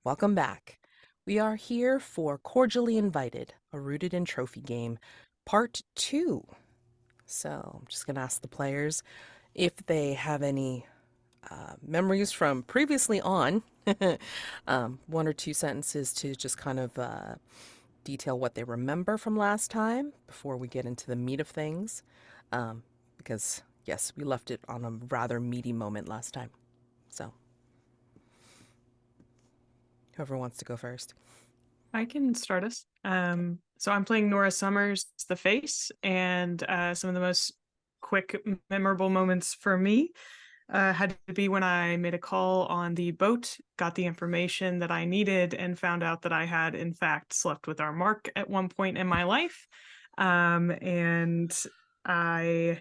Welcome back. We are here for Cordially Invited, a Rooted in Trophy game, part 2. So I'm just going to ask the players if they have any memories from previously on, one or two sentences to just kind of detail what they remember from last time before we get into the meat of things. Because, yes, we left it on a rather meaty moment last time. So, whoever wants to go first. I can start us. So I'm playing Nora Summers, the face, and some of the most quick, memorable moments for me had to be when I made a call on the boat, got the information that I needed, and found out that I had, in fact, slept with our Mark at one point in my life. And I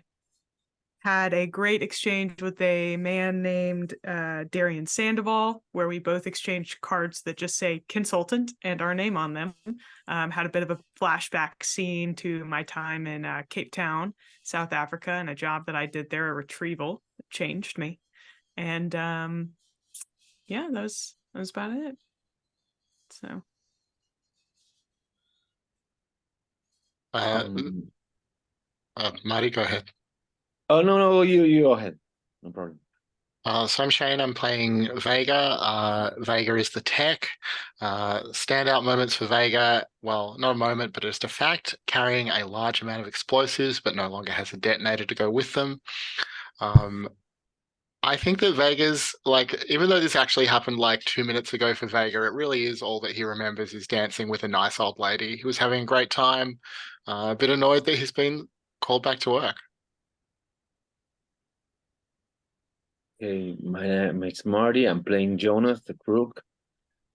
had a great exchange with a man named Darian Sandoval, where we both exchanged cards that just say consultant and our name on them. Had a bit of a flashback scene to my time in Cape Town, South Africa, and a job that I did there, a retrieval that changed me. And yeah, that was about it. So Um, Marty, go ahead. oh no, you go ahead. No problem. So I'm Shane. I'm playing Vega. Vega is the tech. Standout moments for Vega. Well, not a moment, but just a fact. Carrying a large amount of explosives, but no longer has a detonator to go with them. I think that Vega's even though this actually happened like 2 minutes ago for Vega, it really is all that he remembers is dancing with a nice old lady. He was having a great time. A bit annoyed that he's been called back to work. Okay, my name is Marty. I'm playing Jonas, the Crook,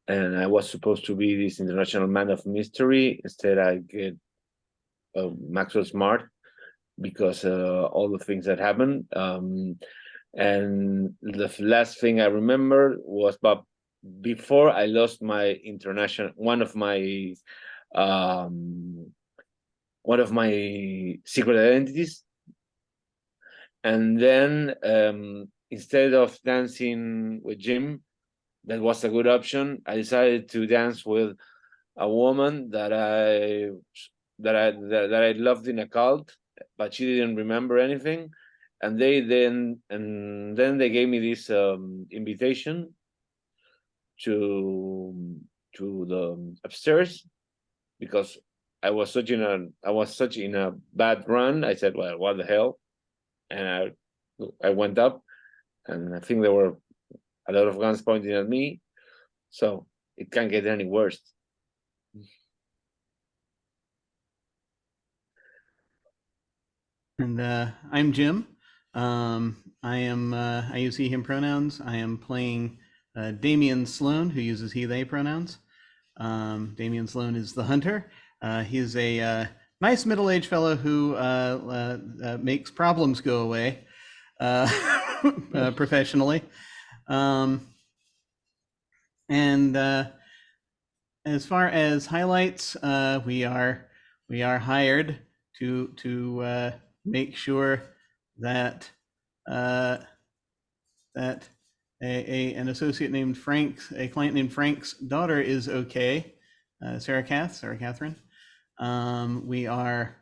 and I was supposed to be this international man of mystery. Instead, I get Maxwell Smart because all the things that happened. And the last thing I remember was, but before I lost my international one of my secret identities, and then instead of dancing with Jim, that was a good option. I decided to dance with a woman that I loved in a cult, but she didn't remember anything. And then they gave me this invitation to the upstairs because I was such in a bad run. I said, well, what the hell? And I went up, and I think there were a lot of guns pointing at me, so it can't get any worse. And I'm Jim. I use he, him pronouns. I am playing Damian Sloan, who uses he, they pronouns. Damian Sloan is the hunter. He's a nice middle-aged fellow who makes problems go away professionally. And as far as highlights, we are hired to make sure that that an associate named Frank, a client named Frank's daughter is okay. Sarah Catherine. We are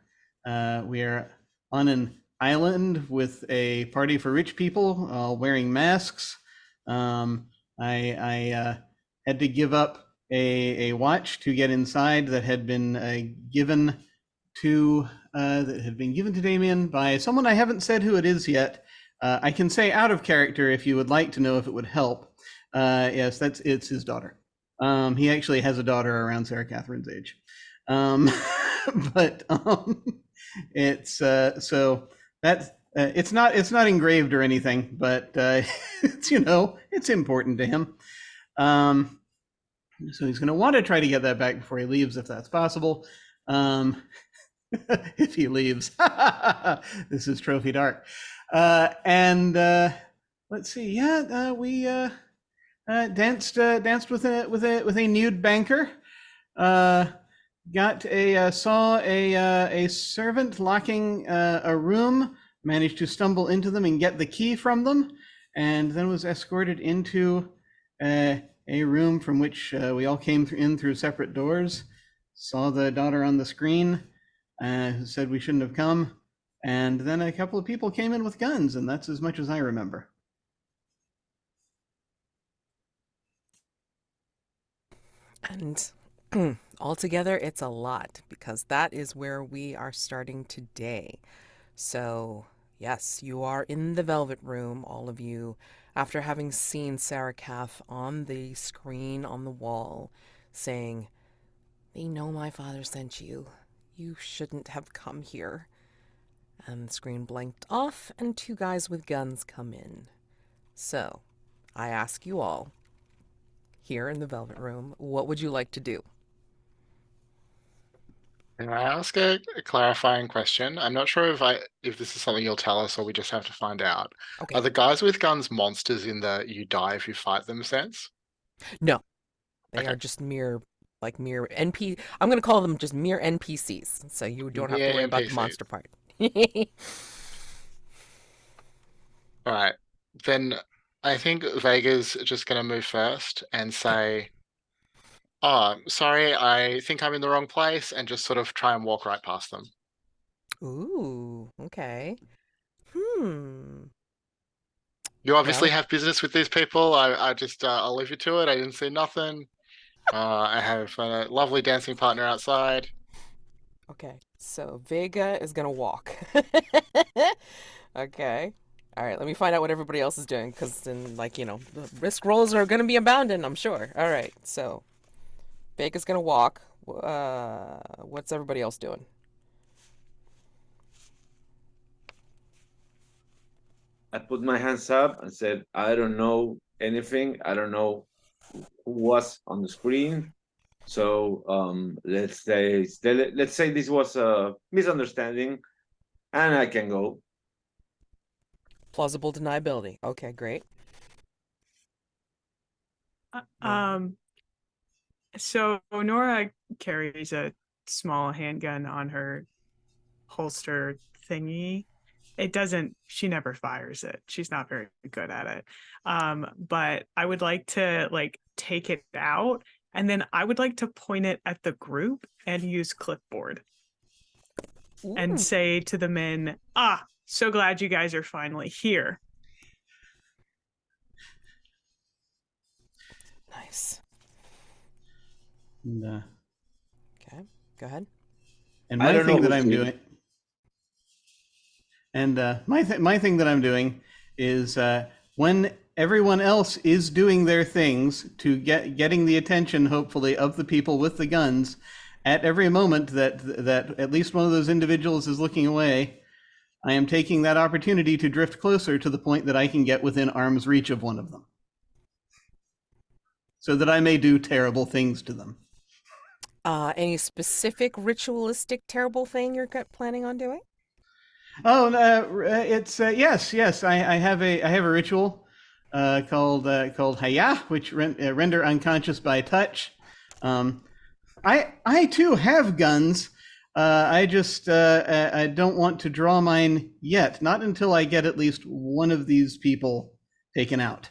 on an island with a party for rich people, all wearing masks. I had to give up a watch to get inside that had been given to Damian by someone I haven't said who it is yet. I can say out of character if you would like to know if it would help. Yes, it's his daughter. He actually has a daughter around Sarah Catherine's age. But it's so that's it's not engraved or anything, but it's it's important to him. So he's going to want to try to get that back before he leaves, if that's possible. If he leaves, this is Trophy Dark. And let's see. Yeah, we danced with a nude banker. Saw a servant locking a room. Managed to stumble into them and get the key from them, and then was escorted into a room from which we all came in through separate doors, saw the daughter on the screen, who said we shouldn't have come, and then a couple of people came in with guns, and that's as much as I remember. And altogether, it's a lot because that is where we are starting today. So, yes, you are in the Velvet Room, all of you, after having seen Sarah Cath on the screen on the wall saying, "They know my father sent you. You shouldn't have come here." And the screen blanked off, and two guys with guns come in. So, I ask you all, here in the Velvet Room, what would you like to do? Can I ask a clarifying question? I'm not sure if this is something you'll tell us or we just have to find out. Okay. Are the guys with guns monsters in the you die if you fight them sense? No. They Okay. are just mere NP. I'm going to call them just mere NPCs, so you don't have to Mere worry about the NPCs. monster part. All right. Then I think Vega's just going to move first and say, "Oh, sorry, I think I'm in the wrong place," and just sort of try and walk right past them. Ooh, okay. You obviously Well, have business with these people. I just, I'll leave you to it. I didn't see nothing. I have a lovely dancing partner outside. okay. So Vega is going to walk. Okay. All right, let me find out what everybody else is doing, because then, like, the risk rolls are going to be abounding, I'm sure. All right, so Vega's going to walk. What's everybody else doing? I put my hands up and said, I don't know anything. I don't know who was on the screen. So let's say this was a misunderstanding, and I can go. Plausible deniability. Okay, great. So Nora carries a small handgun on her holster thingy. She never fires it. She's not very good at it. But I would like to take it out, and then I would like to point it at the group and use clipboard and say to the men, so glad you guys are finally here. Nice. And, Okay, go ahead. and I my don't know thing that who's I'm doing- doing, and my thing that I'm doing is when everyone else is doing their things to getting the attention, hopefully, of the people with the guns, at every moment that at least one of those individuals is looking away, I am taking that opportunity to drift closer to the point that I can get within arm's reach of one of them, so that I may do terrible things to them. Any specific ritualistic terrible thing you're planning on doing? Oh, it's yes. I have a ritual called Haya, which render unconscious by touch. I too have guns. I just I don't want to draw mine yet. Not until I get at least one of these people taken out.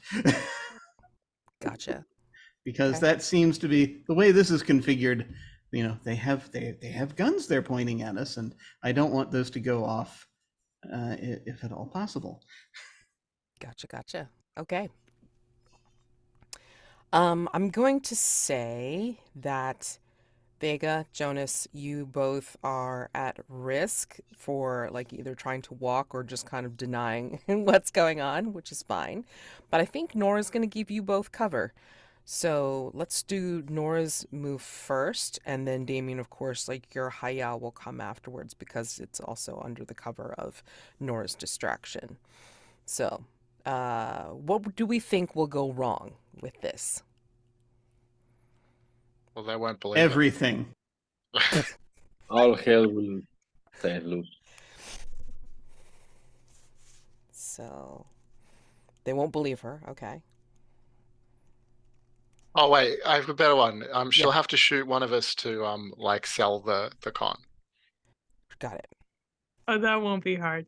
Gotcha. Because Okay. that seems to be the way this is configured. They have guns they're pointing at us, and I don't want those to go off, if at all possible. Gotcha. Okay. I'm going to say that Vega, Jonas, you both are at risk for either trying to walk or just kind of denying what's going on, which is fine. But I think Nora's going to give you both cover. So let's do Nora's move first, and then Damian, of course, your Haya will come afterwards because it's also under the cover of Nora's distraction. So, what do we think will go wrong with this? Well, they won't believe Everything. All hell will stand loose. So, they won't believe her. Okay. Oh wait, I have a better one. She'll Yeah. have to shoot one of us to sell the con. Got it. Oh, that won't be hard.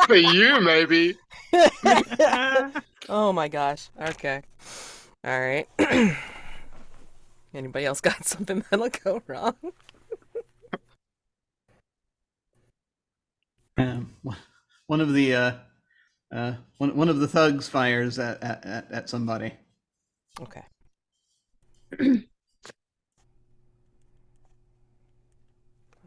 For you, maybe. Oh my gosh. Okay. All right. Anybody else got something that'll go wrong? Um, one of the one of the thugs fires at somebody. Okay.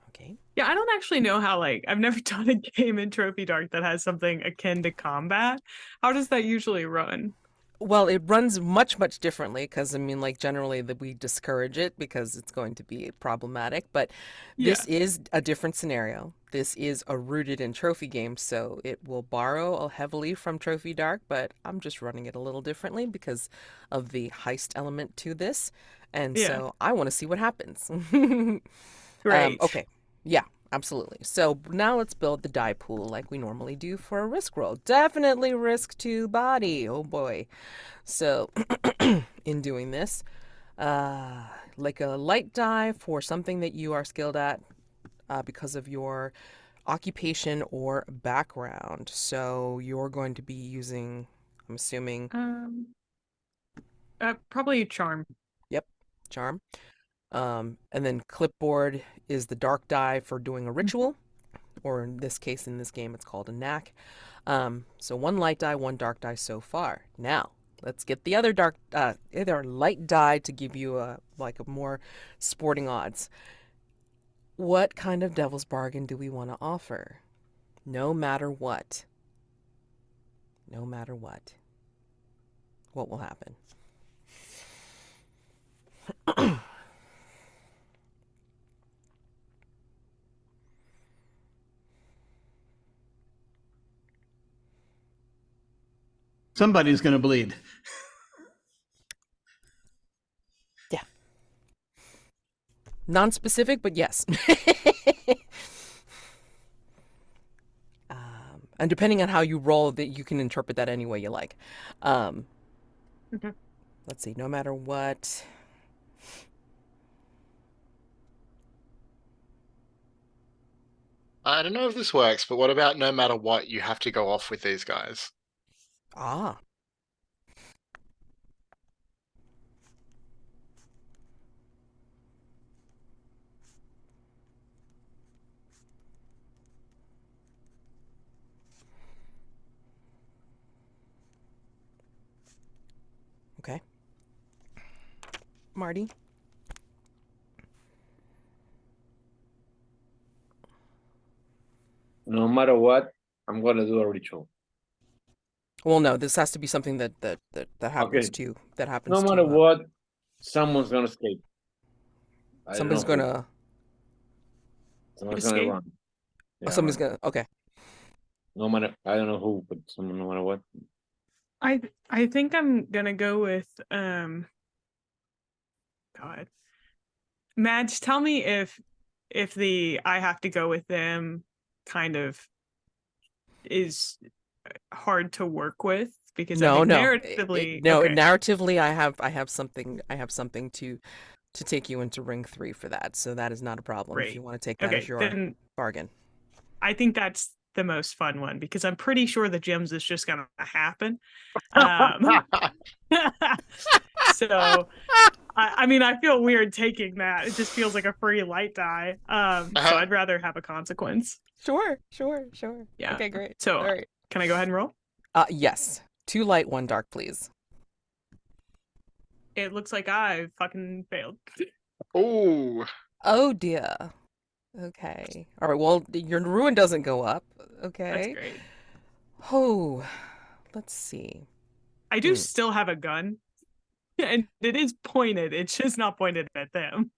Okay. Yeah, I don't actually know how, like, I've never done a game in Trophy Dark that has something akin to combat. How does that usually run? Well, it runs much, much differently because I mean, like, generally that we discourage it because it's going to be problematic. But Yeah. this is a different scenario. This is a rooted in trophy game, so it will borrow heavily from Trophy Dark, but I'm just running it a little differently because of the heist element to this. And Yeah. so I want to see what happens. Great. Okay. Yeah, absolutely. So now let's build the die pool like we normally do for a risk roll. Definitely risk to body. Oh boy. So in doing this, like a light die for something that you are skilled at because of your occupation or background. So you're going to be using, I'm assuming, Probably charm. yep, charm. And then clipboard is the dark die for doing a ritual, or in this case, in this game, it's called a knack. So one light die, one dark die so far. Now, let's get the other either light die to give you a more sporting odds. What kind of devil's bargain do we want to offer? No matter what. No matter what. What will happen? Somebody's going to bleed. Yeah. Non-specific, but yes. And depending on how you roll, that you can interpret that any way you like. Okay. Let's see. No matter what. I don't know if this works, but what about no matter what, you have to go off with these guys? Ah. Okay. Marty? No matter what, I'm gonna do a ritual. Well, no, this has to be something that happens Okay. to No matter what, someone's gonna escape. I don't somebody's know who. gonna Someone's gonna Escape? run. Yeah, somebody's run. gonna okay. No matter, I don't know who, but someone, no matter what. I think I'm gonna go with God. Madge, tell me if the I have to go with them kind of is hard to work with, because I No, think no. narratively No, okay. narratively I have something to take you into ring 3 for that. So that is not a problem if you Great. want to take that as Okay, your then bargain. I think that's the most fun one, because I'm pretty sure the gems is just gonna happen. Um so I mean, I feel weird taking that. It just feels like a free light die. So I'd rather have a consequence. Sure. Yeah. Okay, great. So All right. can I go ahead and roll? Yes. 2 light, 1 dark, please. It looks like I fucking failed. Ooh. Oh dear. Okay. All right. Well, your ruin doesn't go up. That's Okay. great. Oh, let's see. I do still have a gun, and it is pointed. It's just not pointed at them.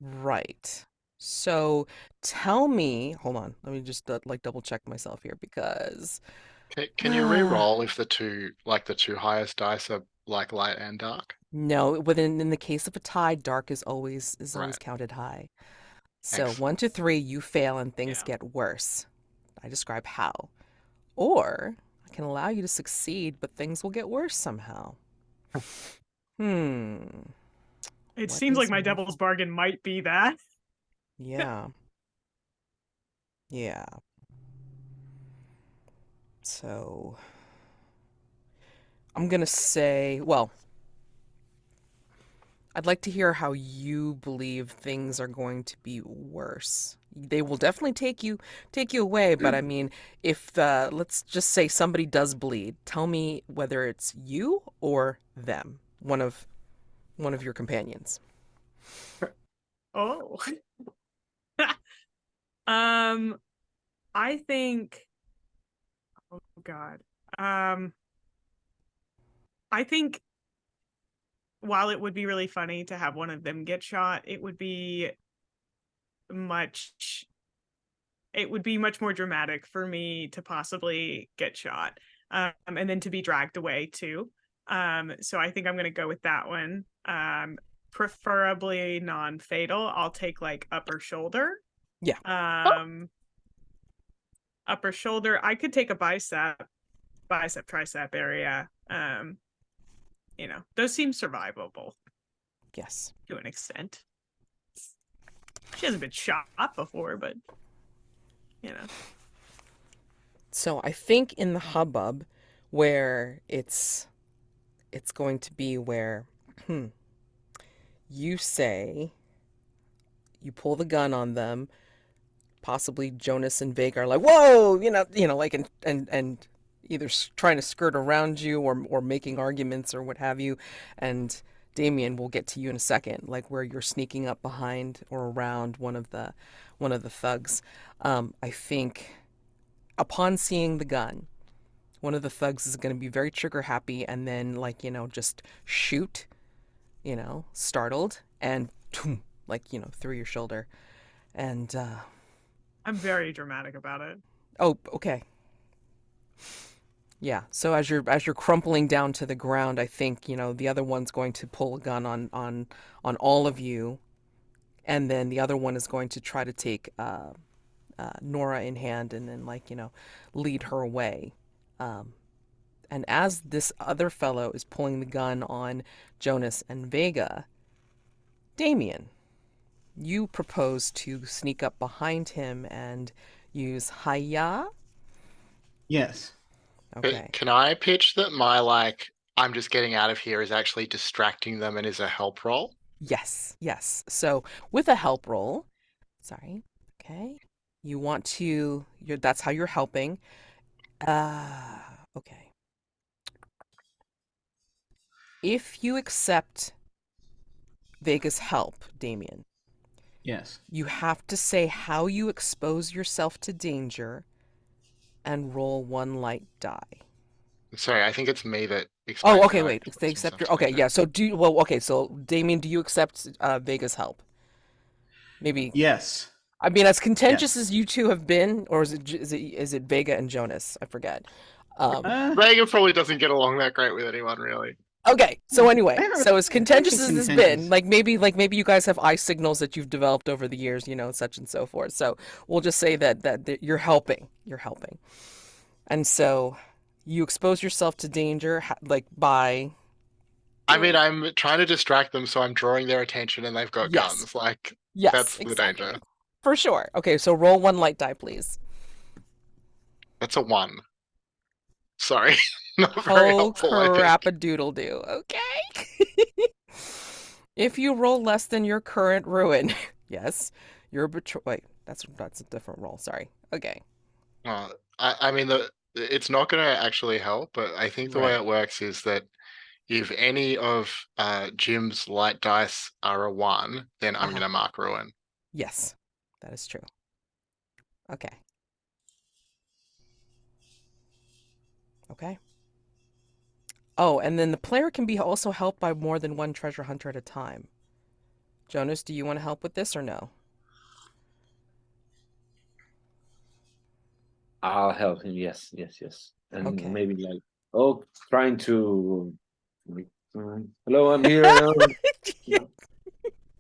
Right. So tell me, hold on. Let me just like double check myself here because Can you re-roll if the two highest dice are like light and dark? no, in the case of a tie, dark is always Right. counted high. So Excellent. 1 to 3, you fail and things Yeah. get worse. I describe how. Or I can allow you to succeed, but things will get worse somehow. Hmm. It What seems like is my worth- devil's bargain might be that. Yeah. Yeah. So I'm gonna say, well, I'd like to hear how you believe things are going to be worse. They will definitely take you away, but I mean, if let's just say somebody does bleed, tell me whether it's you or them, one of your companions. Oh. um, I think. Oh God. I think while it would be really funny to have one of them get shot, much it would be much more dramatic for me to possibly get shot, and then to be dragged away too. So I think I'm gonna go with that one. Preferably non-fatal. I'll take like upper shoulder. Yeah. Upper shoulder. I could take a bicep, tricep area. Those seem survivable Yes. to an extent. She hasn't been shot before, but So I think in the hubbub where it's going to be where you say you pull the gun on them, possibly Jonas and Vega are like, "Whoa!" Like and either trying to skirt around you or making arguments or what have you, and Damian will get to you in a second, like where you're sneaking up behind or around one of the thugs. I think upon seeing the gun, one of the thugs is going to be very trigger happy and then like just shoot, startled and through your shoulder. And I'm very dramatic about it. oh, okay. Yeah. So as you're crumpling down to the ground, I think the other one's going to pull a gun on all of you, and then the other one is going to try to take Nora in hand and then lead her away. And as this other fellow is pulling the gun on Jonas and Vega, Damian, you propose to sneak up behind him and use Hiya. Yes. Okay. Can I pitch that my I'm just getting out of here is actually distracting them and is a help roll? Yes, yes. So with a help roll, sorry, okay, you want to, that's how you're helping. Okay. If you accept Vega's help, Damian, Yes. you have to say how you expose yourself to danger and roll one light die. Sorry, I think it's me that Oh, explains okay, how I wait. They expose accept myself your. to Okay, danger. yeah. So okay. So Damian, do you accept Vega's help? Maybe. Yes. I mean, as contentious Yes. as you two have been, or is it Vega and Jonas? I forget. Vega probably doesn't get along that great with anyone, really. Okay. So I anyway, haven't so as contentious been as this contentious. been, maybe you guys have eye signals that you've developed over the years, such and so forth. So we'll just say that you're helping. You're helping, and so you expose yourself to danger by. I mean, I'm trying to distract them, so I'm drawing their attention, and they've got Yes. guns. Yes, That's the exactly. danger. For sure. Okay, so roll one light die, please. That's a 1. Sorry, not very Oh, helpful, I think. crap-a-doodle-doo. Okay. If you roll less than your current ruin, yes, you're wait, that's a different roll. Sorry. Okay. I mean, it's not going to actually help, but I think the way Right. it works is that if any of Jim's light dice are a 1, then I'm going to mark ruin. Yes, that is true. Okay. Okay. Oh, and then the player can be also helped by more than one treasure hunter at a time. Jonas, do you want to help with this or no? I'll help him. Yes, yes, yes. And Okay. maybe trying to. Hello, I'm here.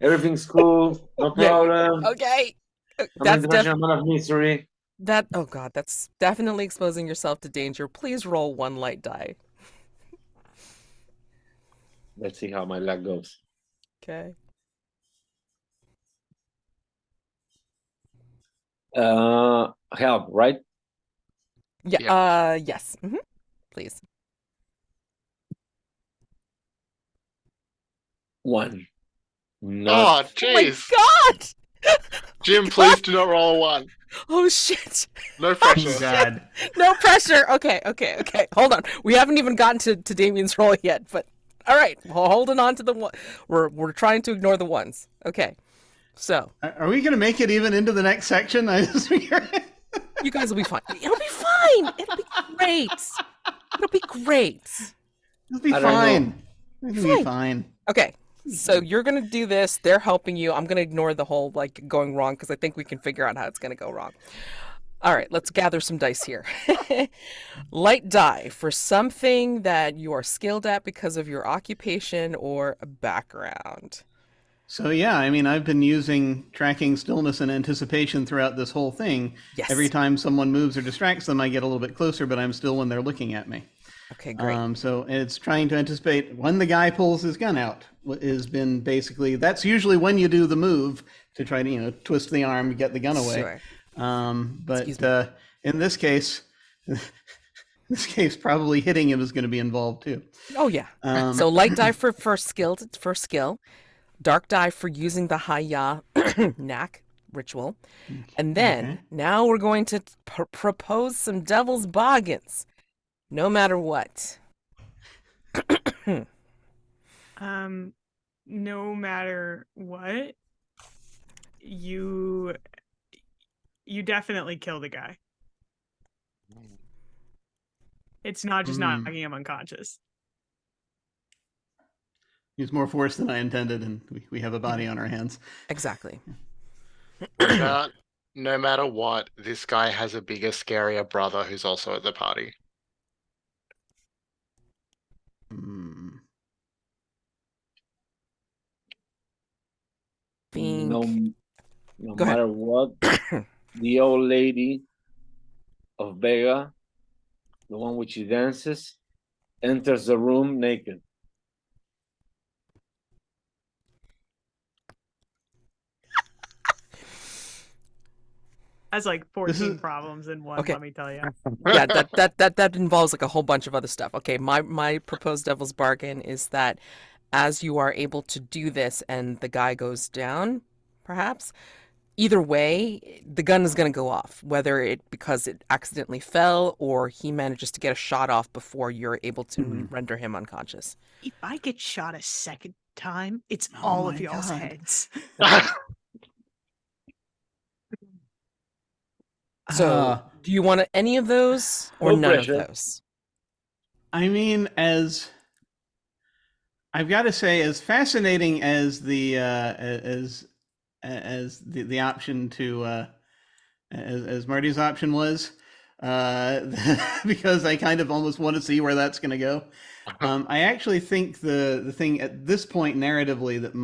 Everything's cool. No Yeah. problem. Okay. I'm That's in the amount of misery. oh God, that's definitely exposing yourself to danger. Please roll one light die. Let's see how my luck goes. Okay. Help, right? Yeah. Yeah. Yes. Please. 1. Oh, Not Oh my jeez. god! Jim, please do not roll a 1. Oh shit! No Oh, pressure. God. No pressure. Okay. Hold on. We haven't even gotten to Damian's roll yet, but all right. Well, holding on to the one. We're trying to ignore the ones. Okay. So Are we going to make it even into the next section? I just figure. you guys will be fine. It'll be fine. It'll be great. It'll be great. It'll be I don't fine. It'll be Fine. fine. Okay. So you're gonna do this. They're helping you. I'm gonna ignore the whole like going wrong because I think we can figure out how it's gonna go wrong. All right, let's gather some dice here. Light die for something that you are skilled at because of your occupation or background. So yeah, I mean, I've been using tracking stillness and anticipation throughout this whole thing. Yes. Every time someone moves or distracts them, I get a little bit closer, but I'm still when they're looking at me. Okay, great. So it's trying to anticipate when the guy pulls his gun out. What has been basically that's usually when you do the move to try to twist the arm to get the gun away. Sure. But Excuse me. in this case, probably hitting him is going to be involved too. Oh yeah. Um, So light die for first skill, dark die for using the Haya knack ritual, and then Okay. now we're going to propose some devil's bargains, no matter what. No matter what, you definitely kill the guy. It's not just knocking him unconscious. use more force than I intended, and we have a body on our hands. Exactly. No matter what, this guy has a bigger, scarier brother who's also at the party. no Go ahead. matter what, the old lady of Vega, the one which she dances, enters the room naked. Has like 14 is- problems in one, Okay. let me tell you. Yeah, that involves like a whole bunch of other stuff. Okay, my proposed devil's bargain is that as you are able to do this and the guy goes down, perhaps, either way, the gun is going to go off, whether it because it accidentally fell or he manages to get a shot off before you're able to render him unconscious. If I get shot a second time, it's Oh all my of y'all's God. heads. So, do you want any of those or No none pressure. of those? I mean, as I've got to say, as fascinating as the the option to as Marty's option was, because I kind of almost want to see where that's going to go. I actually think the thing at this point narratively that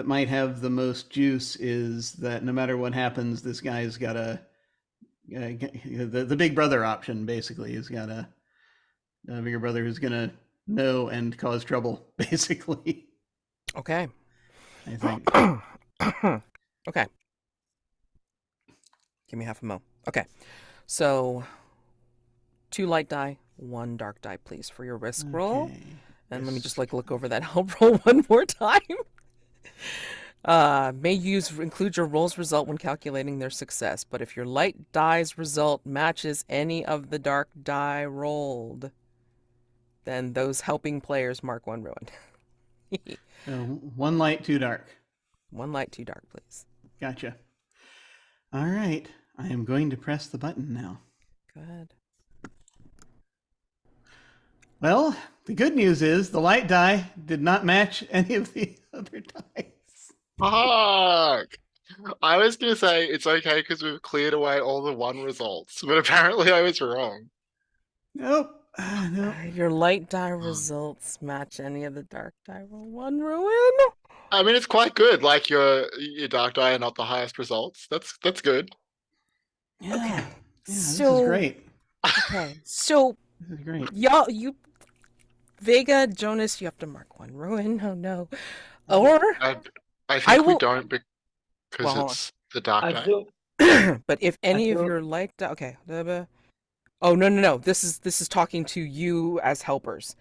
might have the most juice is that no matter what happens, this guy's got the big brother option. Basically, he's got a bigger brother who's gonna know and cause trouble. Basically, Okay. I think. Okay. Give me half a mo. Okay. So 2 light die, 1 dark die, please, for your risk roll. Okay. And let me just like look over that help roll one more time. May include your roll's result when calculating their success, but if your light die's result matches any of the dark die rolled, then those helping players mark 1 ruin. So 1 light, 2 dark. 1 light, 2 dark, please. Gotcha. All right, I am going to press the button now. Go ahead. Well, the good news is the light die did not match any of the other dice. Fuck! I was gonna say it's okay because we've cleared away all the 1 results, but apparently I was wrong. Nope. Nope. Your light die results match any of the dark die roll 1 ruin? I mean, it's quite good. Like your dark die are not the highest results. That's good. Yeah. Okay. Yeah, this So- is great. Okay. So, This is great. y'all, Vega, Jonas, you have to mark 1 ruin. Oh no. Or, I think I we will- don't because Well, it's the dark I die. feel but if any of feel- your light die, okay. Oh no. This is talking to you as helpers.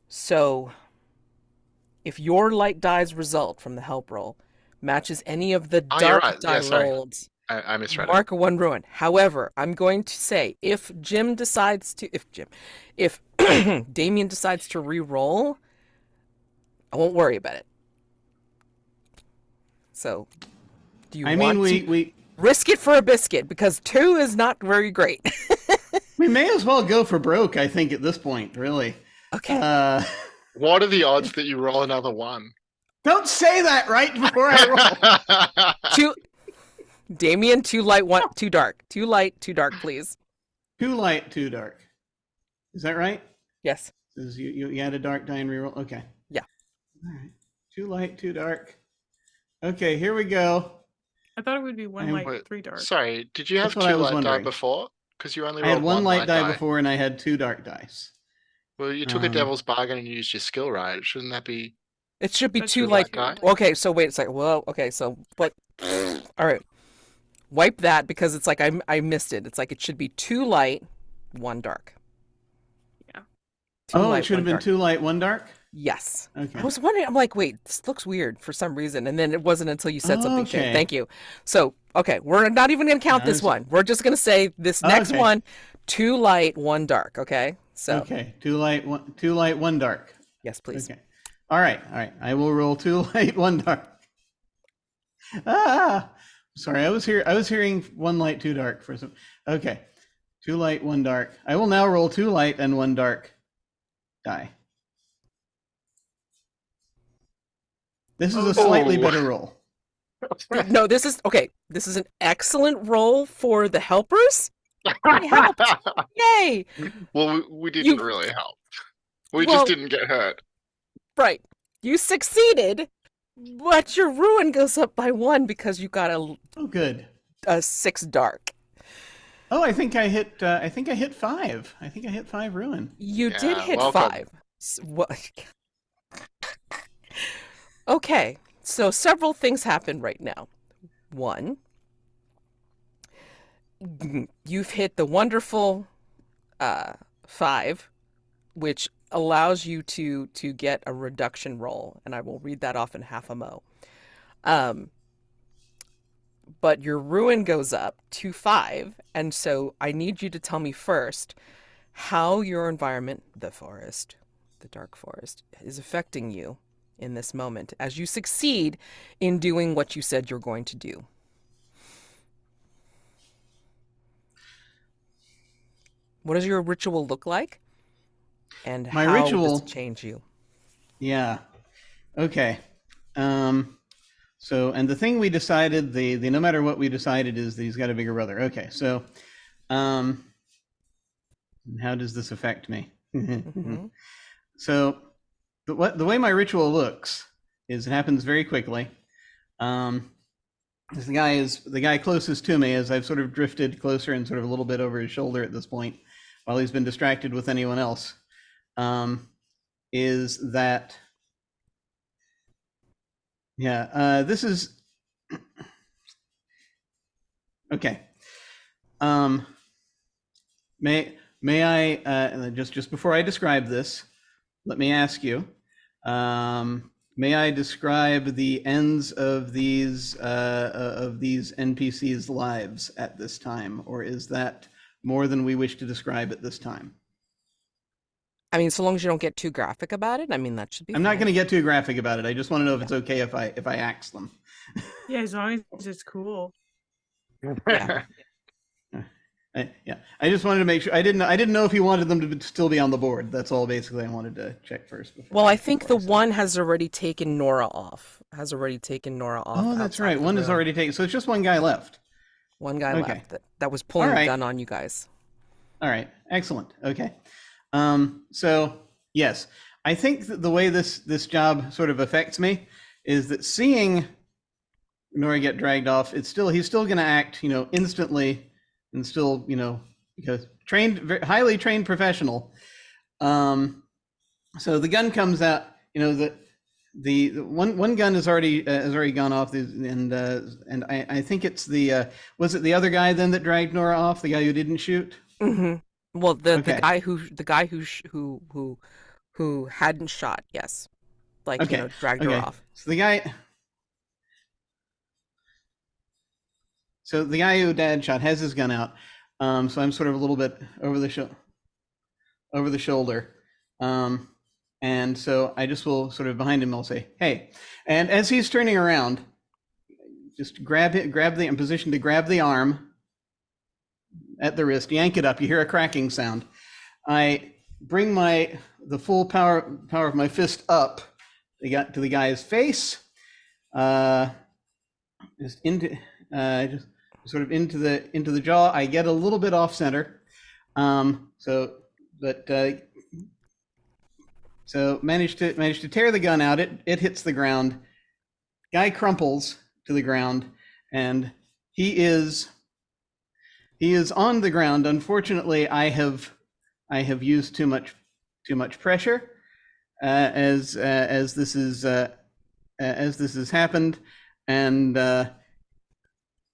So, if your light die's result from the help roll matches any of the Oh, you're dark right. die Yeah, sorry. rolled, I misread it. mark 1 ruin. However, I'm going to say if Damian decides to re-roll, I won't worry about it. So, do you I want mean, to we risk it for a biscuit? Because 2 is not very great. we may as well go for broke. I think at this point, really. Okay. What are the odds that you roll another 1? Don't say that right before I roll. 2. Damian, 2 light, 2 dark. 2 light, 2 dark, please. 2 light, 2 dark. Is that right? Yes. You add a dark die and reroll? Okay. Yeah. All right. 2 light, 2 dark. Okay, here we go. I thought it would be 1 light, Wait, 3 dark. Sorry, did you have That's what I 2 was light die wondering. before? Because you only I rolled had 1 light die die before and I had 2 dark dice. Well, you took a Um, devil's bargain and used your skill, right? Shouldn't that be It should be That's 2 your light. die? Okay, so wait a second. Well, okay, so what? All right. Wipe that because it's like I missed it. It's like it should be 2 light, 1 dark. Yeah. 2 Oh, light, it should have 1 been dark. 2 light, 1 dark? Yes. Okay. I was wondering, I'm like, wait, this looks weird for some reason. And then it wasn't until you said something changed. Okay. Thank you. So, okay, we're not even going to count No, this one. We're just going to say this next Okay. one, 2 light, 1 dark, okay? So, Okay, 2 light, 1 dark. yes, please. Okay. All right. I will roll 2 light, 1 dark. Sorry, I was hearing 1 light, 2 dark for some. Okay. 2 light, 1 dark. I will now roll 2 light and 1 dark die. This is a slightly Oh. better roll. No, this is, okay, this is an excellent roll for the helpers. We helped. Yay! Well, we didn't You- really help. We Well- just didn't get hurt. Right. You succeeded, but your ruin goes up by 1 because you got Oh, good. a 6 dark. Oh, I think I hit 5. I think I hit 5 ruin. You did Yeah, hit welcome. 5. What? Okay, so several things happen right now. 1, you've hit the wonderful 5, which allows you to get a reduction roll, and I will read that off in half a mo. But your ruin goes up to 5, and so I need you to tell me first how your environment, the forest, the dark forest, is affecting you in this moment as you succeed in doing what you said you're going to do. What does your ritual look like? And My how does ritual- it change you? Yeah. Okay. So, and the thing we decided, the no matter what we decided is that he's got a bigger brother. Okay. So, how does this affect me? Mhm. So, the way my ritual looks is it happens very quickly. This the guy closest to me, as I've sort of drifted closer and sort of a little bit over his shoulder at this point, while he's been distracted with anyone else, is that. Yeah, this is okay. May I just before I describe this, let me ask you, may I describe the ends of these NPCs' lives at this time, or is that more than we wish to describe at this time? I mean, so long as you don't get too graphic about it, I mean, that should be I'm not fine. going to get too graphic about it. I just want to know if it's okay if I axe them. Yeah, as long as it's cool. Yeah. I just wanted to make sure. I didn't know if you wanted them to still be on the board. That's all basically I wanted to check first. Well, I think the before I said one has already taken Nora off. Oh, that's right. outside the One is room. already taken. So it's just one guy left. One guy Okay. left that was pulling All a right. gun on you guys. All right. Excellent. Okay. So yes, I think that the way this job sort of affects me is that seeing Nora get dragged off, he's still going to act, instantly, and still, because highly trained professional. So the gun comes out, the one gun has already gone off, and I think it's was it the other guy then that dragged Nora off, the guy who didn't shoot? Mm-hmm. Well, the Okay. guy who hadn't shot, yes, like, Okay. dragged her Okay. off. So the guy who dad shot has his gun out. So I'm sort of a little bit over the shoulder. And so I just will sort of behind him, I'll say, "Hey." And as he's turning around, just grab the in position to grab the arm at the wrist, yank it up. You hear a cracking sound. I bring the full power of my fist up to the guy's face, just into just sort of into the jaw. I get a little bit off center, so managed to tear the gun out. It hits the ground. Guy crumples to the ground, and he is on the ground. Unfortunately, I have used too much pressure as this has happened, and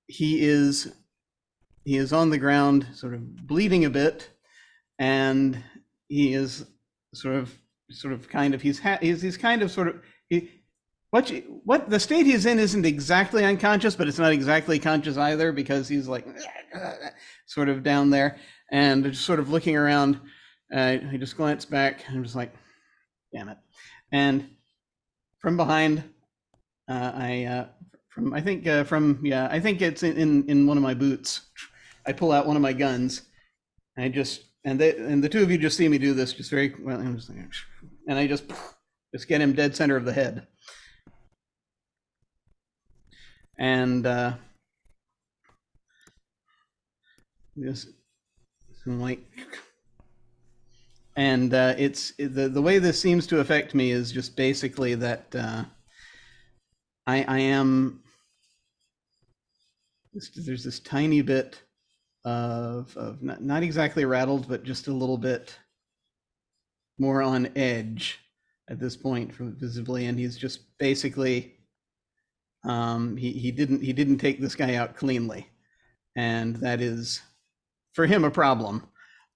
he is on the ground, sort of bleeding a bit, and he is what the state he's in isn't exactly unconscious, but it's not exactly conscious either, because he's like sort of down there and just sort of looking around. I just glance back and I'm just like, damn it. And from behind, I think it's in one of my boots, I pull out one of my guns. And the two of you just see me do this just very well. I'm just like, and I just get him dead center of the head. And just like, and it's the way this seems to affect me is just basically that I am, there's this tiny bit of not exactly rattled, but just a little bit more on edge at this point, visibly, and he's just basically he didn't take this guy out cleanly, and that is for him a problem.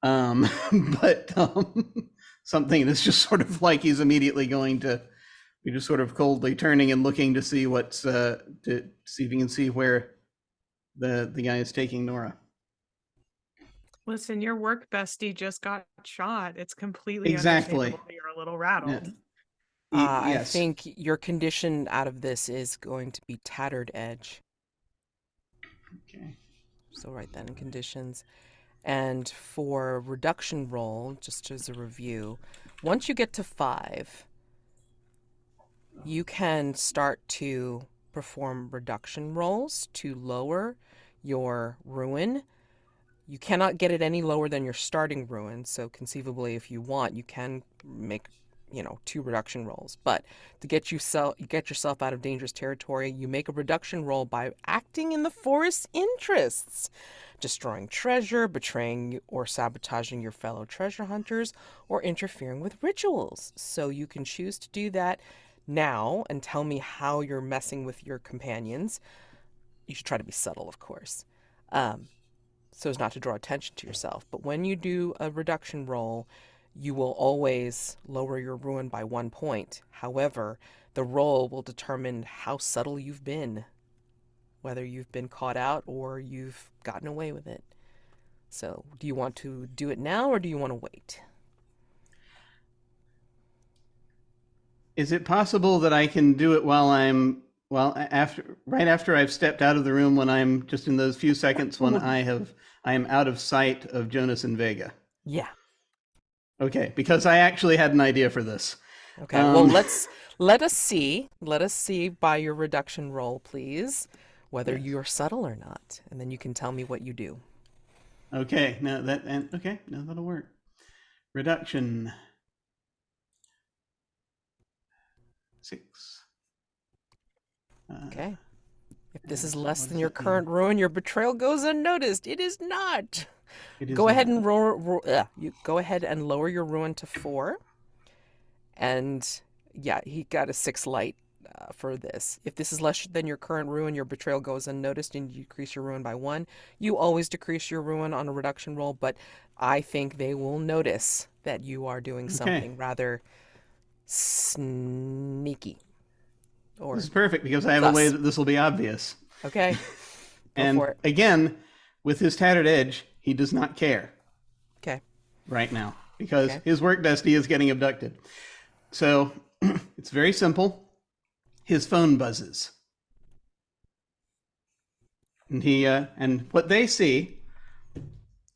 But something that's just sort of like he's immediately going to be just sort of coldly turning and looking to see what's to see if he can see where the guy is taking Nora. Listen, your work bestie just got shot. It's completely Exactly. understandable that you're a little rattled. Yeah. I Yes. think your condition out of this is going to be tattered edge. Okay. So write that in conditions. And for reduction roll, just as a review, once you get to 5, you can start to perform reduction rolls to lower your ruin. You cannot get it any lower than your starting ruin, so conceivably, if you want, you can make 2 reduction rolls. But to get yourself out of dangerous territory, you make a reduction roll by acting in the forest's interests, destroying treasure, betraying or sabotaging your fellow treasure hunters, or interfering with rituals. So you can choose to do that now and tell me how you're messing with your companions. You should try to be subtle, of course, so as not to draw attention to yourself. But when you do a reduction roll, you will always lower your ruin by 1 point. However, the roll will determine how subtle you've been, whether you've been caught out or you've gotten away with it. So, do you want to do it now or do you want to wait? Is it possible that I can do it right after I've stepped out of the room, when I'm just in those few seconds when I am out of sight of Jonas and Vega? Yeah. Okay, because I actually had an idea for this. Okay. Well, let us see by your reduction roll, please, whether Yes. you're subtle or not, and then you can tell me what you do. Okay, now that'll work. Reduction 6. Okay. If this is what less does than your that mean? current ruin, your betrayal goes unnoticed. It is not. It is Go ahead not. and you go ahead and lower your ruin to 4. And yeah, he got a 6 light for this. If this is less than your current ruin, your betrayal goes unnoticed and you decrease your ruin by 1. You always decrease your ruin on a reduction roll, but I think they will notice that you are doing something rather sneaky. Or This is perfect because I have a way sus. that this will be obvious. Okay. Go And for it. again, with his tattered edge, he does not care Okay. right now because Okay. his work bestie is getting abducted. So it's very simple. His phone buzzes. And and what they see,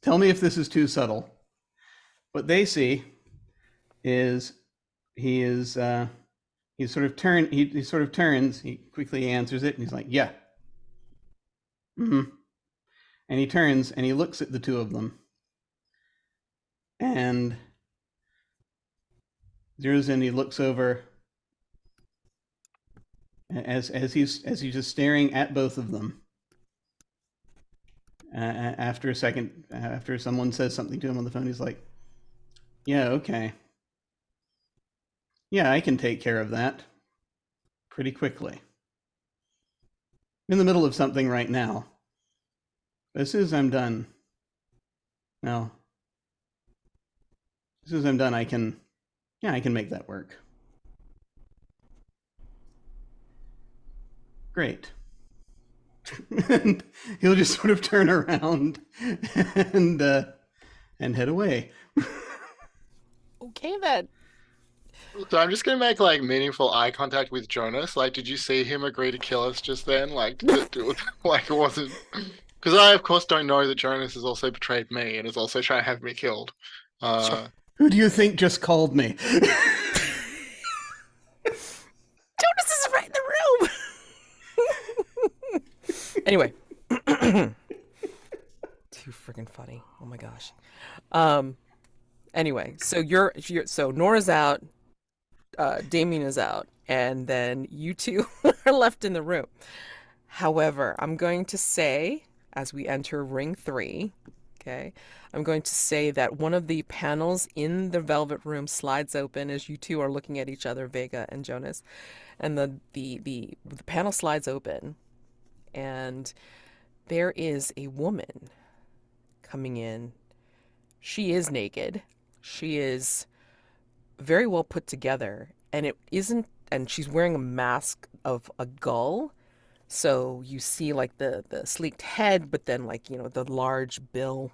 tell me if this is too subtle. What they see is he sort of turns, he quickly answers it, and he's like, yeah. Mm-hmm. And he turns and he looks at the two of them. And zeroes in, he looks over as he's just staring at both of them. After a second, after someone says something to him on the phone, he's like, yeah, okay. Yeah, I can take care of that pretty quickly. I'm in the middle of something right now. But as soon as I'm done, no. As soon as I'm done, I can make that work. Great. And he'll just sort of turn around and head away. Okay then. So I'm just gonna make like meaningful eye contact with Jonas. Like, did you see him agree to kill us just then? Like, like it wasn't because I, of course, don't know that Jonas has also betrayed me and is also trying to have me killed. Who do you think just called me? Jonas is right in the room. Anyway. Too freaking funny. Oh my gosh. Anyway, so so Nora's out, Damian is out, and then you two are left in the room. However, I'm going to say, as we enter ring 3, okay, I'm going to say that one of the panels in the velvet room slides open as you two are looking at each other, Vega and Jonas, and the panel slides open, and there is a woman coming in. She is naked. She is very well put together, and she's wearing a mask of a gull. So you see like the sleeked head, but then like, the large bill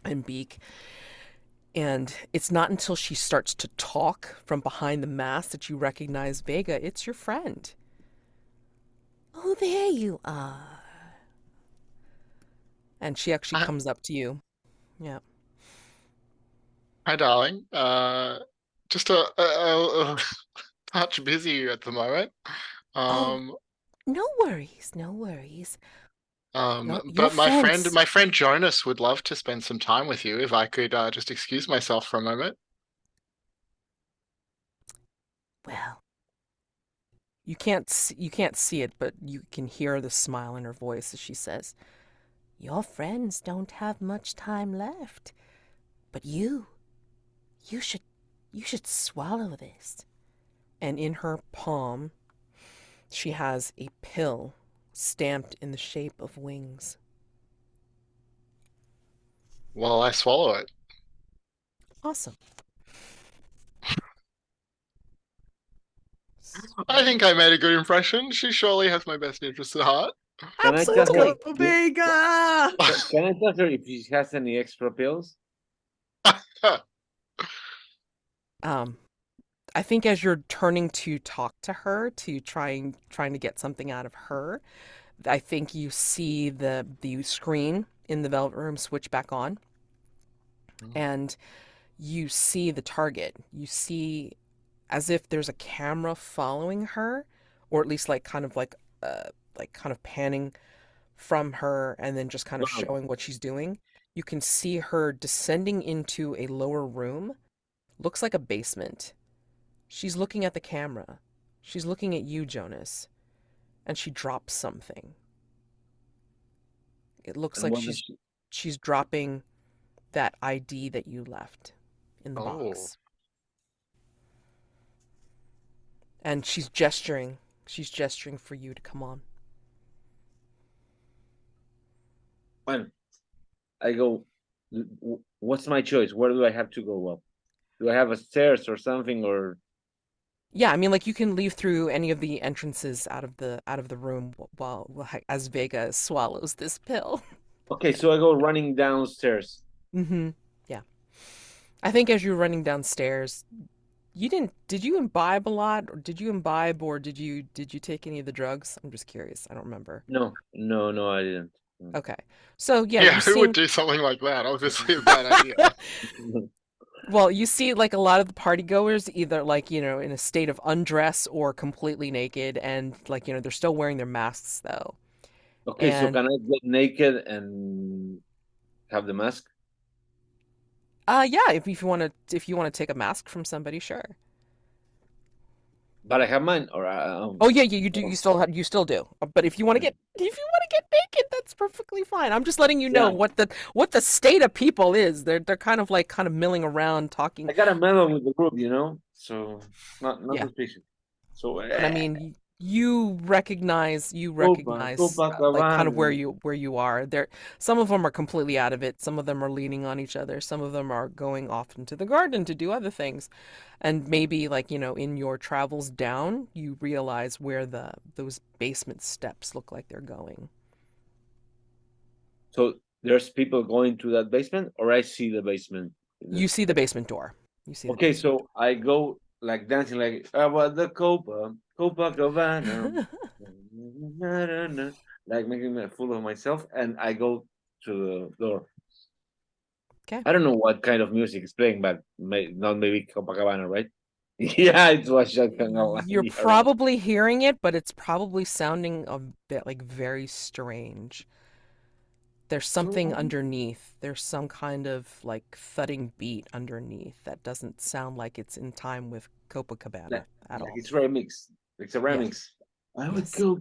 and beak. And it's not until she starts to talk from behind the mask that you recognize Vega. It's your friend. Oh, there you are. And she actually comes up to you. Yeah. Hi, darling. Just a touch busy at the moment. Oh, no worries, no worries. Your But friends. my friend Jonas would love to spend some time with you if I could just excuse myself for a moment. Well, you can't see it, but you can hear the smile in her voice as she says, "Your friends don't have much time left, but you should swallow this." And in her palm, she has a pill stamped in the shape of wings. Well, I swallow it. Awesome. I think I made a good impression. She surely has my best interests at heart. Can I tell her? Absolutely. Oh, Vega! Can I tell her if she has any extra pills? I think as you're turning to talk to her, to trying to get something out of her, I think you see the screen in the velvet room switch back on, and you see the target. You see as if there's a camera following her, or at least like kind of panning from her and then just kind of Wow. showing what she's doing. You can see her descending into a lower room. Looks like a basement. She's looking at the camera. She's looking at you, Jonas. And she drops something. It looks And like what does she's dropping that ID that you left in the Oh. box. And she's gesturing. She's gesturing for you to come on. Well, I go, what's my choice? Where do I have to go up? Do I have a stairs or something, or Yeah, I mean, like you can leave through any of the entrances out of the room as Vega swallows this pill. Okay, so I go running downstairs. Mm-hmm. Yeah. I think as you're running downstairs, did you imbibe a lot, or did you take any of the drugs? I'm just curious. I don't remember. No, no, no, I didn't. Okay. So yeah, Yeah, you who would seem do something like that? Obviously a bad idea. well, you see like a lot of the party goers either like, in a state of undress or completely naked, and like, they're still wearing their masks though. Okay, so And can I get naked and have the mask? yeah, if you want to take a mask from somebody, sure. But I have mine, or Oh yeah, yeah, you do. You still do. But if you want to get naked, that's perfectly fine. I'm just letting you know yeah, what the state of people is. They're kind of milling around, talking. I got a medal with the group, you know, so not Yeah, suspicious. So but I mean, you recognize like kind of Copacabana. where you are. There, some of them are completely out of it. Some of them are leaning on each other. Some of them are going off into the garden to do other things. And maybe like, in your travels down, you realize where those basement steps look like they're going. So there's people going to that basement, or I see the basement. You see the basement door. You see the Okay, basement. so I go like dancing like about the Copacabana, like making a fool of myself, and I go to the door. Okay. I don't know what kind of music is playing, but not maybe Copacabana, right? Yeah, it was shotgun. You're Yeah, right. probably hearing it, but it's probably sounding a bit like very strange. There's something So underneath. There's some kind of like thudding beat underneath that doesn't sound like it's in time with like, Copacabana at like all. it's remix. It's a Yeah. remix. I would Yes. go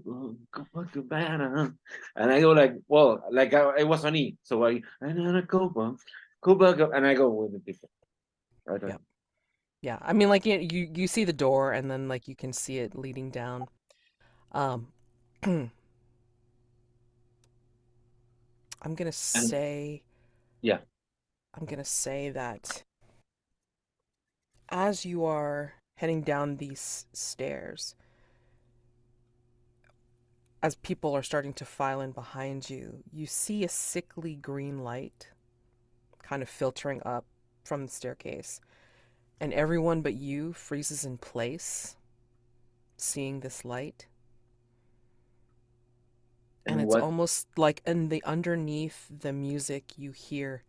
Copacabana, and I go like, well, like I was on E, so I know a Copa, and I go with the people. Right, right. Yeah. Yeah. I mean, like you see the door, and then like you can see it leading down. Um, I'm gonna And say yeah, I'm gonna say that as you are heading down these stairs, as people are starting to file in behind you, you see a sickly green light kind of filtering up from the staircase, and everyone but you freezes in place, seeing this light. And and it's what? almost like in the underneath the music you hear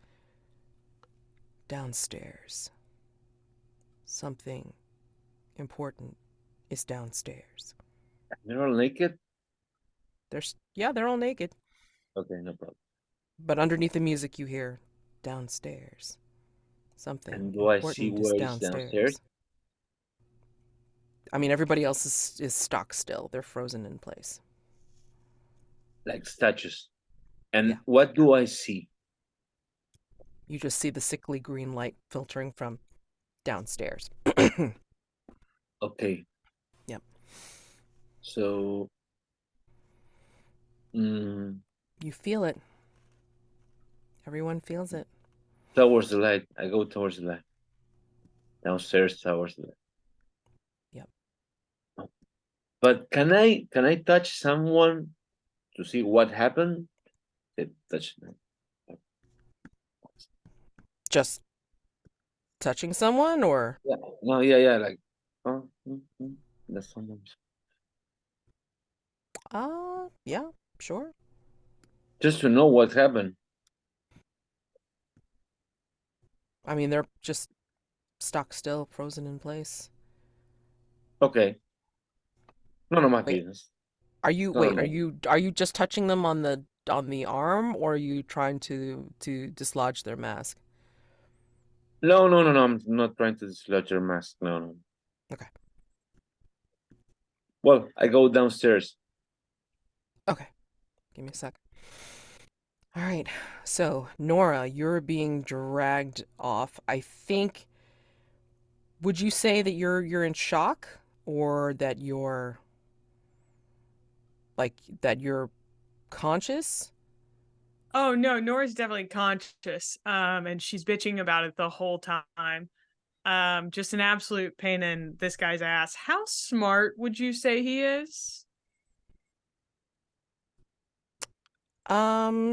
downstairs. Something important is downstairs. They're all naked. They're all naked, Okay, no problem. but underneath the music you hear downstairs. Something And do I see important is where is downstairs? downstairs. I mean, everybody else is stock still. They're frozen in place. Like statues. Yeah. And what do I see? You just see the sickly green light filtering from downstairs. Okay, Yep. so mm, You feel it. Everyone feels it. towards the light. I go towards the light. Downstairs towards the light. Yep. But can I touch someone to see what happened? Touch. Just touching someone or Yeah. No, yeah, like oh, that's someone. yeah, sure. Just to know what happened. I mean, they're just stock still, frozen in place. Okay. None of my Wait, business. None of my are you just touching them on the arm, or are you trying to dislodge their mask? No, no, no, no. I'm not trying to dislodge your mask. No, no. Okay. Well, I go downstairs. Okay. Give me a sec. All right. So, Nora, you're being dragged off. I think would you say that you're in shock, or that you're conscious? Oh no, Nora's definitely conscious. And she's bitching about it the whole time. just an absolute pain in this guy's ass. How smart would you say he is?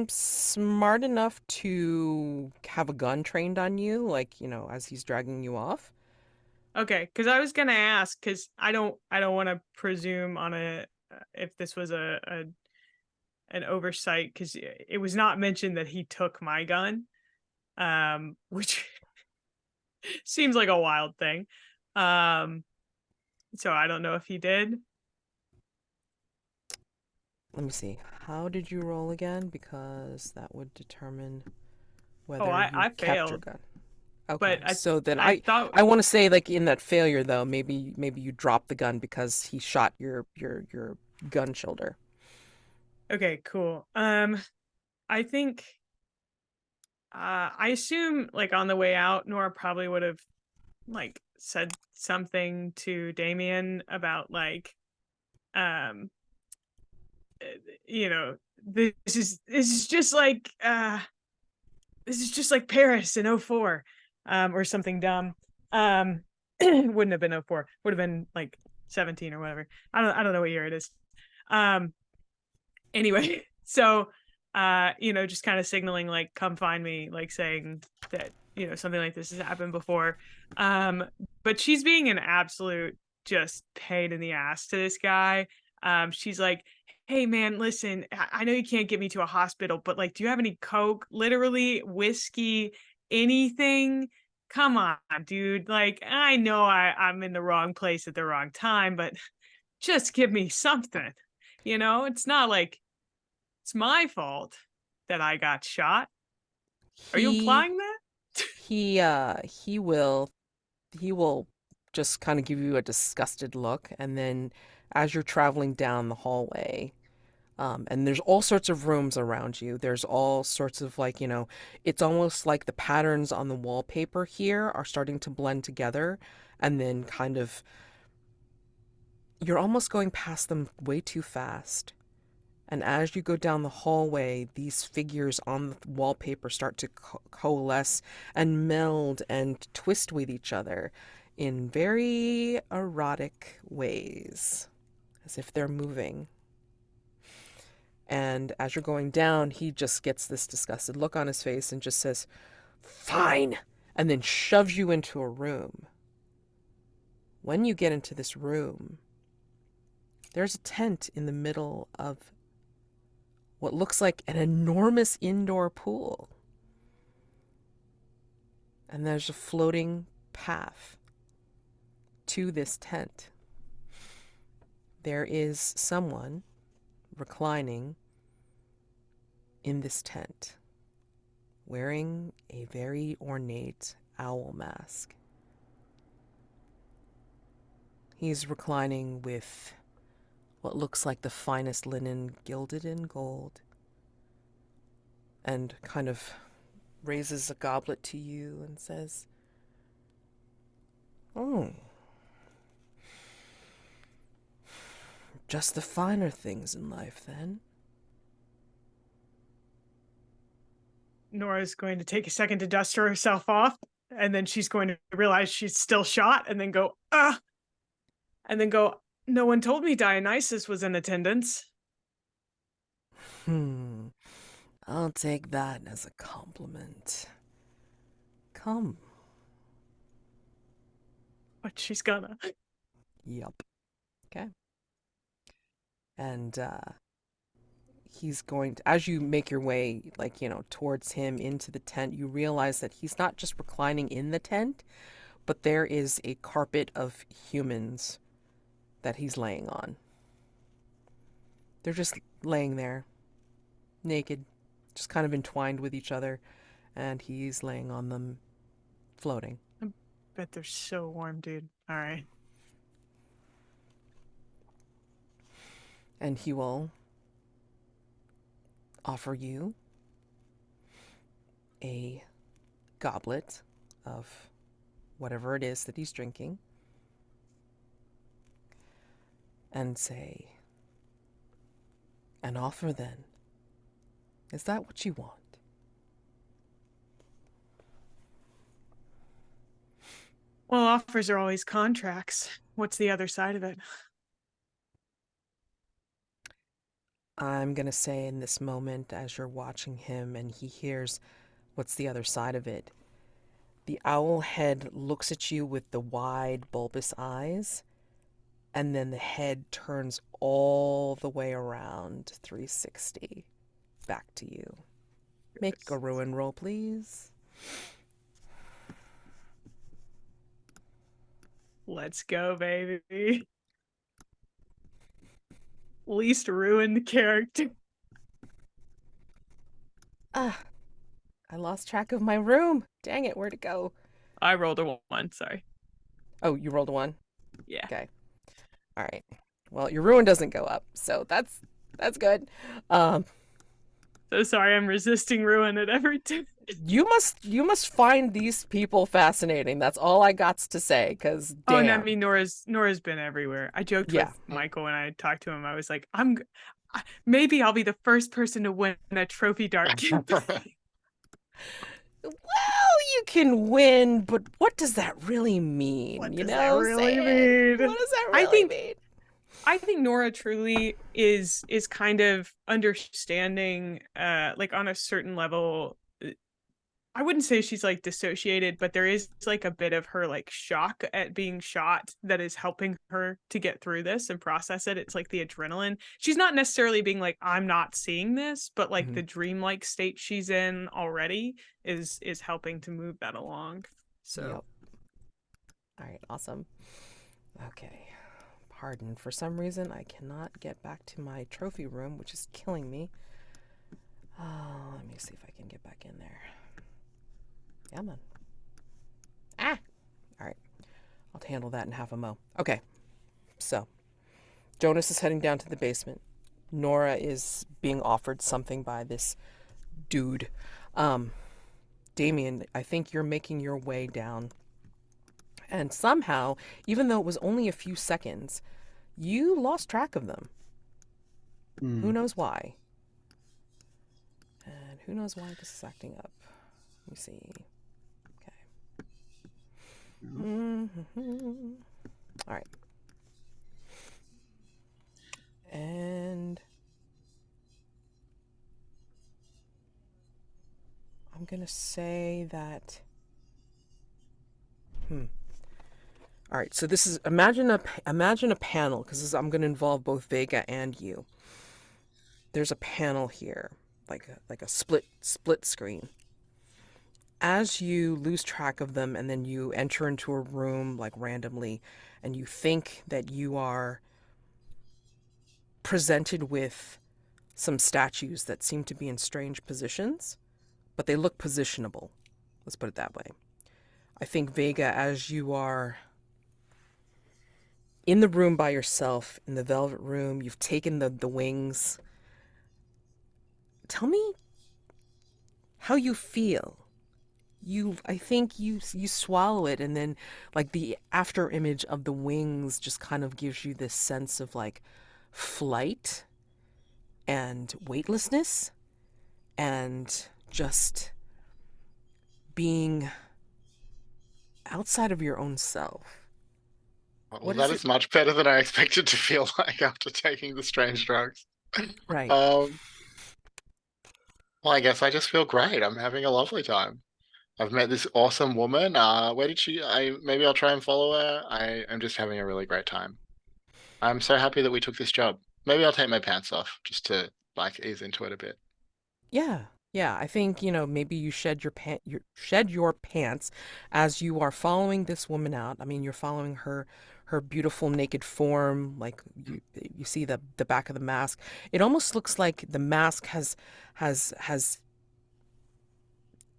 Smart enough to have a gun trained on you, like, as he's dragging you off. Okay, because I was gonna ask, because I don't want to presume on if this was an oversight, because it was not mentioned that he took my gun, which seems like a wild thing. So I don't know if he did. Let me see. How did you roll again? Because that would determine whether Oh, you I kept your failed, gun. Okay, but so then I thought I want to say, like, in that failure though, maybe you dropped the gun because he shot your gun shoulder. okay, cool. I think I assume, like, on the way out, Nora probably would have, like, said something to Damian about, like, um uh, you know, this is just like Paris in '04, or something dumb. Wouldn't have been '04, would have been like 17 or whatever. I don't know what year it is. Um anyway, so just kind of signaling, like, come find me, like saying that, something like this has happened before. Um but she's being an absolute just pain in the ass to this guy. She's like, hey man, listen, I know you can't get me to a hospital, but, like, do you have any coke, literally whiskey, anything? Come on, dude. Like, I know I'm in the wrong place at the wrong time, but just give me something. It's not like it's my fault that I got shot. Are you He implying that? he will just kind of give you a disgusted look, and then as you're traveling down the hallway, and there's all sorts of rooms around you. There's all sorts of, like, it's almost like the patterns on the wallpaper here are starting to blend together, and then kind of you're almost going past them way too fast. And as you go down the hallway, these figures on the wallpaper start to coalesce and meld and twist with each other in very erotic ways, as if they're moving. And as you're going down, he just gets this disgusted look on his face and just says, "Fine," and then shoves you into a room. When you get into this room, there's a tent in the middle of what looks like an enormous indoor pool. And there's a floating path to this tent. There is someone reclining in this tent, wearing a very ornate owl mask. He's reclining with what looks like the finest linen gilded in gold, and kind of raises a goblet to you and says, "Oh, just the finer things in life, then." Nora's going to take a second to dust herself off, and then she's going to realize she's still shot, and then go, and then go, no one told me Dionysus was in attendance. I'll take that as a compliment. Come. But she's gonna. Yup. Okay. And he's going to, as you make your way, like, towards him into the tent, you realize that he's not just reclining in the tent, but there is a carpet of humans that he's laying on. They're just laying there, naked, just kind of entwined with each other, and he's laying on them, floating. I bet they're so warm, dude. All right. And he will offer you a goblet of whatever it is that he's drinking and say, "An offer, then. Is that what you want?" Well, offers are always contracts. What's the other side of it? I'm going to say in this moment, as you're watching him and he hears what's the other side of it, the owl head looks at you with the wide, bulbous eyes, and then the head turns all the way around 360 back to you. Make a ruin roll, please. Let's go, baby. Least ruined character. Ah, I lost track of my room. Dang it, where'd it go? I rolled a 1, sorry. Oh, you rolled a 1? Yeah. Okay. All right. Well, your ruin doesn't go up, so that's good. So sorry, I'm resisting ruin at every turn. You must find these people fascinating. That's all I got to say. Cause Oh, and I damn. mean, Nora's been everywhere. I joked Yeah. with Michael when I talked to him. I was like, maybe I'll be the first person to win a trophy dart campaign. Well, you can win, but what does that really mean? What you does know, that really say it. mean? What does that I really think- mean? I think Nora truly is kind of understanding, like on a certain level. I wouldn't say she's like dissociated, but there is like a bit of her like shock at being shot that is helping her to get through this and process it. It's like the adrenaline. She's not necessarily being like, I'm not seeing this, but like the dreamlike state she's in already is helping to move that along. So Yep. All right, awesome. Okay. Pardon. For some reason, I cannot get back to my trophy room, which is killing me. Let me see if I can get back in there. Come on. Ah! All right. I'll handle that in half a mo. Okay. So, Jonas is heading down to the basement. Nora is being offered something by this dude. Damian, I think you're making your way down. And somehow, even though it was only a few seconds, you lost track of them. Who knows why? And who knows why this is acting up? Let me see. Okay. All right. And I'm going to say that all right, so this is imagine a panel, because I'm going to involve both Vega and you. There's a panel here, like a split screen. As you lose track of them and then you enter into a room like randomly and you think that you are presented with some statues that seem to be in strange positions, but they look positionable. Let's put it that way. I think Vega, as you are in the room by yourself, in the velvet room, you've taken the wings. Tell me how you feel. I think you swallow it, and then like the after image of the wings just kind of gives you this sense of like flight and weightlessness and just being outside of your own self. Well, What that is is much better than I expected to feel like after taking the strange drugs. Right. Well, I guess I just feel great. I'm having a lovely time. I've met this awesome woman. Where did she? Maybe I'll try and follow her. I'm just having a really great time. I'm so happy that we took this job. Maybe I'll take my pants off just to like ease into it a bit. Yeah. Yeah, I think, maybe you shed your pants as you are following this woman out. I mean, you're following her beautiful naked form, like you see the back of the mask. It almost looks like the mask has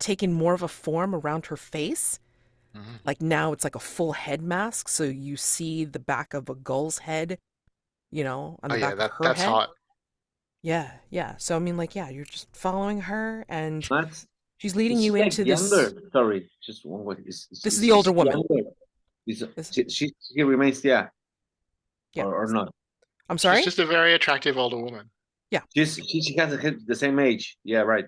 taken more of a form around her face. Mm-hmm. Like now it's like a full head mask, so you see the back of a gull's head, on the back of her that's head. hot. Yeah, yeah. So I mean, like, yeah, you're just following her, and That's she's leading is you she, like, into this. younger. Sorry, just one word. This is the older she woman. younger? Is This- she remains Yeah. or not? I'm She's sorry. just a very attractive older woman. She has the same age. Yeah, right.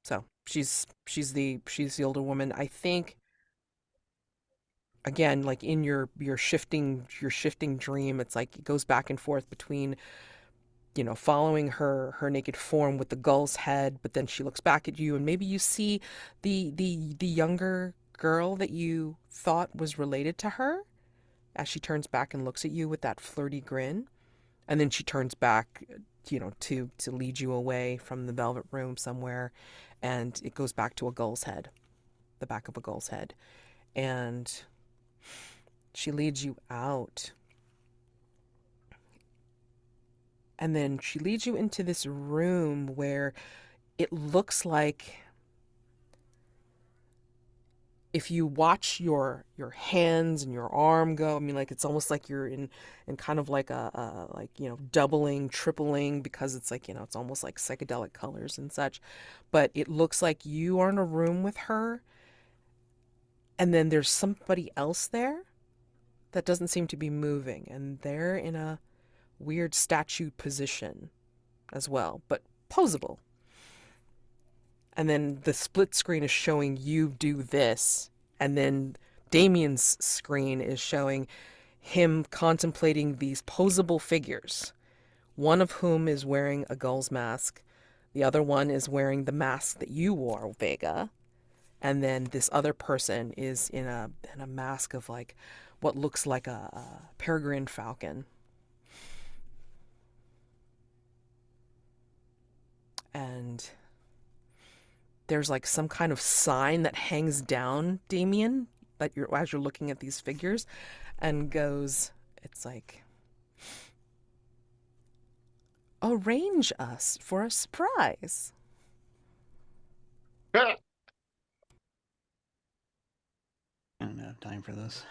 So she's the older woman. I think again, like in your shifting dream, it's like it goes back and forth between, following her naked form with the gull's head, but then she looks back at you, and maybe you see the younger girl that you thought was related to her as she turns back and looks at you with that flirty grin, and then she turns back, to lead you away from the velvet room somewhere, and it goes back to a gull's head, the back of a gull's head, and she leads you out. And then she leads you into this room where it looks like, if you watch your hands and your arm go, I mean, like, it's almost like you're in kind of like a like, doubling, tripling, because it's like, it's almost like psychedelic colors and such. But it looks like you are in a room with her, and then there's somebody else there that doesn't seem to be moving, and they're in a weird statue position as well, but posable. And then the split screen is showing you do this, and then Damian's screen is showing him contemplating these posable figures, one of whom is wearing a gull's mask, the other one is wearing the mask that you wore, Vega, and then this other person is in a mask of like what looks like a peregrine falcon. And there's like some kind of sign that hangs down, Damian, that as you're looking at these figures, and goes, it's like, arrange us for a surprise. I don't have time for this.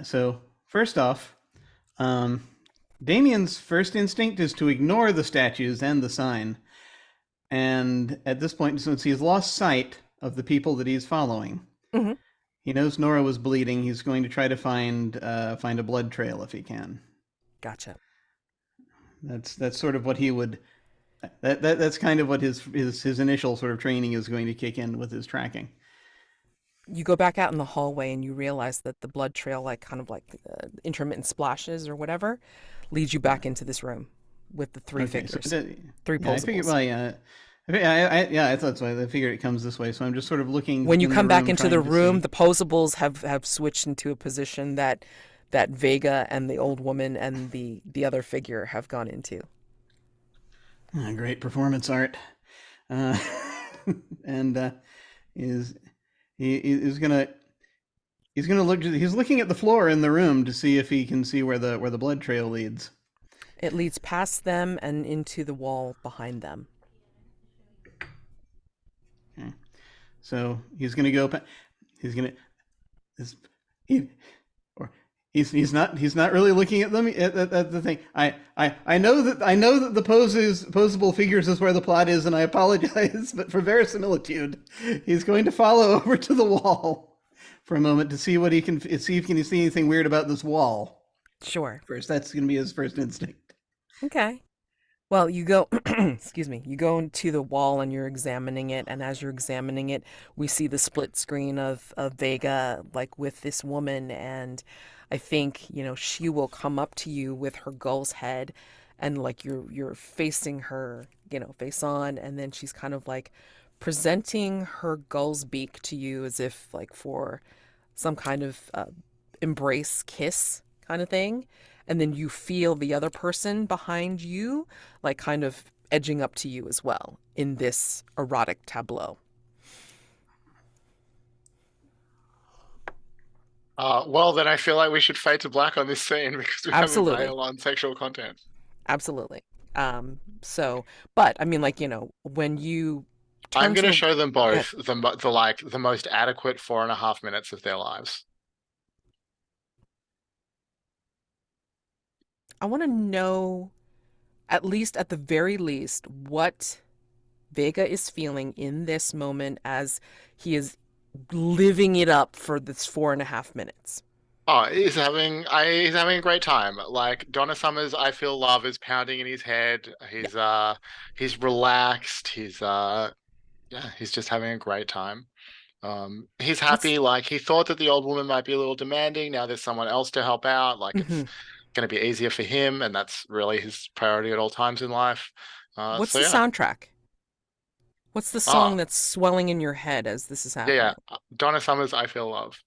So first off, Damian's first instinct is to ignore the statues and the sign. And at this point, since he's lost sight of the people that he's following, Mhm. he knows Nora was bleeding. He's going to try to find a blood trail if he can. Gotcha. That's sort of what he would. That's kind of what his initial sort of training is going to kick in with his tracking. You go back out in the hallway and you realize that the blood trail, like kind of like intermittent splashes or whatever, leads you back into this room with the three figures, three Yeah, I figured. posables. Well, yeah. I thought so. I figured it comes this way, so I'm just sort of looking. When you in come back room, into the trying to room, see. the posables have switched into a position that Vega and the old woman and the other figure have gone into. Great performance art, and is he's gonna look. He's looking at the floor in the room to see if he can see where the blood trail leads. It leads past them and into the wall behind them. Okay. So he's gonna go. He's gonna. He's not really looking at them at the thing. I know that the posable figures is where the plot is, and I apologize, but for verisimilitude, he's going to follow over to the wall for a moment to see what he can see if he can see anything weird about this wall. Sure. First, that's going to be his first instinct. Okay. Well, you go, excuse me, you go into the wall and you're examining it. And as you're examining it, we see the split screen of Vega, like with this woman. And I think, she will come up to you with her gull's head, and like you're facing her, face on. And then she's kind of like presenting her gull's beak to you as if like for some kind of embrace kiss kind of thing. And then you feel the other person behind you, like kind of edging up to you as well in this erotic tableau. Well, then I feel like we should fade to black on this scene because we Absolutely. have a on sexual content. Absolutely. But I mean, like, when you I'm going to to show them both the most adequate 4.5 minutes of their lives. I want to know, at least at the very least, what Vega is feeling in this moment as he is living it up for this 4.5 minutes. Oh, he's having a great time. Like Donna Summers, I feel love is pounding in his head. He's relaxed. He's just having a great time. He's What's happy, like he thought that the old woman might be a little demanding. Now there's someone else to help out. Like it's mhm. going to be easier for him, and that's really his priority at all times in life. What's So the yeah. soundtrack? What's the song Ah, that's swelling in your head as this is yeah, yeah. happening? Donna Summer's "I Feel Love."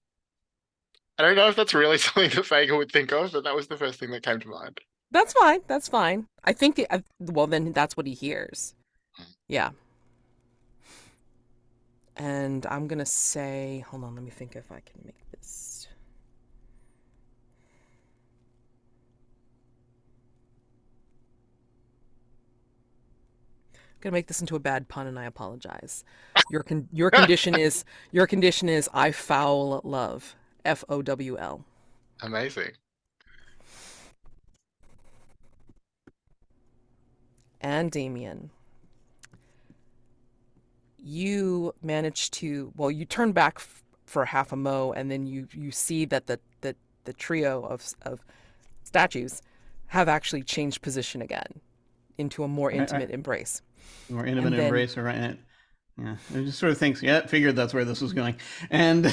I don't know if that's really something that Vega would think of, but that was the first thing that came to mind. That's fine. That's fine. I think well then that's what he hears. Yeah. And I'm gonna say, hold on, let me think if I can make this. I'm gonna make this into a bad pun, and I apologize. Your condition is I foul love. FOWL. Amazing. And Damian, you manage to, well, you turn back for half a mo, and then you see that the trio of statues have actually changed position again into a more intimate embrace. More intimate And then embrace, right? Yeah, it just sort of thinks, yeah, figured that's where this was going, and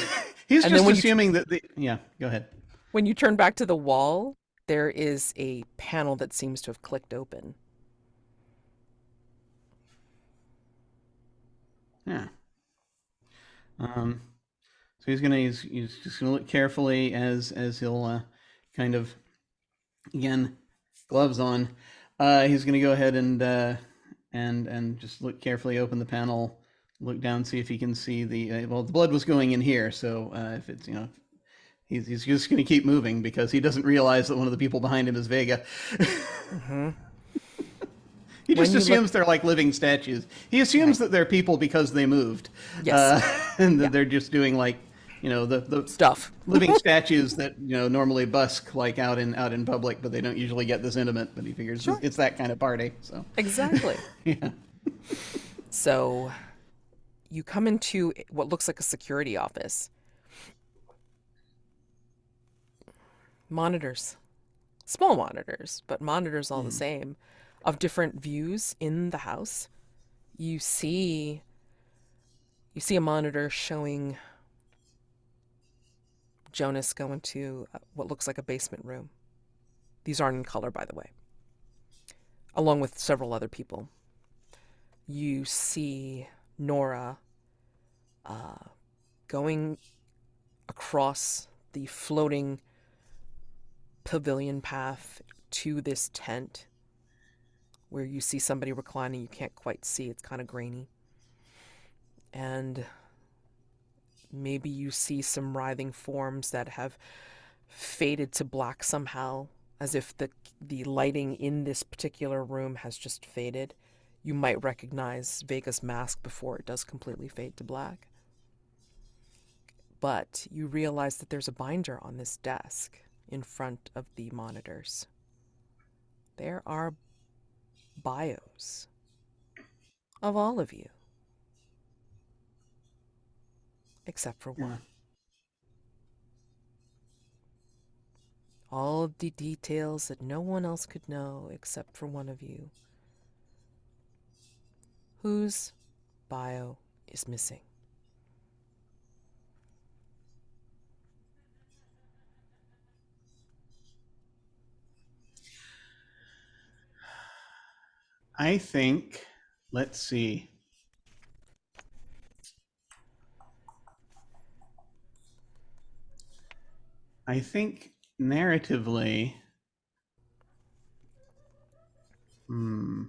he's And just then when assuming that the yeah. Go ahead. when you turn back to the wall, there is a panel that seems to have clicked open. Yeah. So he's just gonna look carefully as he'll kind of again gloves on. He's gonna go ahead and just look carefully, open the panel, look down, see if he can see the well, the blood was going in here, so if it's he's just gonna keep moving because he doesn't realize that one of the people behind him is Vega. Mm-hmm. He When just you look, assumes they're like living statues. He assumes right. that they're people because they moved. Yes. And that Yeah. they're just doing like, the Stuff. living statues that, normally busk like out in public, but they don't usually get this intimate. But he figures Sure. it's that kind of party. So Exactly. yeah. So you come into what looks like a security office. Monitors. Small monitors, but monitors all the same, of different views in the house. You see a monitor showing Jonas go into what looks like a basement room. These aren't in color, by the way, along with several other people. You see Nora going across the floating pavilion path to this tent where you see somebody reclining. You can't quite see, it's kind of grainy. And maybe you see some writhing forms that have faded to black somehow, as if the lighting in this particular room has just faded. You might recognize Vega's mask before it does completely fade to black. But you realize that there's a binder on this desk in front of the monitors. There are bios of all of you, except for one. All of the details that no one else could know except for one of you, whose bio is missing. I think. Let's see. I think narratively. I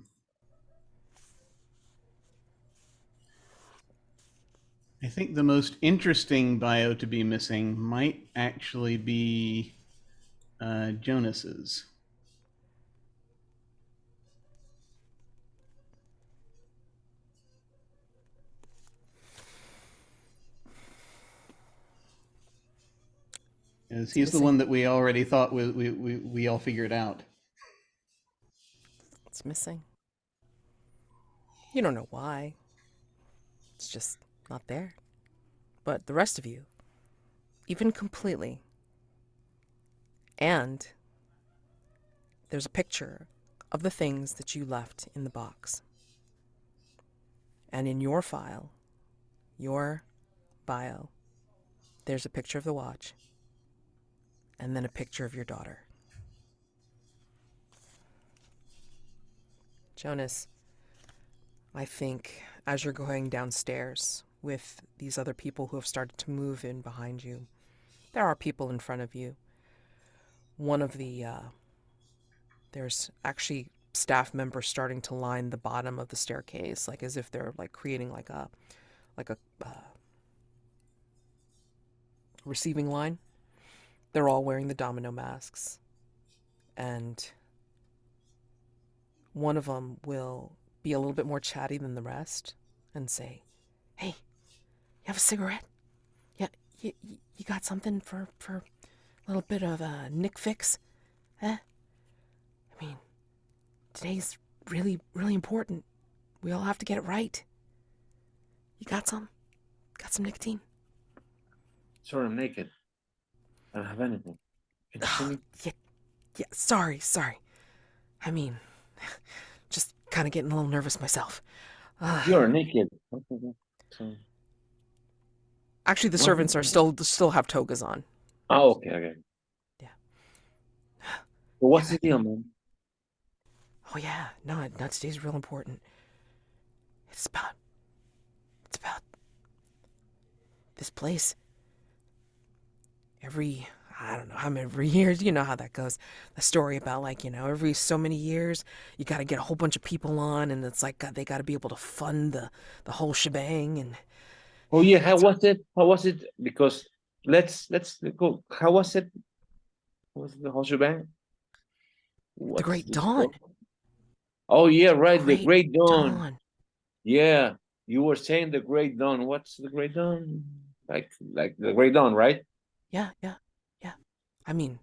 think the most interesting bio to be missing might actually be Jonas's. As he's the missing. one that we already thought we all figured out. It's missing. You don't know why. It's just not there. But the rest of you, even completely. And there's a picture of the things that you left in the box. And in your file, your bio, there's a picture of the watch, and then a picture of your daughter. Jonas, I think as you're going downstairs with these other people who have started to move in behind you, there are people in front of you. One of the, there's actually staff members starting to line the bottom of the staircase, like as if they're like creating like a receiving line. They're all wearing the domino masks. And one of them will be a little bit more chatty than the rest and say, "Hey, you have a cigarette? Yeah, you got something for a little bit of a Nick fix? Eh? I mean, today's really, really important. We all have to get it right. You got some? Got some nicotine?" Sorry, I'm naked. I don't have anything. Can you see me? Yeah, sorry. I mean, just kind of getting a little nervous myself. You're naked. So, Actually, the What? servants are still have togas on. oh, okay. Yeah. So what's the deal, man? Oh yeah, no, today's real important. It's about this place. I don't know how many years, you know how that goes. The story about like, every so many years, you got to get a whole bunch of people on, and it's like they got to be able to fund the whole shebang. And Oh yeah, how was it? How was it? Because let's go. How was it? Was it the whole shebang? the What's Great the Dawn, story? Oh yeah, right. The Great Great Dawn. Dawn. Yeah, you were saying the Great Dawn. What's the Great Dawn? Like the Great Dawn, right? Yeah. I mean,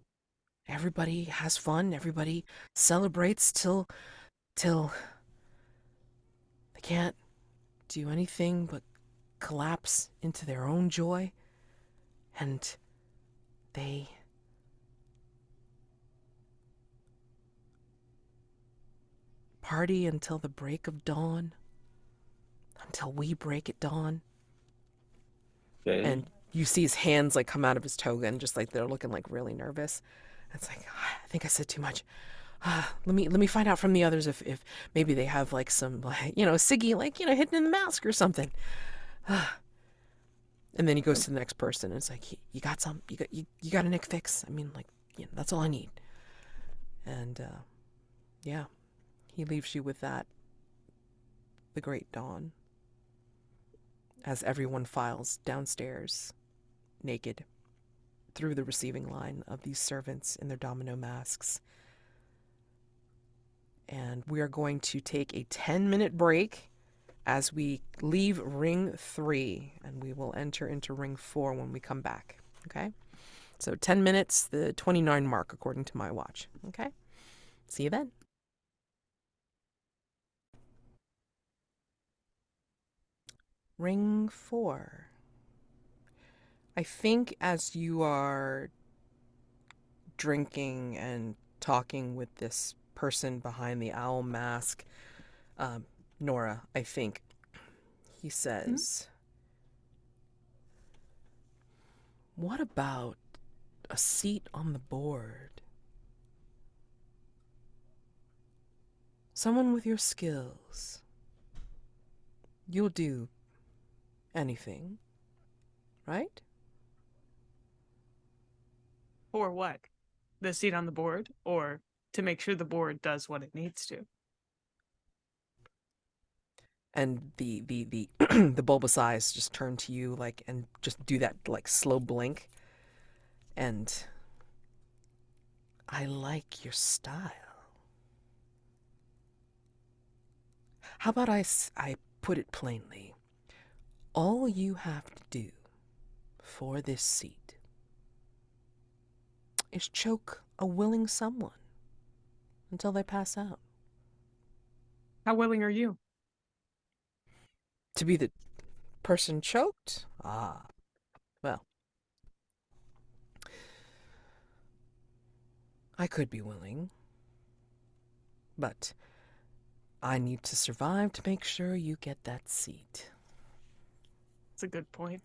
everybody has fun. Everybody celebrates till they can't do anything but collapse into their own joy, and they party until the break of dawn, until we break at dawn. Okay. And you see his hands like come out of his toga and just like they're looking like really nervous. It's like, I think I said too much. Let me find out from the others if maybe they have like some like, Siggy like, hidden in the mask or something. And then he goes to the next person and it's like, you got some, you got a Nick fix. I mean, like, that's all I need. And yeah, he leaves you with that, the Great Dawn, as everyone files downstairs, naked, through the receiving line of these servants in their domino masks. And we are going to take a 10-minute break as we leave ring 3, and we will enter into ring 4 when we come back. Okay? So 10 minutes, the 29 mark, according to my watch. Okay? See you then. Ring 4. I think as you are drinking and talking with this person behind the owl mask, Nora, I think, he says, what about a seat on the board? Someone with your skills. You'll do anything, right? For what? The seat on the board, or to make sure the board does what it needs to? And the the bulbous eyes just turn to you like and just do that like slow blink. And I like your style. How about I put it plainly? All you have to do for this seat is choke a willing someone until they pass out. How willing are you? To be the person choked? Well, I could be willing, but I need to survive to make sure you get that seat. That's a good point.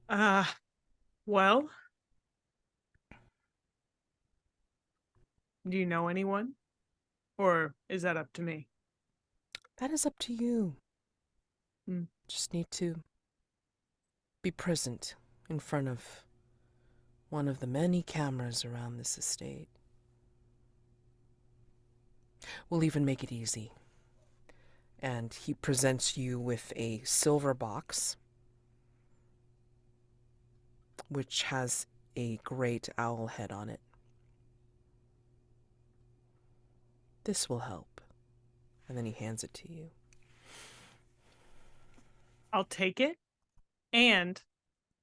Well, do you know anyone? Or is that up to me? That is up to you. Hmm. Just need to be present in front of one of the many cameras around this estate. We'll even make it easy. And he presents you with a silver box, which has a great owl head on it. This will help. And then he hands it to you. I'll take it, and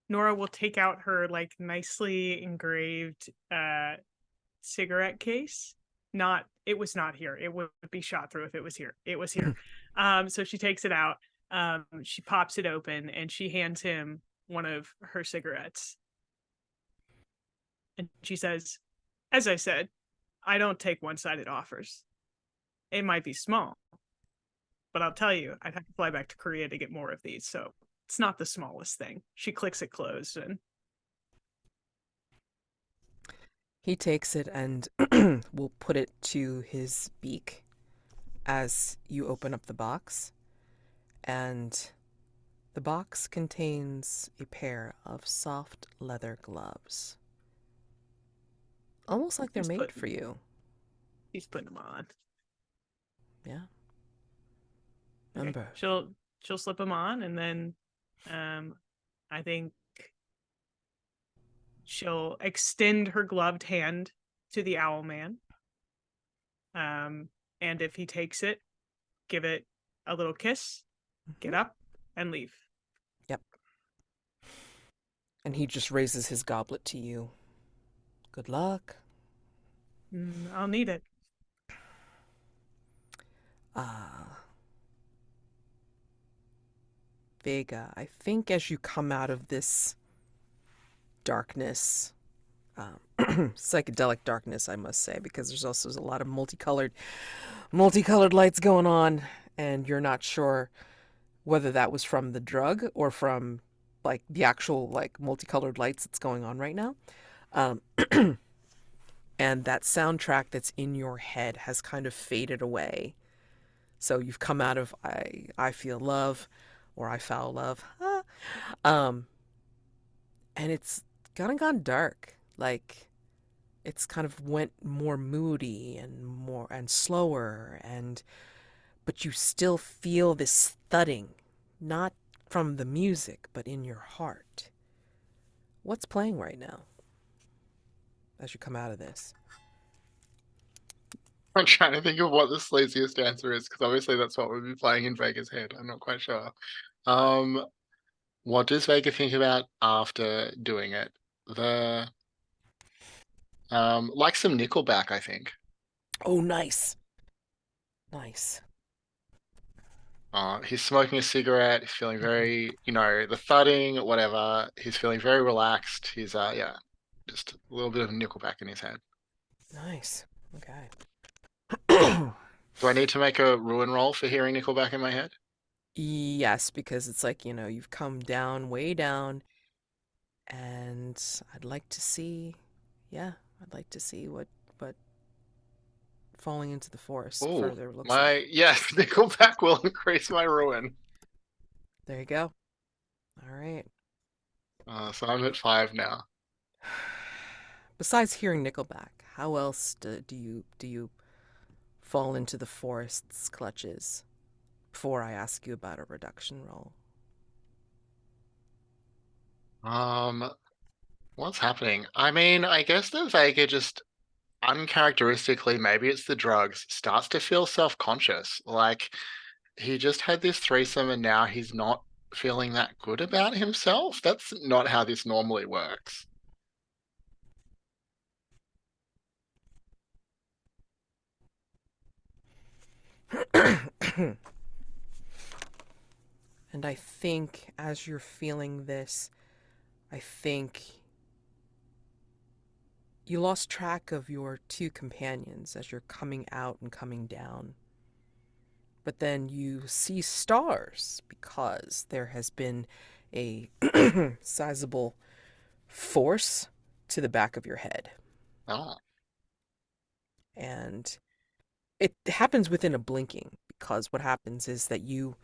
Nora will take out her like nicely engraved cigarette case. Not it was not here. It would be shot through if it was here. It was here. So she takes it out. She pops it open and she hands him one of her cigarettes. And she says, as I said, I don't take one-sided offers. It might be small, but I'll tell you, I'd have to fly back to Korea to get more of these, so it's not the smallest thing. She clicks it closed and He takes it and will put it to his beak as you open up the box. And the box contains a pair of soft leather gloves. Almost like they're made for you. he's putting them on. Yeah. Okay. Remember. She'll slip them on, and then I think she'll extend her gloved hand to the owl man. And if he takes it, give it a little kiss, get up, and leave. Yep. And he just raises his goblet to you. Good luck. I'll need it. Vega, I think as you come out of this darkness, psychedelic darkness, I must say, because there's also a lot of multicolored lights going on, and you're not sure whether that was from the drug or from like the actual like multicolored lights that's going on right now. And that soundtrack that's in your head has kind of faded away. So you've come out of I feel love or I foul love. And it's kind of gone dark. Like it's kind of went more moody and slower, but you still feel this thudding, not from the music, but in your heart. What's playing right now as you come out of this? I'm trying to think of what the sleaziest answer is, because obviously that's what would be playing in Vega's head. I'm not quite sure. What does Vega think about after doing it? Like some Nickelback, I think. Oh, nice. Nice. He's smoking a cigarette, he's feeling very, the thudding, whatever. He's feeling very relaxed. He's yeah, just a little bit of Nickelback in his head. Nice. Okay. Do I need to make a ruin roll for hearing Nickelback in my head? Yes, because it's like, you've come down, way down, and I'd like to see, what falling into the forest Oh, further looks like. yes, Nickelback will increase my ruin. There you go. All right. So I'm at 5 now. Besides hearing Nickelback, how else do you fall into the forest's clutches before I ask you about a reduction roll? What's happening? I mean, I guess that Vega just uncharacteristically, maybe it's the drugs, starts to feel self-conscious. Like he just had this threesome and now he's not feeling that good about himself. That's not how this normally works. And I think as you're feeling this, I think you lost track of your two companions as you're coming out and coming down. But then you see stars because there has been a sizable force to the back of your head. Ah, And it happens within a blinking, because what happens is that you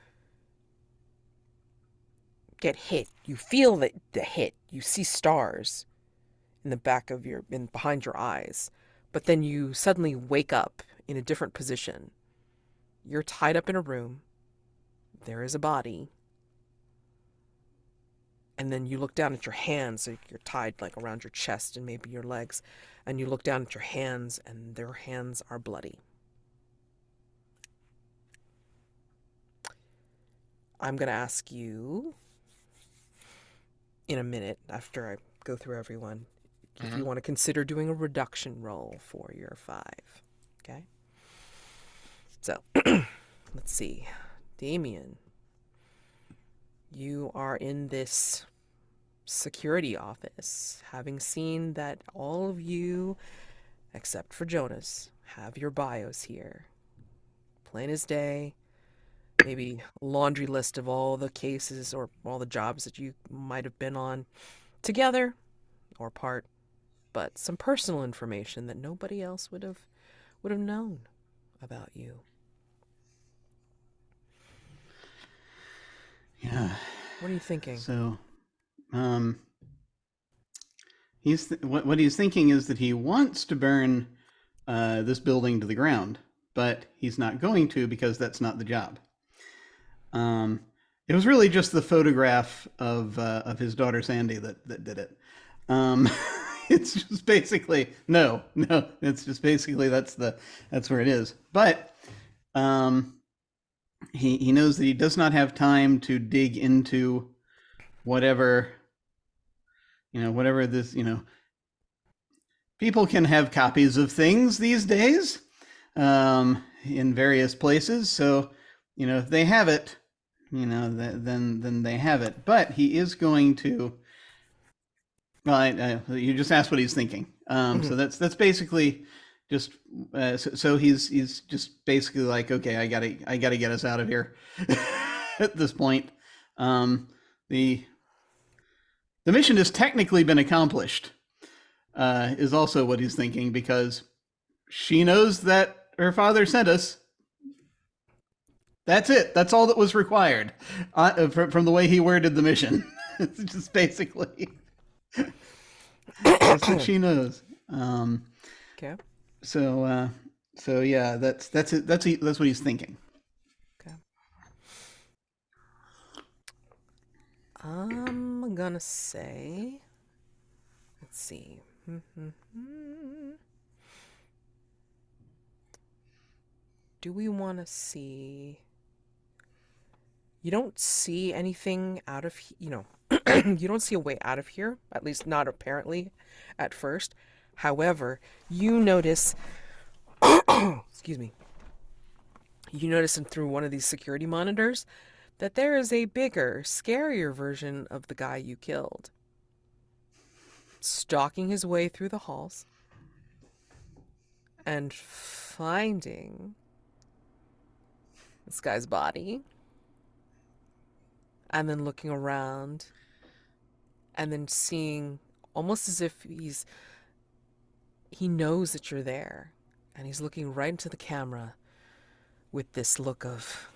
get hit. You feel the hit. You see stars in the back of behind your eyes. But then you suddenly wake up in a different position. You're tied up in a room. There is a body. And then you look down at your hands. So you're tied like around your chest and maybe your legs. And you look down at your hands, and their hands are bloody. I'm going to ask you in a minute, after I go through everyone, if you want to consider doing a reduction roll for your 5. Okay? So, let's see. Damian, you are in this security office, having seen that all of you, except for Jonas, have your bios here. Plain as day. Maybe a laundry list of all the cases or all the jobs that you might have been on together or apart, but some personal information that nobody else would have known about you. Yeah. What are you thinking? So, what he's thinking is that he wants to burn this building to the ground, but he's not going to, because that's not the job. It was really just the photograph of his daughter Sandy that did it. It's just basically no. It's just basically that's where it is. But he knows that he does not have time to dig into whatever this, people can have copies of things these days in various places. So, if they have it, then they have it. But he is going to. Well, you just asked what he's thinking. So that's basically just. So he's just basically like, okay, I gotta get us out of here at this point. The mission has technically been accomplished. Is also what he's thinking, because she knows that her father sent us. That's it. That's all that was required from the way he worded the mission. It's just basically that's what she knows. Okay. So yeah, that's it. That's what he's thinking. Okay. I'm gonna say, let's see. Do we want to see? You don't see anything out of, you don't see a way out of here, at least not apparently at first. However, you notice, excuse me, you notice through one of these security monitors that there is a bigger, scarier version of the guy you killed, stalking his way through the halls and finding this guy's body, and then looking around, and then seeing, almost as if he knows that you're there, and he's looking right into the camera with this look of,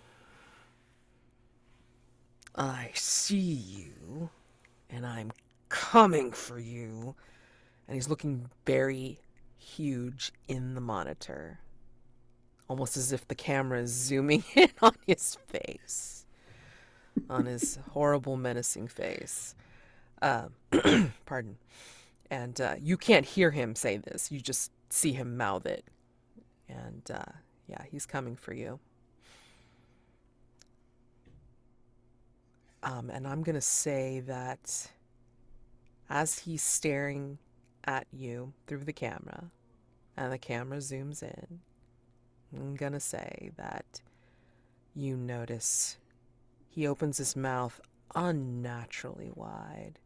I see you, and I'm coming for you. And he's looking very huge in the monitor, almost as if the camera is zooming in on his face. On his horrible, menacing face. Pardon. And you can't hear him say this. You just see him mouth it. And yeah, he's coming for you. And I'm going to say that as he's staring at you through the camera, and the camera zooms in, I'm going to say that you notice he opens his mouth unnaturally wide.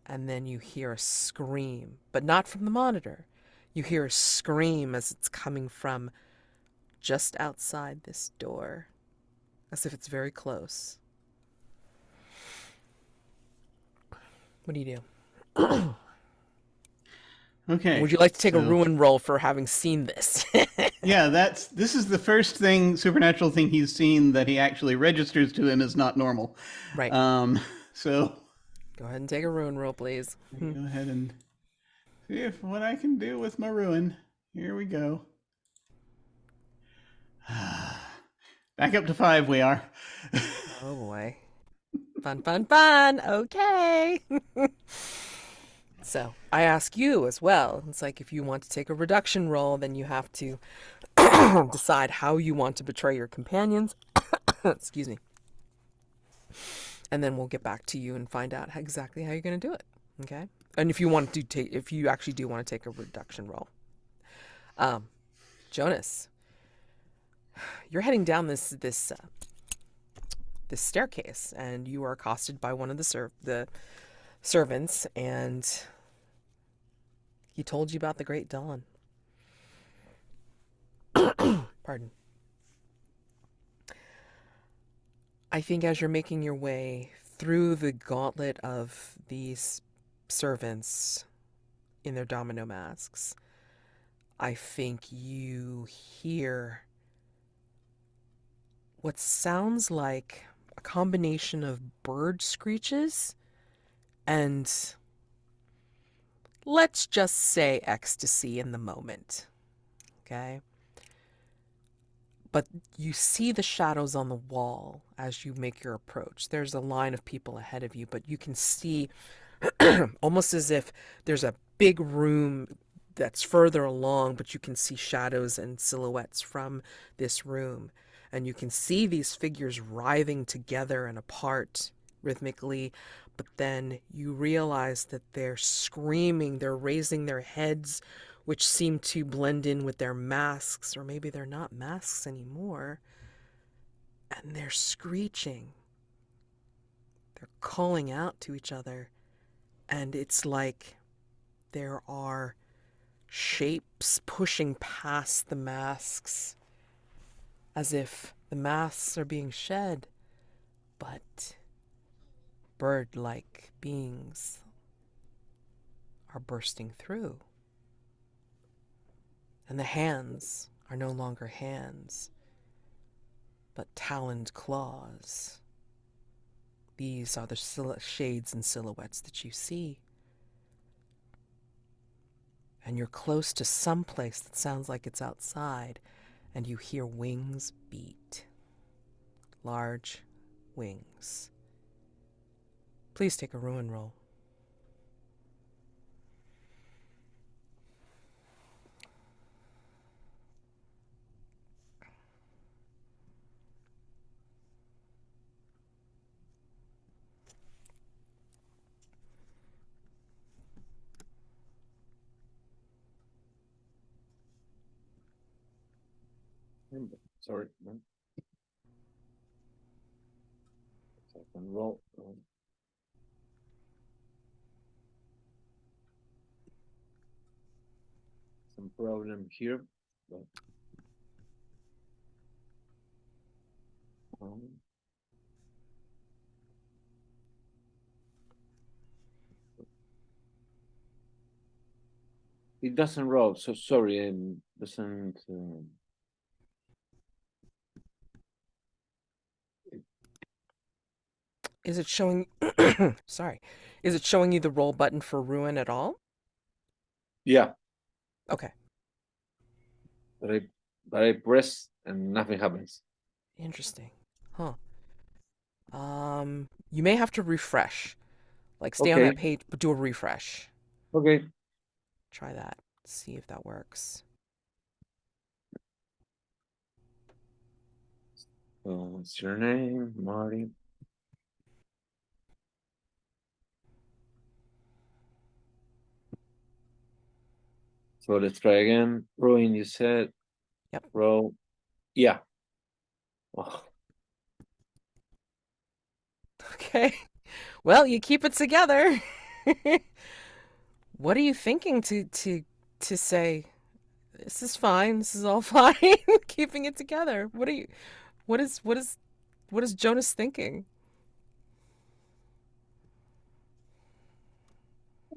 And then you hear a scream, but not from the monitor. You hear a scream as it's coming from just outside this door, as if it's very close. What do you do? Okay. Would you like to take a so- ruin roll for having seen this? Yeah, this is the first supernatural thing he's seen that he actually registers to him as not normal. Right. So Go ahead and take a ruin roll, please. go ahead and see what I can do with my ruin. Here we go. Back up to 5 we are. Oh boy. Fun, fun, fun. Okay. So I ask you as well. It's like if you want to take a reduction roll, then you have to decide how you want to betray your companions. Excuse me. And then we'll get back to you and find out exactly how you're going to do it. Okay. And if you want to take, if you actually do want to take a reduction roll, Jonas, you're heading down this staircase, and you are accosted by one of the servants, and he told you about the Great Dawn. Pardon. I think as you're making your way through the gauntlet of these servants in their domino masks, I think you hear what sounds like a combination of bird screeches and, let's just say, ecstasy in the moment. Okay? But you see the shadows on the wall as you make your approach. There's a line of people ahead of you, but you can see almost as if there's a big room that's further along, but you can see shadows and silhouettes from this room. And you can see these figures writhing together and apart rhythmically, but then you realize that they're screaming, they're raising their heads, which seem to blend in with their masks, or maybe they're not masks anymore, and they're screeching. They're calling out to each other, and it's like there are shapes pushing past the masks, as if the masks are being shed, but bird-like beings are bursting through. And the hands are no longer hands, but taloned claws. These are the shades and silhouettes that you see. And you're close to some place that sounds like it's outside, and you hear wings beat. Large wings. Please take a ruin roll. Sorry. No. Second roll. Some problem here, but it doesn't roll. So sorry, doesn't. Is it showing... Sorry. Is it showing you the roll button for ruin at all? Yeah, Okay. but I press and nothing happens. Interesting. Huh. You may have to refresh. Like, stay on Okay. that page, but do a refresh. Okay. Try that. See if that works. So what's your name, Marty? So let's try again. Ruin, you said. Yep. Roll. Yeah. Oh, Okay. Well, you keep it together. What are you thinking to say, this is fine, this is all fine, keeping it together? What is Jonas thinking?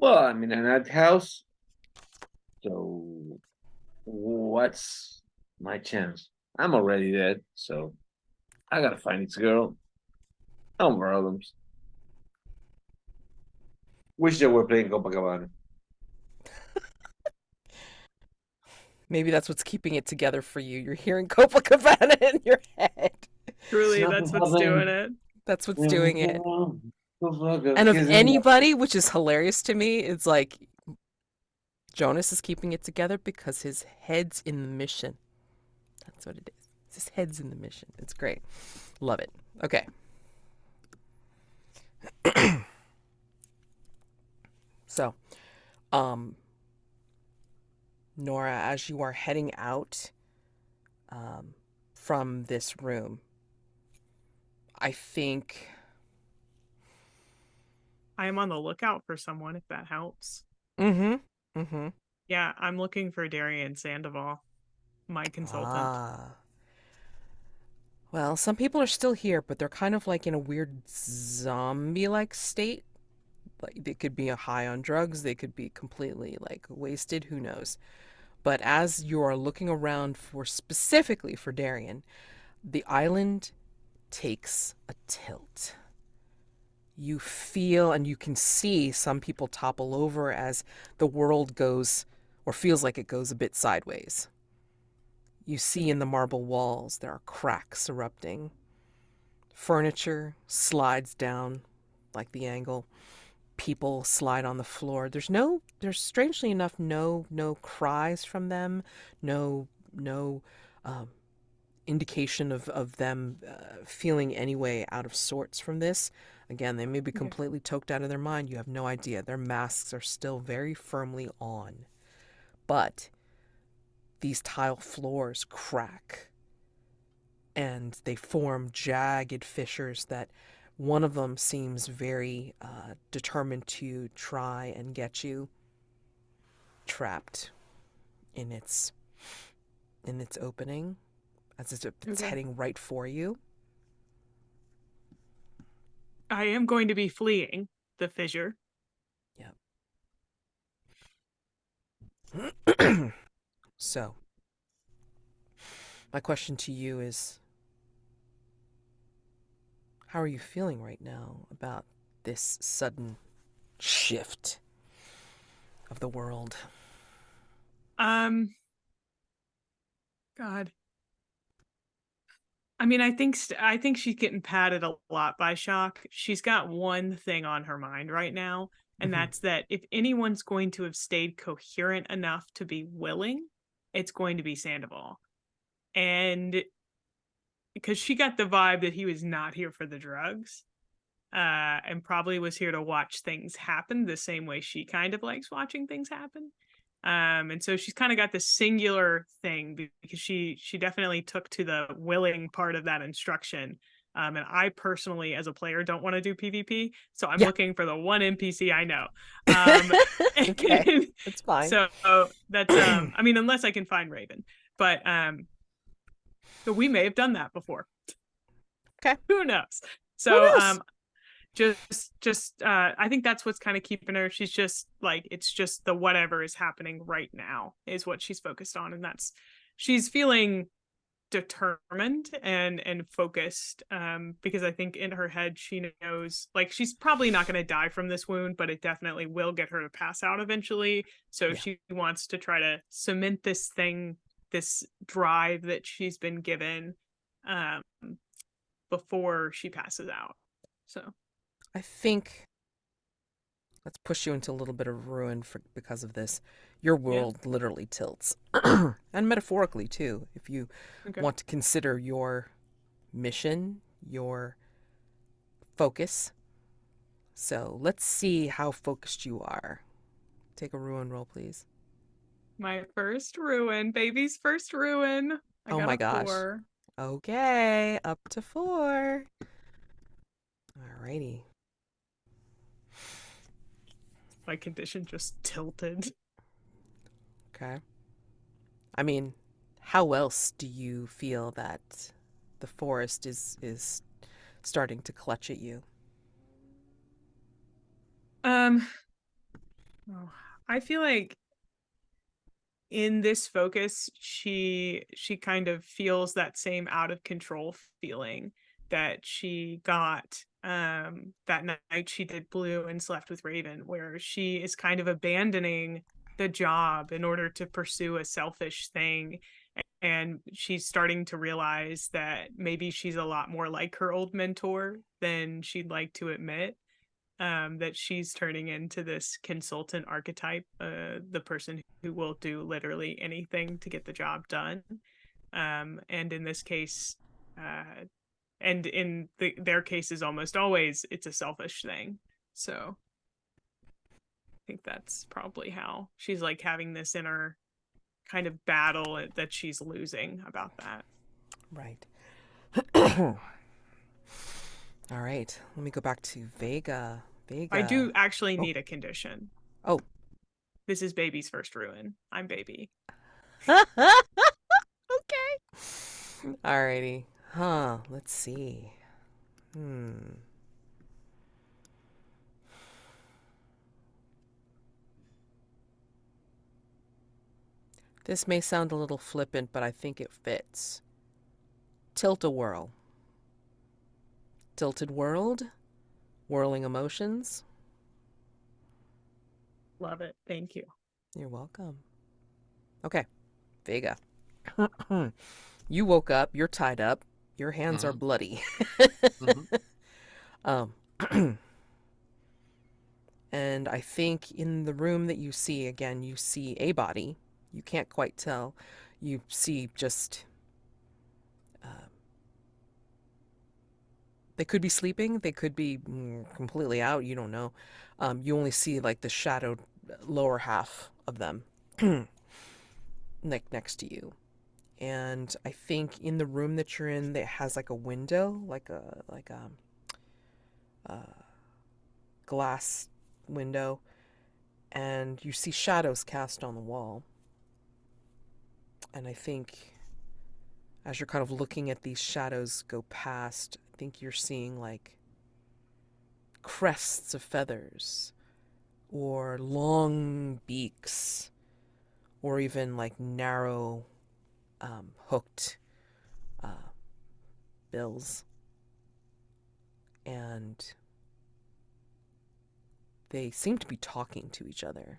Well, I'm in an outhouse, so what's my chance? I'm already dead, so I gotta find this girl. No problems. Wish they were playing Copacabana. Maybe that's what's keeping it together for you. You're hearing Copacabana in your head. Truly, Something that's what's doing happened. it. That's what's doing it. And And of anybody, which is hilarious to me, it's like Jonas is keeping it together because his head's in the mission. That's what it is. His head's in the mission. It's great. Love it. Okay. So, Nora, as you are heading out from this room, I think I am on the lookout for someone, if that helps. Mm-hmm. Yeah, I'm looking for Darian Sandoval, my consultant. Ah. Well, some people are still here, but they're kind of like in a weird zombie-like state. Like they could be high on drugs, they could be completely like wasted, who knows. But as you're looking around for specifically for Darian, the island takes a tilt. You feel and you can see some people topple over as the world goes or feels like it goes a bit sideways. You see in the marble walls there are cracks erupting. Furniture slides down like the angle. People slide on the floor. There's strangely enough no cries from them, no indication of them feeling any way out of sorts from this. Again, they may be completely toked out of their mind. You have no idea. Their masks are still very firmly on. But these tile floors crack and they form jagged fissures that one of them seems very determined to try and get you trapped in its opening as it's heading right for you. I am going to be fleeing the fissure. Yep. So, my question to you is, how are you feeling right now about this sudden shift of the world? God. I mean, I think she's getting patted a lot by shock. She's got one thing on her mind right now, and that's that if anyone's going to have stayed coherent enough to be willing, it's going to be Sandoval. And because she got the vibe that he was not here for the drugs, and probably was here to watch things happen the same way she kind of likes watching things happen. And so she's kind of got this singular thing because she definitely took to the willing part of that instruction. And I personally, as a player, don't want to do PvP, so I'm looking for the one NPC I know. Okay, that's fine. So that's I mean, unless I can find Raven, but so we may have done that before. Okay, who knows? So just I think that's what's kind of keeping her. She's just like, it's just the whatever is happening right now is what she's focused on, and that's she's feeling determined and focused, because I think in her head she knows like she's probably not going to die from this wound, but it definitely will get her to pass out eventually. So she wants to try to cement this thing, this drive that she's been given, before she passes out. So I think let's push you into a little bit of ruin because of this. Your world literally tilts. And metaphorically, too, if you want to consider your mission, your focus. So let's see how focused you are. Take a ruin roll, please. My first ruin, baby's first ruin. I got my a gosh. 4. Okay, up to 4. Alrighty. My condition just tilted. Okay. I mean, how else do you feel that the forest is starting to clutch at you? Oh, I feel like in this focus, she kind of feels that same out of control feeling that she got that night she did Blue and slept with Raven, where she is kind of abandoning the job in order to pursue a selfish thing. And she's starting to realize that maybe she's a lot more like her old mentor than she'd like to admit. That she's turning into this consultant archetype, the person who will do literally anything to get the job done. And in this case, and in their cases, almost always it's a selfish thing. So I think that's probably how she's like having this inner kind of battle that she's losing about that. Right. All right. Let me go back to Vega. Vega. I do actually need a condition. Oh. This is baby's first ruin. I'm baby. Okay. Alrighty. Huh. Let's see. This may sound a little flippant, but I think it fits. Tilt-a-whirl. Tilted world. Whirling emotions. Love it. Thank you. You're welcome. Okay. Vega. You woke up. You're tied up. Your hands are bloody. And I think in the room that you see, again, you see a body. You can't quite tell. You see just... they could be sleeping. They could be completely out. You don't know. You only see like the shadowed lower half of them next to you. And I think in the room that you're in, that has like a window, like a glass window, and you see shadows cast on the wall. And I think as you're kind of looking at these shadows go past, I think you're seeing like crests of feathers or long beaks or even like narrow hooked bills. And they seem to be talking to each other.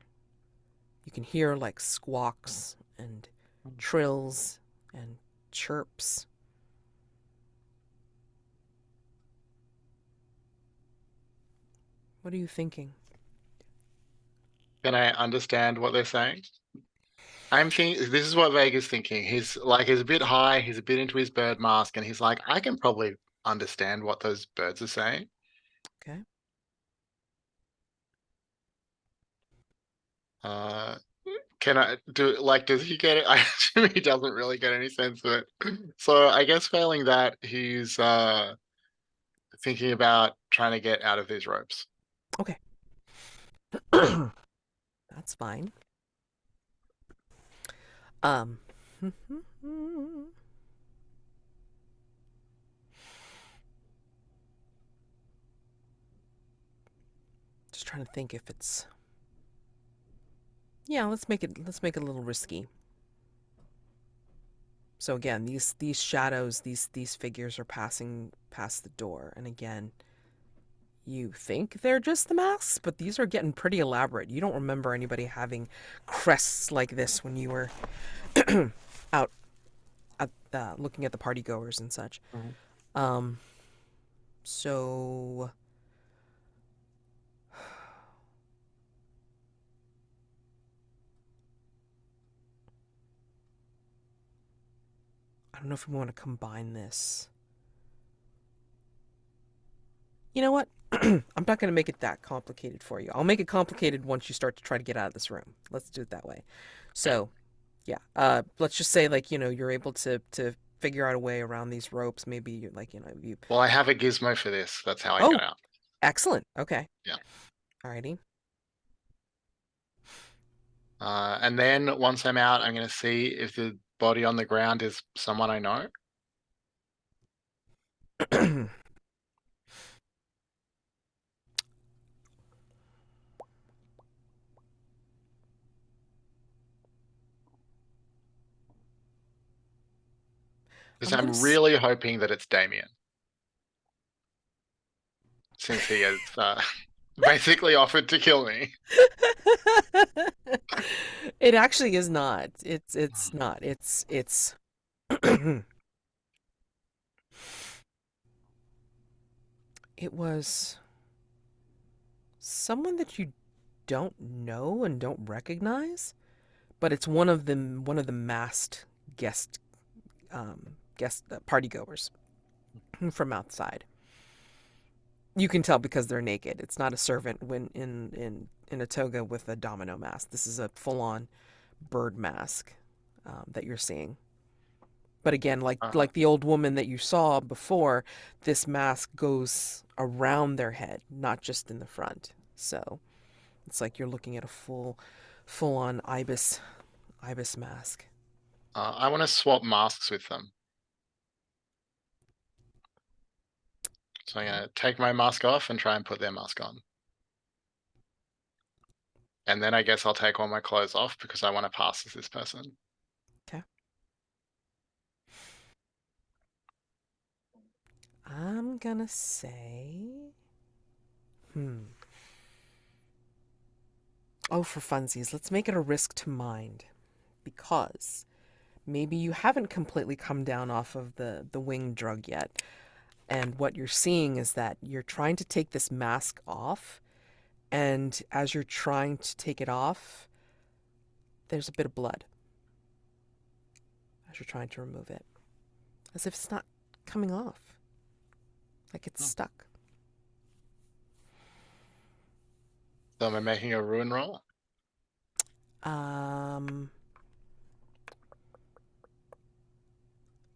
You can hear like squawks and trills and chirps. What are you thinking? Can I understand what they're saying? I'm thinking this is what Vega's thinking. He's a bit high, he's a bit into his bird mask, and he's like, I can probably understand what those birds are saying. Okay. Can I do does he get it? I assume he doesn't really get any sense of it. So I guess failing that, he's thinking about trying to get out of these ropes. Okay. That's fine. Just trying to think if it's... Yeah, let's make it a little risky. So again, these shadows, these figures are passing past the door, and again, you think they're just the masks, but these are getting pretty elaborate. You don't remember anybody having crests like this when you were out at looking at the party goers and such. So I don't know if we want to combine this. You know what? I'm not going to make it that complicated for you. I'll make it complicated once you start to try to get out of this room. Let's do it that way. So, yeah. Let's just say, like, you're able to figure out a way around these ropes. Maybe you're like, you... Well, I have a gizmo for this. That's how I Oh, got out. Excellent. Okay. Yeah. Alrighty. And then once I'm out, I'm going to see if the body on the ground is someone I know. Because I'm I'm gonna really hoping that it's Damian. Since he has basically offered to kill me. It actually is not. It's not. It's it was someone that you don't know and don't recognize, but it's one of the masked guest party goers from outside. You can tell because they're naked. It's not a servant when in a toga with a domino mask. This is a full-on bird mask that you're seeing. But again, like the old woman that you saw before, this mask goes around their head, not just in the front. So it's like you're looking at a full-on ibis mask. I want to swap masks with them. So I'm going to take my mask off and try and put their mask on. And then I guess I'll take all my clothes off because I want to pass as this person. Okay. I'm gonna say, oh, for funsies, let's make it a risk to mind, because maybe you haven't completely come down off of the wing drug yet, and what you're seeing is that you're trying to take this mask off, and as you're trying to take it off, there's a bit of blood as you're trying to remove it, as if it's not coming off, like it's stuck. So am I making a ruin roll?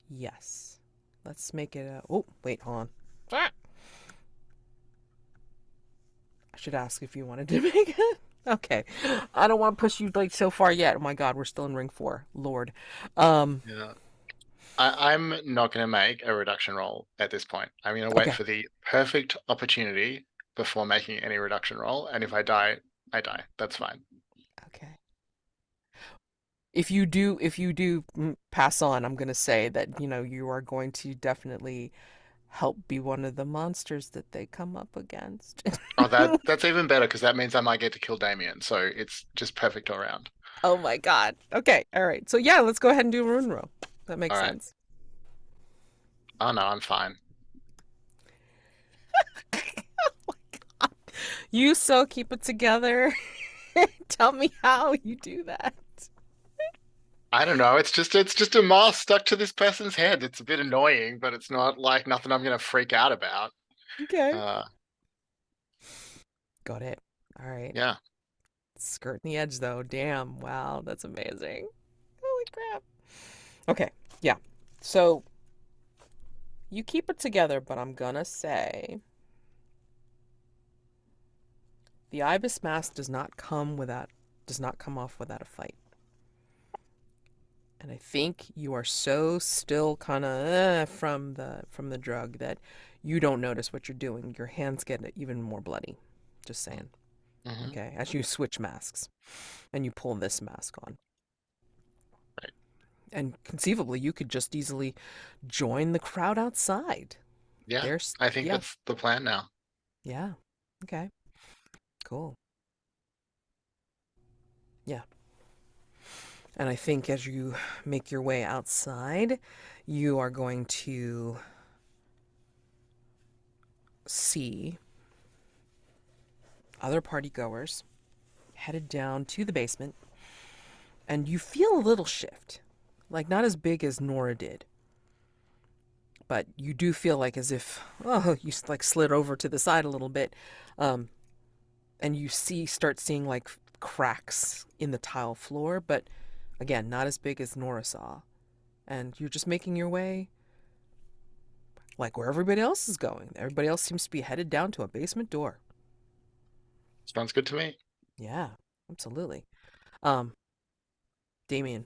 Yes. Let's make it a... Oh, wait, hold on. I should ask if you wanted to make it. Okay. I don't want to push you like so far yet. Oh my god, we're still in ring 4. Lord. Yeah. I'm not going to make a reduction roll at this point. I'm going to wait Okay. for the perfect opportunity before making any reduction roll. And if I die, I die. That's fine. Okay. If you do pass on, I'm going to say that, you are going to definitely help be one of the monsters that they come up against. Oh, that's even better because that means I might get to kill Damian. So it's just perfect all around. Oh my god. Okay. All right. So yeah, let's go ahead and do a rune roll. That makes All right. sense. Oh no, I'm fine. Oh my god. You so keep it together. Tell me how you do that. I don't know. It's just a mask stuck to this person's head. It's a bit annoying, but it's not like nothing I'm gonna freak out about. Okay. Uh, Got it. All right. yeah. Skirting the edge though. Damn. Wow, that's amazing. Holy crap. Okay. Yeah. So you keep it together, but I'm gonna say the ibis mask does not come off without a fight. And I think you are so still kind of from the drug that you don't notice what you're doing. Your hands get even more bloody. Just saying. Mhm. Okay, as you switch masks and you pull this mask on. Right. And conceivably, you could just easily join the crowd outside. Yeah. I think yeah, that's the plan now. yeah. Okay, cool. Yeah. And I think as you make your way outside, you are going to see other party goers headed down to the basement, and you feel a little shift, like not as big as Nora did, but you do feel like as if you like slid over to the side a little bit, and you start seeing like cracks in the tile floor, but again, not as big as Nora saw, and you're just making your way like where everybody else is going. Everybody else seems to be headed down to a basement door. Sounds good to me. Yeah, absolutely. Damian.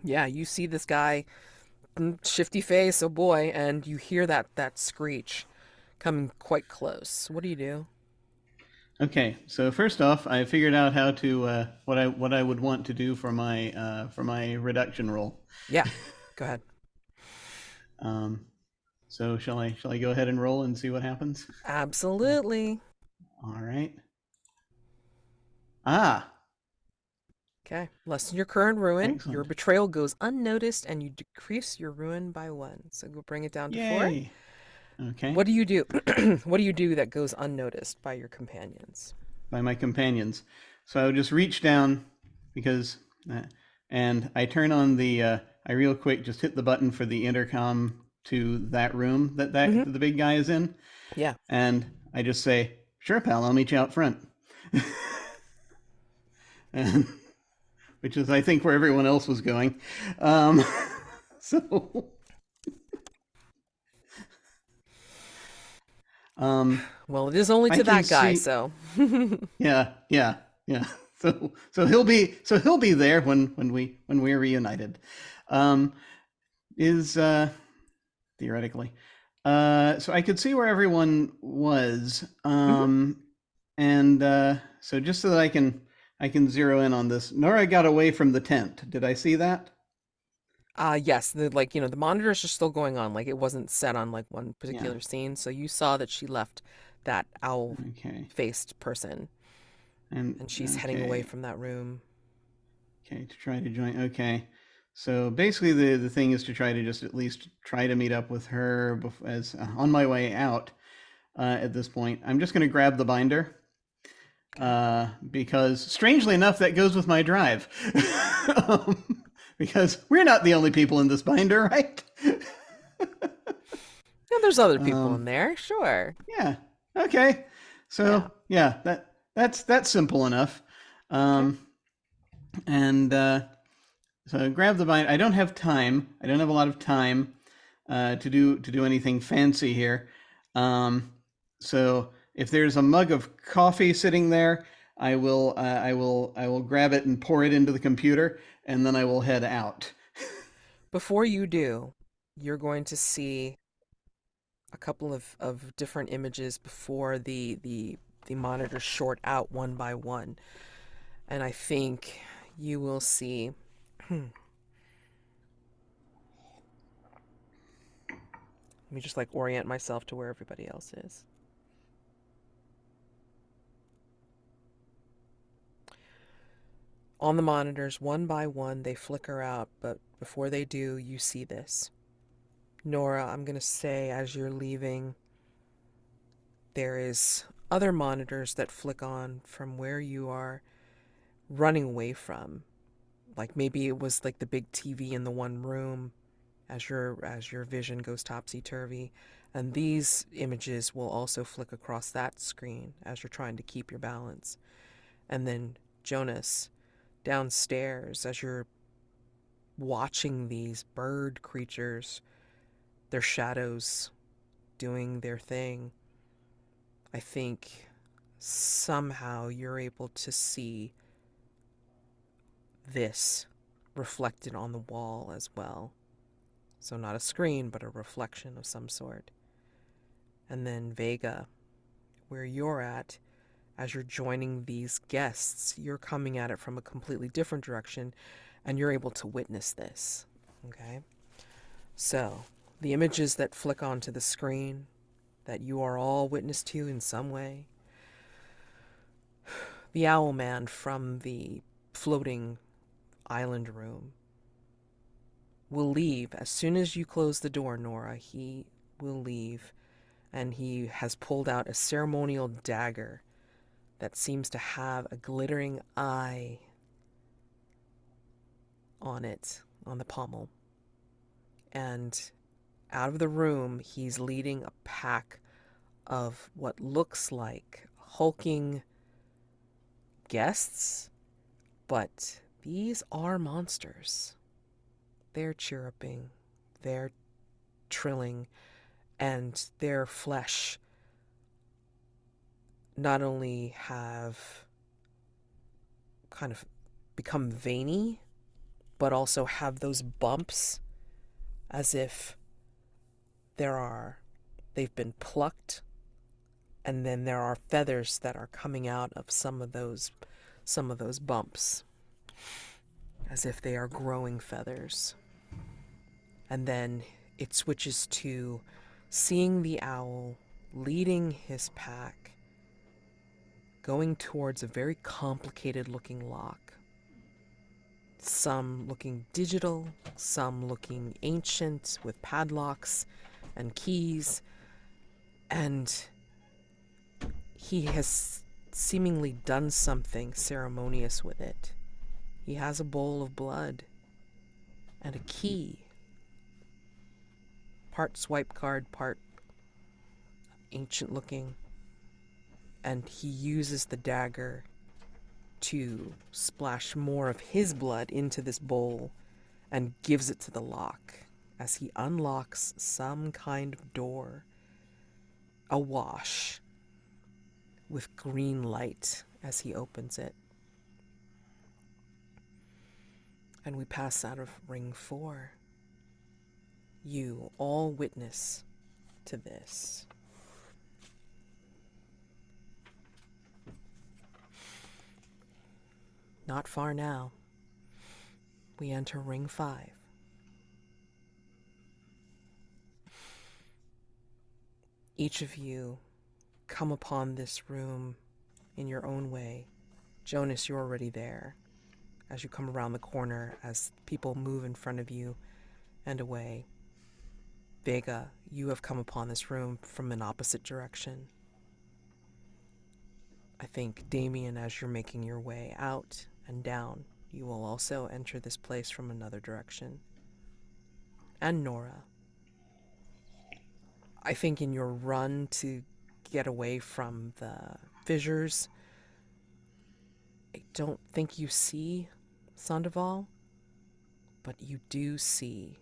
Yeah, you see this guy, shifty face, oh boy, and you hear that screech coming quite close. What do you do? Okay, so first off, I figured out how to what I would want to do for my reduction roll. Yeah, Go ahead. So shall I go ahead and roll and see what happens? Absolutely. All right. Ah, Okay. Lessen your current ruin. Your excellent. betrayal goes unnoticed, and you decrease your ruin by 1. So we'll bring it down to 4. Yay. Okay. What do you do? What do you do that goes unnoticed by your companions? By my companions. So I just reach down because, and I turn on the. I real quick just hit the button for the intercom to that room that the big guy is in, Yeah. and I just say, "Sure, pal, I'll meet you out front," and which is I think where everyone else was going. So. Well, it is only I to can that guy, see- so. Yeah. So he'll be there when we're reunited. Is theoretically. So I could see where everyone was. And so just so that I can zero in on this. Nora got away from the tent. Did I see that? Yes, the monitors are still going on. Like, it wasn't set on like one particular Yeah. scene, so you saw that she left that Okay. owl-faced person, and she's heading away from that room. Okay, to try to join. Okay, so basically the thing is to try to just at least try to meet up with her as on my way out. At this point, I'm just going to grab the binder because strangely enough, that goes with my drive. Because we're not the only people in this binder, right? Yeah, there's other people in there, sure. Yeah. Okay. So yeah, that's simple enough. And so grab the binder. I don't have time. I don't have a lot of time to do anything fancy here. So if there's a mug of coffee sitting there, I will grab it and pour it into the computer, and then I will head out. Before you do, you're going to see a couple of different images before the monitors short out one by one. And I think you will see let me just orient myself to where everybody else is. On the monitors, one by one, they flicker out, but before they do, you see this. Nora, I'm going to say as you're leaving, there is other monitors that flick on from where you are running away from. Like maybe it was like the big TV in the one room as your vision goes topsy-turvy. And these images will also flick across that screen as you're trying to keep your balance. And then Jonas, downstairs, as you're watching these bird creatures, their shadows doing their thing, I think somehow you're able to see this reflected on the wall as well. So not a screen, but a reflection of some sort. And then Vega, where you're at, as you're joining these guests, you're coming at it from a completely different direction, and you're able to witness this. Okay? So, the images that flick onto the screen that you are all witness to in some way. The owl man from the floating island room will leave as soon as you close the door, Nora. He will leave, and he has pulled out a ceremonial dagger that seems to have a glittering eye on it, on the pommel. And out of the room, he's leading a pack of what looks like hulking guests, but these are monsters. They're chirruping, they're trilling, and their flesh not only have kind of become veiny, but also have those bumps as if they've been plucked, and then there are feathers that are coming out of some of those bumps, as if they are growing feathers. And then it switches to seeing the owl leading his pack, going towards a very complicated looking lock. Some looking digital, some looking ancient with padlocks and keys. And he has seemingly done something ceremonious with it. He has a bowl of blood and a key. Part swipe card, part ancient looking. And he uses the dagger to splash more of his blood into this bowl and gives it to the lock as he unlocks some kind of door, awash with green light as he opens it. And we pass out of ring 4. You all witness to this. Not far now. We enter ring 5. Each of you come upon this room in your own way. Jonas, you're already there. As you come around the corner, as people move in front of you and away. Vega, you have come upon this room from an opposite direction. I think, Damian, as you're making your way out and down, you will also enter this place from another direction. And Nora. I think in your run to get away from the fissures, I don't think you see Sandoval, but you do see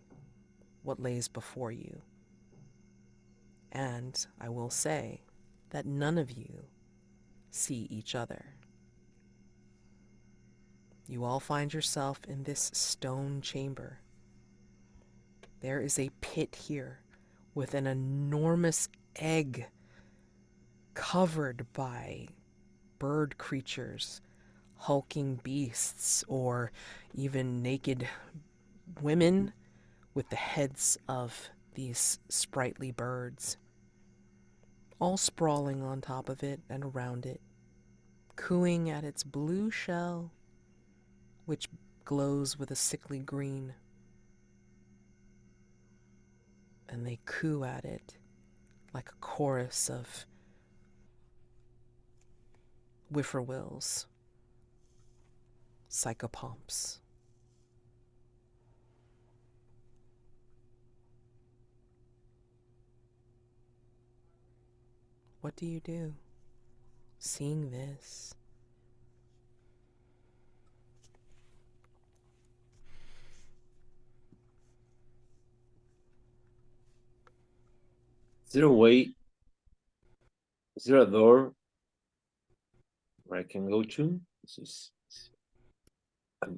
what lays before you. And I will say that none of you see each other. You all find yourself in this stone chamber. There is a pit here with an enormous egg covered by bird creatures, hulking beasts, or even naked women with the heads of these sprightly birds, all sprawling on top of it and around it, cooing at its blue shell, which glows with a sickly green. And they coo at it like a chorus of whippoorwills, psychopomps. What do you do, seeing this? Is there a way? Is there a door where I can go to? This is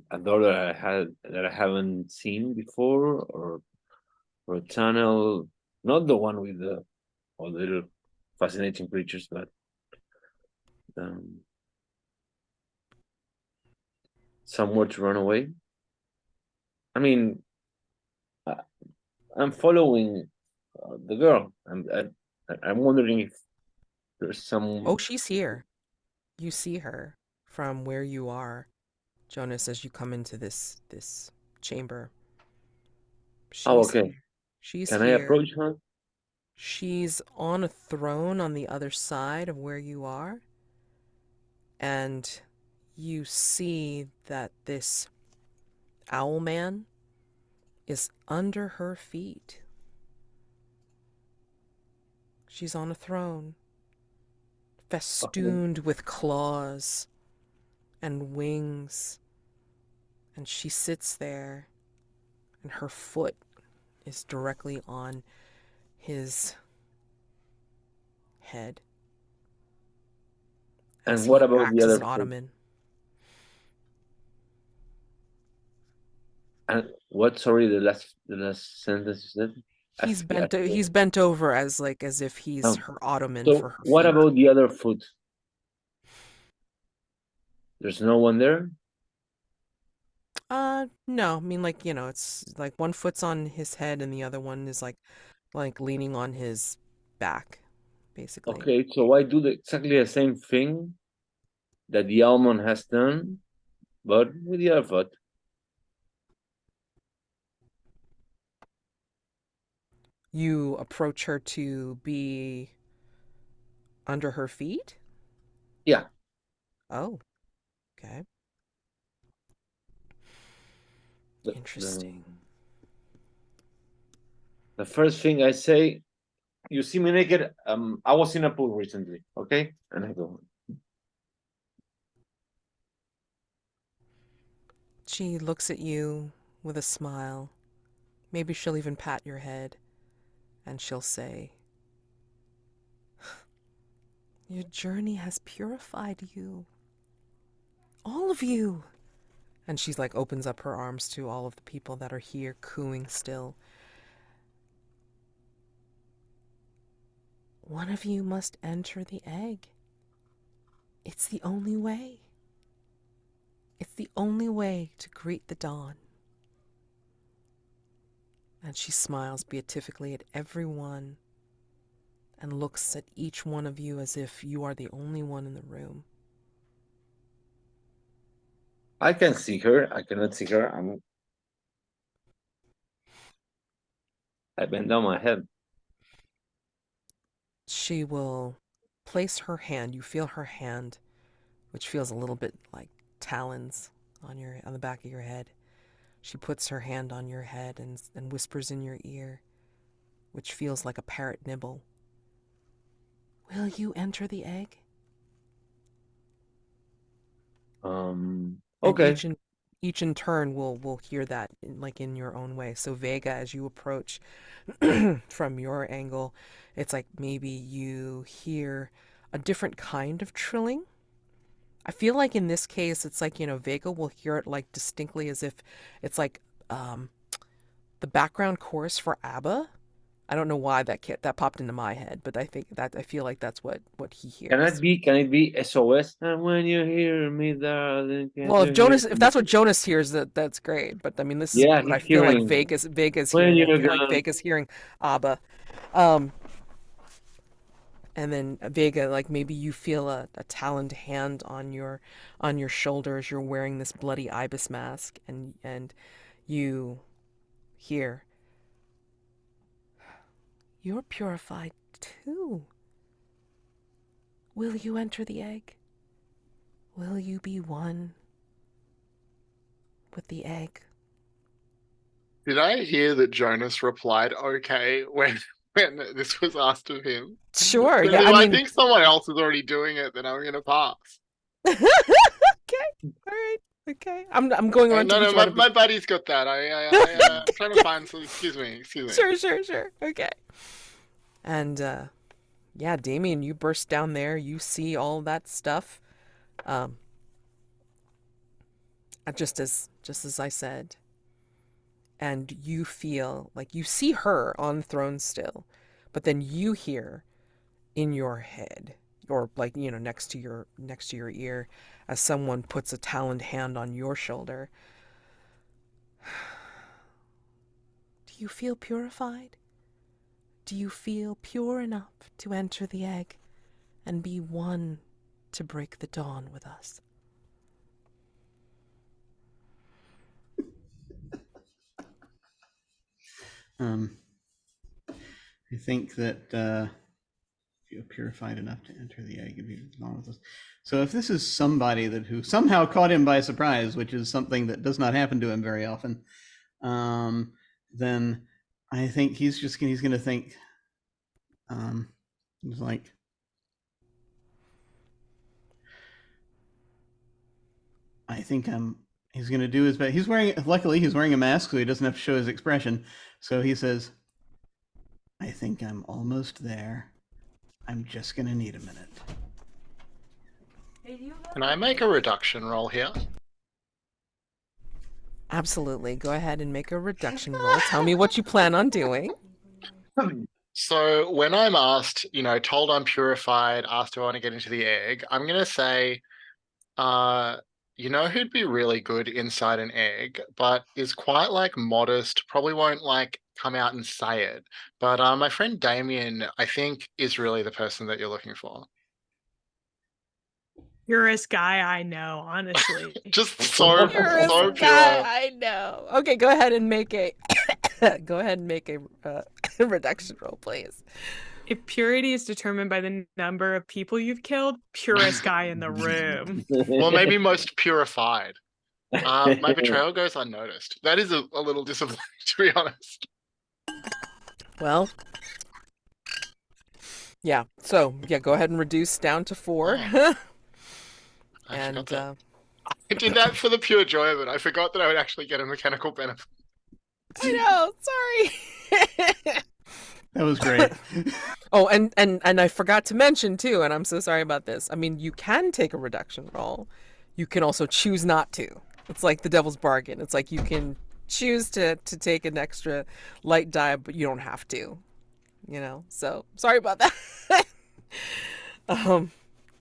a door that I haven't seen before, or a tunnel, not the one with the all the little fascinating creatures, but somewhere to run away. I mean, I'm following the girl. I'm wondering if there's some. Oh, she's here. You see her from where you are, Jonas, as you come into this chamber. Oh, She's okay. She's Can I here. approach her? She's on a throne on the other side of where you are. And you see that this owl man is under her feet. She's on a throne, festooned with claws and wings. And she sits there, and her foot is directly on his head. And what about acts the as other an foot? ottoman? And what? Sorry, the last sentence you said. He's bent over as if he's Oh. her ottoman So for her what feet. about the other foot? There's no one there. No. I mean, like, it's like one foot's on his head and the other one is like leaning on his back, basically. Okay, so I do exactly the same thing that the almond has done, but with the other foot. You approach her to be under her feet? Yeah. Oh, okay. The, Interesting. the first thing I say, you see me naked. I was in a pool recently, okay? And I go, She looks at you with a smile. Maybe she'll even pat your head and she'll say, "Your journey has purified you. All of you." And she's like opens up her arms to all of the people that are here cooing still. One of you must enter the egg. It's the only way. It's the only way to greet the dawn. And she smiles beatifically at everyone and looks at each one of you as if you are the only one in the room. I can see her. I cannot see her. I bend down my head. She will place her hand. You feel her hand, which feels a little bit like talons on the back of your head. She puts her hand on your head and whispers in your ear, which feels like a parrot nibble. Will you enter the egg? And Okay. each in turn will hear that in your own way. So Vega, as you approach from your angle, it's like maybe you hear a different kind of trilling. I feel like in this case, it's like, Vega will hear it like distinctly as if it's like the background chorus for ABBA. I don't know why that popped into my head, but I feel like that's what he hears. Can it be SOS? And when you hear me, darling, can Well, you hear if me? that's what Jonas hears, that's great. But I mean, this is Yeah, what I he's feel like hearing Vega's when hearing. I you're feel like gone. Vega's hearing ABBA. And then Vega, like maybe you feel a taloned hand on your shoulder as you're wearing this bloody ibis mask, and you hear, "You're purified too. Will you enter the egg? Will you be one with the egg?" Did I hear that Jonas replied okay when this was asked of him? Sure. Because Yeah. if I I mean, think someone else is already doing it, then I'm gonna pass. okay. All right. Okay. I'm going around to No, each one of you. my buddy's got that. I'm trying to find some. Excuse me. Sure. Okay. And yeah, Damian, you burst down there. You see all that stuff. Um, just as I said, and you feel like you see her on the throne still, but then you hear in your head, or like next to your ear, as someone puts a taloned hand on your shoulder. Do you feel purified? Do you feel pure enough to enter the egg and be one to break the dawn with us? I think that you're purified enough to enter the egg and be one with us. So if this is somebody who somehow caught him by surprise, which is something that does not happen to him very often, then I think he's going to think, he's like, I think he's going to do his best. Luckily he's wearing a mask, so he doesn't have to show his expression. So he says, I think I'm almost there. I'm just going to need a minute. Can I make a reduction roll here? Absolutely. Go ahead and make a reduction roll. Tell me what you plan on doing. So when I'm asked, told I'm purified, asked do I want to get into the egg, I'm gonna say, You know who'd be really good inside an egg, but is quite like modest, probably won't like come out and say it. But my friend Damian, I think, is really the person that you're looking for. Purest guy I know, honestly. Just so Purest so guy pure. I know. Okay, go ahead and make a go ahead and make a reduction roll, please. If purity is determined by the number of people you've killed, purest guy in the room. Well, maybe most purified. My betrayal goes unnoticed. That is a little disappointing, to be honest. Well, yeah. So yeah, go ahead and reduce down to 4. I And forgot that. I did that for the pure joy of it. I forgot that I would actually get a mechanical benefit. I know, sorry. That was great. Oh, and I forgot to mention too, and I'm so sorry about this. I mean, you can take a reduction roll. You can also choose not to. It's like the devil's bargain. It's like you can choose to take an extra light die, but you don't have to. You know. So sorry about that.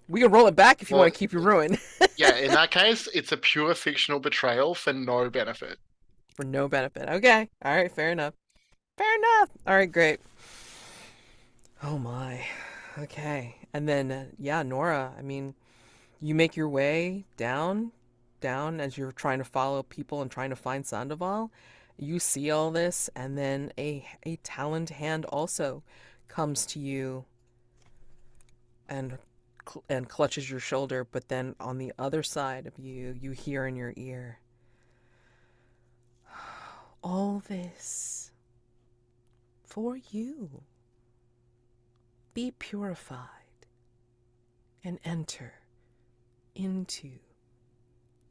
We can roll it back if you Well, want to keep your ruin. Yeah, in that case, it's a pure fictional betrayal for no benefit. For no benefit. Okay. All right. Fair enough. Fair enough. All right. Great. Oh my. Okay. And then, yeah, Nora, I mean, you make your way down as you're trying to follow people and trying to find Sandoval. You see all this, and then a taloned hand also comes to you and clutches your shoulder, but then on the other side of you, you hear in your ear, all this for you. Be purified and enter into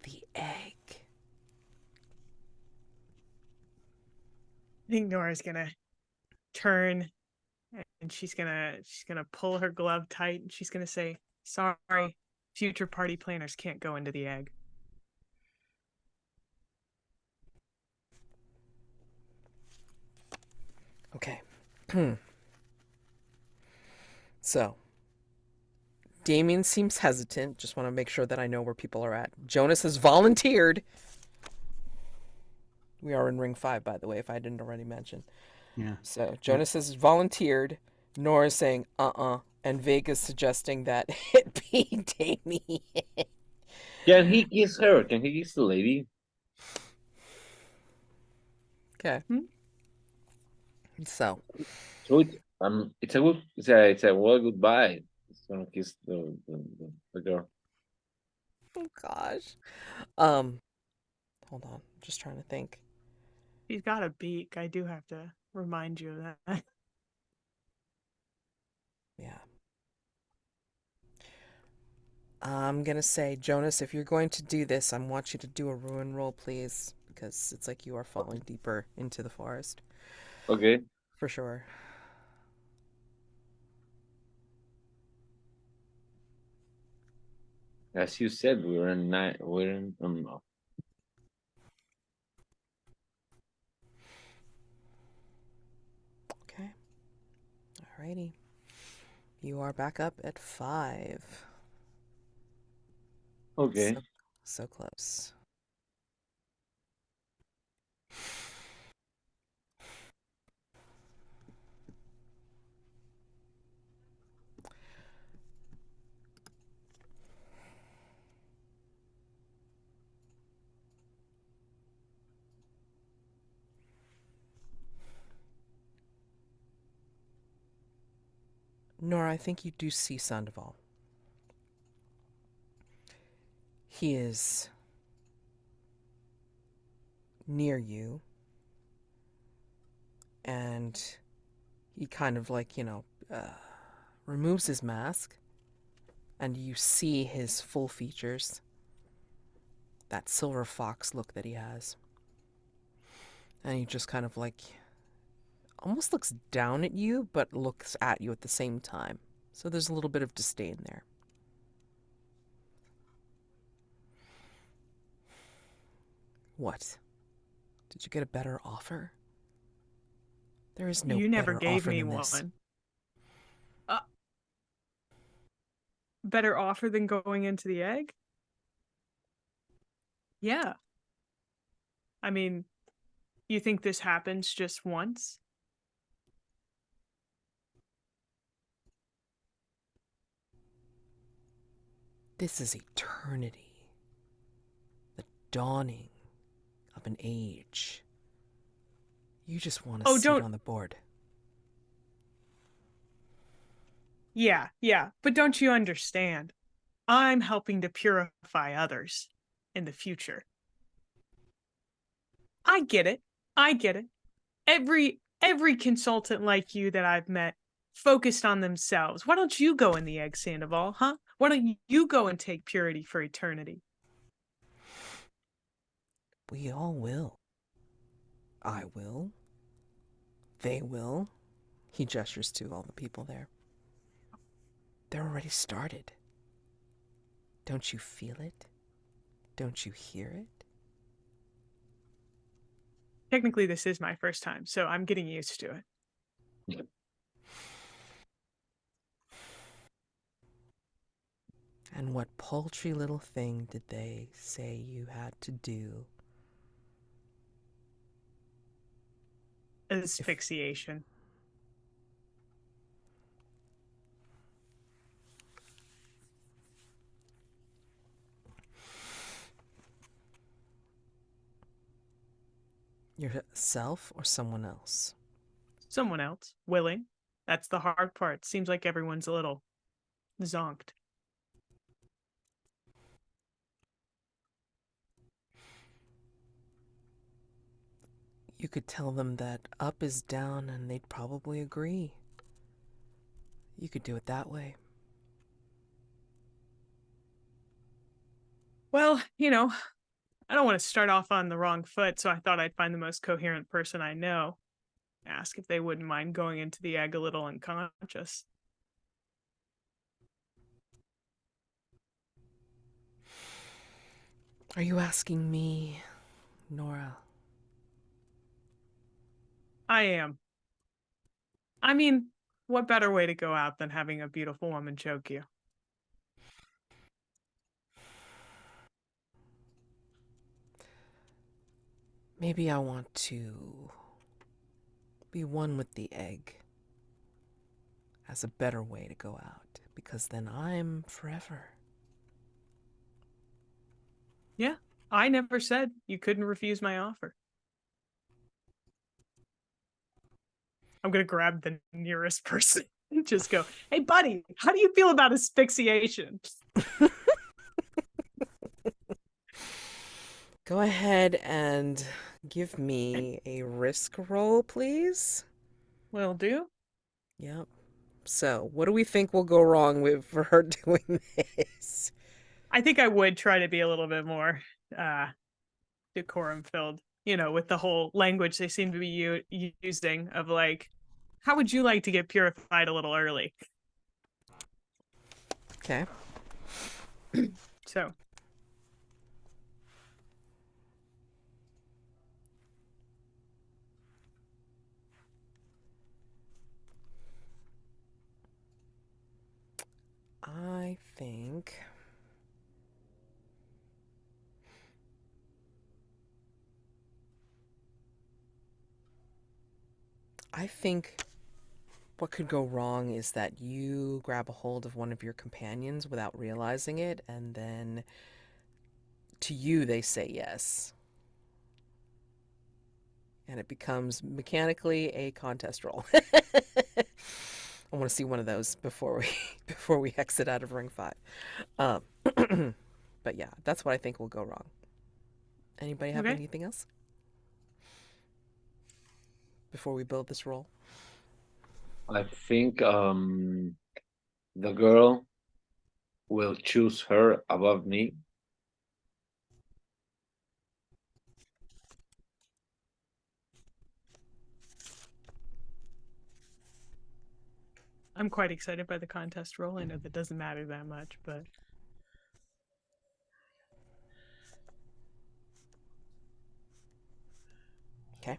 the egg. I think Nora's gonna turn and she's gonna pull her glove tight and she's gonna say, "Sorry, future party planners can't go into the egg." Okay. So, Damian seems hesitant. Just want to make sure that I know where people are at. Jonas has volunteered. We are in ring 5, by the way, if I didn't already mention. Yeah. So, Jonas has volunteered. Nora's saying, and Vega's suggesting that it be Damian. Can he kiss her? Can he kiss the lady? Okay. So, it's a well goodbye. It's gonna kiss the girl. oh gosh. Hold on. Just trying to think. She's got a beak. I do have to remind you of that. Yeah. I'm gonna say, Jonas, if you're going to do this, I want you to do a ruin roll, please, because it's like you are falling deeper into the forest. Okay. For sure. As you said, we're in 9. We're in. Okay. Alrighty. You are back up at 5. Okay. So close. Nora, I think you do see Sandoval. He is near you, and he kind of like, removes his mask, and you see his full features, that silver fox look that he has. And he just kind of like almost looks down at you, but looks at you at the same time. So there's a little bit of disdain there. What? Did you get a better offer? There is no You never better gave offer me than this. one. Better offer than going into the egg? Yeah. I mean, you think this happens just once? This is eternity. The dawning of an age. You just want a Oh, seat don't. on the board. Yeah, yeah. But don't you understand? I'm helping to purify others in the future. I get it. I get it. Every consultant like you that I've met focused on themselves. Why don't you go in the egg, Sandoval, huh? Why don't you go and take purity for eternity? We all will. I will. They will. He gestures to all the people there. They're already started. Don't you feel it? Don't you hear it? Technically, this is my first time, so I'm getting used to it. And what paltry little thing did they say you had to do? Asphyxiation. Yourself or someone else? Someone else. Willing. That's the hard part. Seems like everyone's a little zonked. You could tell them that up is down and they'd probably agree. You could do it that way. Well, I don't want to start off on the wrong foot, so I thought I'd find the most coherent person I know. Ask if they wouldn't mind going into the egg a little unconscious. Are you asking me, Nora? I am. I mean, what better way to go out than having a beautiful woman choke you? Maybe I want to be one with the egg as a better way to go out, because then I'm forever. Yeah, I never said you couldn't refuse my offer. I'm going to grab the nearest person and just go, hey, buddy, how do you feel about asphyxiation? Go ahead and give me a risk roll, please. Will do. Yep. So, what do we think will go wrong with for her doing this? I think I would try to be a little bit more decorum filled, with the whole language they seem to be using of like, how would you like to get purified a little early? Okay. So I think what could go wrong is that you grab a hold of one of your companions without realizing it, and then to you they say yes. And it becomes mechanically a contest roll. I want to see one of those before we exit out of ring 5. But yeah, that's what I think will go wrong. Anybody have Okay. anything else before we build this roll? I think the girl will choose her above me. I'm quite excited by the contest roll. I know that doesn't matter that much, but Okay.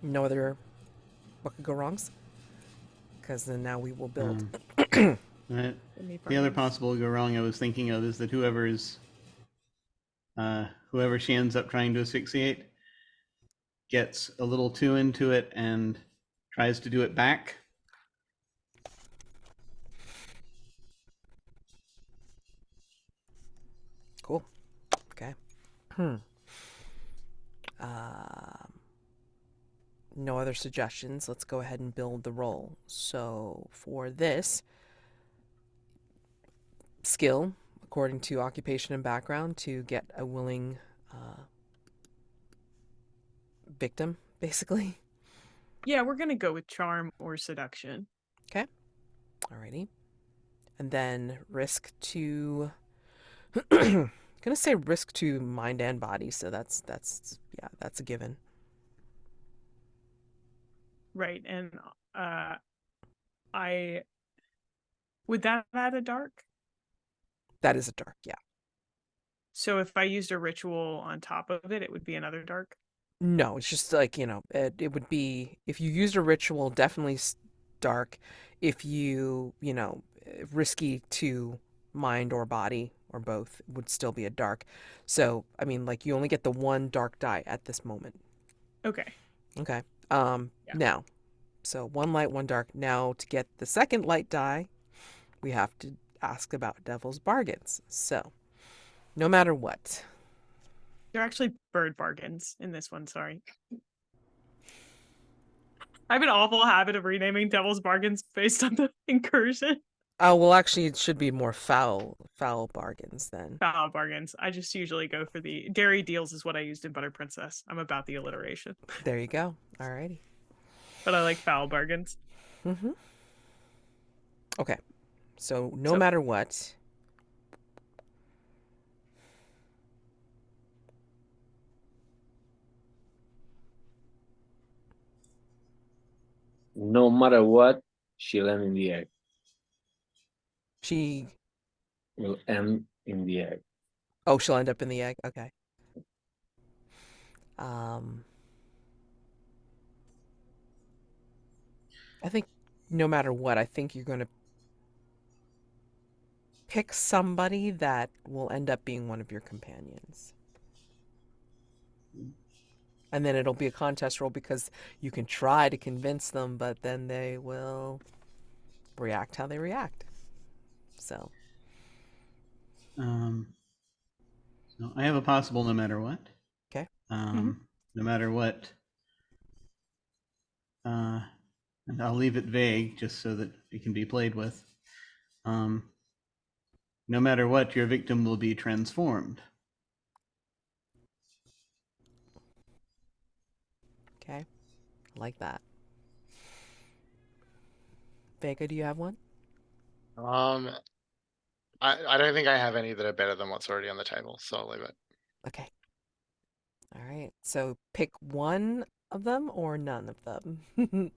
No other what could go wrongs? Because then now we will build. The other possible go wrong I was thinking of is that whoever is whoever she ends up trying to asphyxiate gets a little too into it and tries to do it back. Cool. Okay. No other suggestions. Let's go ahead and build the roll. So for this, skill, according to occupation and background, to get a willing victim, basically. Yeah, we're gonna go with charm or seduction. Okay. Alrighty. And then risk to gonna say risk to mind and body, so that's yeah, that's a given. Right, and I would that add a dark? That is a dark, yeah. So if I used a ritual on top of it, it would be another dark. No, it's just like, it would be, if you used a ritual, definitely dark. If you, risky to mind or body or both, it would still be a dark. So, I mean, like, you only get the one dark die at this moment. Okay. Okay. Yeah. Now, so one light, one dark. Now, to get the second light die, we have to ask about devil's bargains. So, no matter what. They're actually bird bargains in this one, sorry. I have an awful habit of renaming devil's bargains based on the incursion. Oh, well, actually, it should be more foul bargains then. Foul bargains. I just usually go for the dairy deals is what I used in Butter Princess. I'm about the alliteration. There you go. Alrighty. But I like foul bargains. Mm-hmm. Okay. So no matter what, No matter what, she'll end in the egg. she Will end in the egg. oh, she'll end up in the egg. Okay. I think no matter what, I think you're going to pick somebody that will end up being one of your companions. And then it'll be a contest roll because you can try to convince them, but then they will react how they react. So So I have a possible no matter what. Okay. No matter what. And I'll leave it vague just so that it can be played with. No matter what, your victim will be transformed. okay. I like that. Vega, do you have one? I don't think I have any that are better than what's already on the table, so I'll leave it. Okay. All right. So pick one of them or none of them.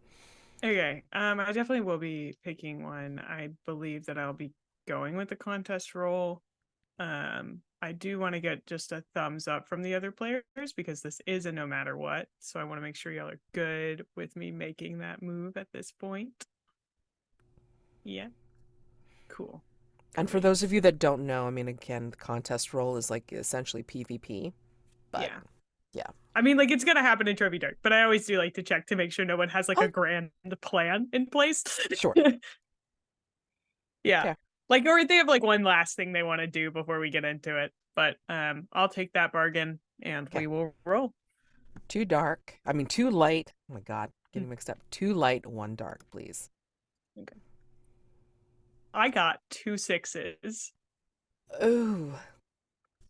Okay. I definitely will be picking one. I believe that I'll be going with the contest roll. I do want to get just a thumbs up from the other players because this is a no matter what. So I want to make sure y'all are good with me making that move at this point. Yeah. Cool. And for those of you that don't know, I mean, again, the contest roll is like essentially PvP. But yeah. I mean, like, it's gonna happen in Trophy Dark, but I always do like to check to make sure no one has like a grand plan in place. Sure. Yeah. Okay. Like, or they have like one last thing they want to do before we get into it. But I'll take that bargain and we will roll. Two light. Oh my God, getting mixed up. Two light, one dark, please. Okay. I got 2 6s.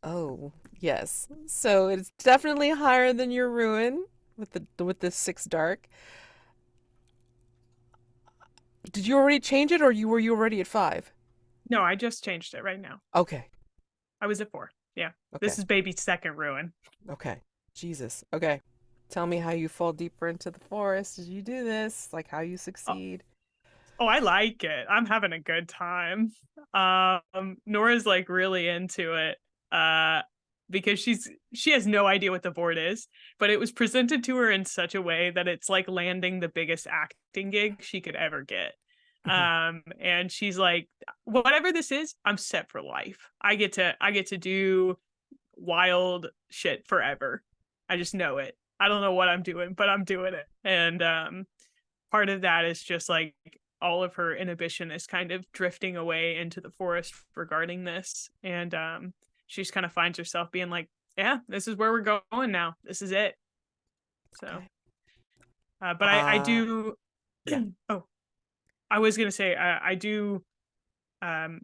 Oh, yes. So it's definitely higher than your ruin with the 6 dark. Did you already change it, or were you already at 5? No, I just changed it right now. Okay. I was at 4. Yeah. Okay. This is baby's second ruin. Okay. Jesus. Okay. Tell me how you fall deeper into the forest as you do this, like how you succeed. Oh, I like it. I'm having a good time. Nora's like really into it. Because she has no idea what the board is, but it was presented to her in such a way that it's like landing the biggest acting gig she could ever get. And she's like, whatever this is, I'm set for life. I get to do wild shit forever. I just know it. I don't know what I'm doing, but I'm doing it. And part of that is just like all of her inhibition is kind of drifting away into the forest regarding this. And she just kind of finds herself being like, yeah, this is where we're going now. This is it. So, Okay. but I do. yeah. Oh, I was gonna say I do. I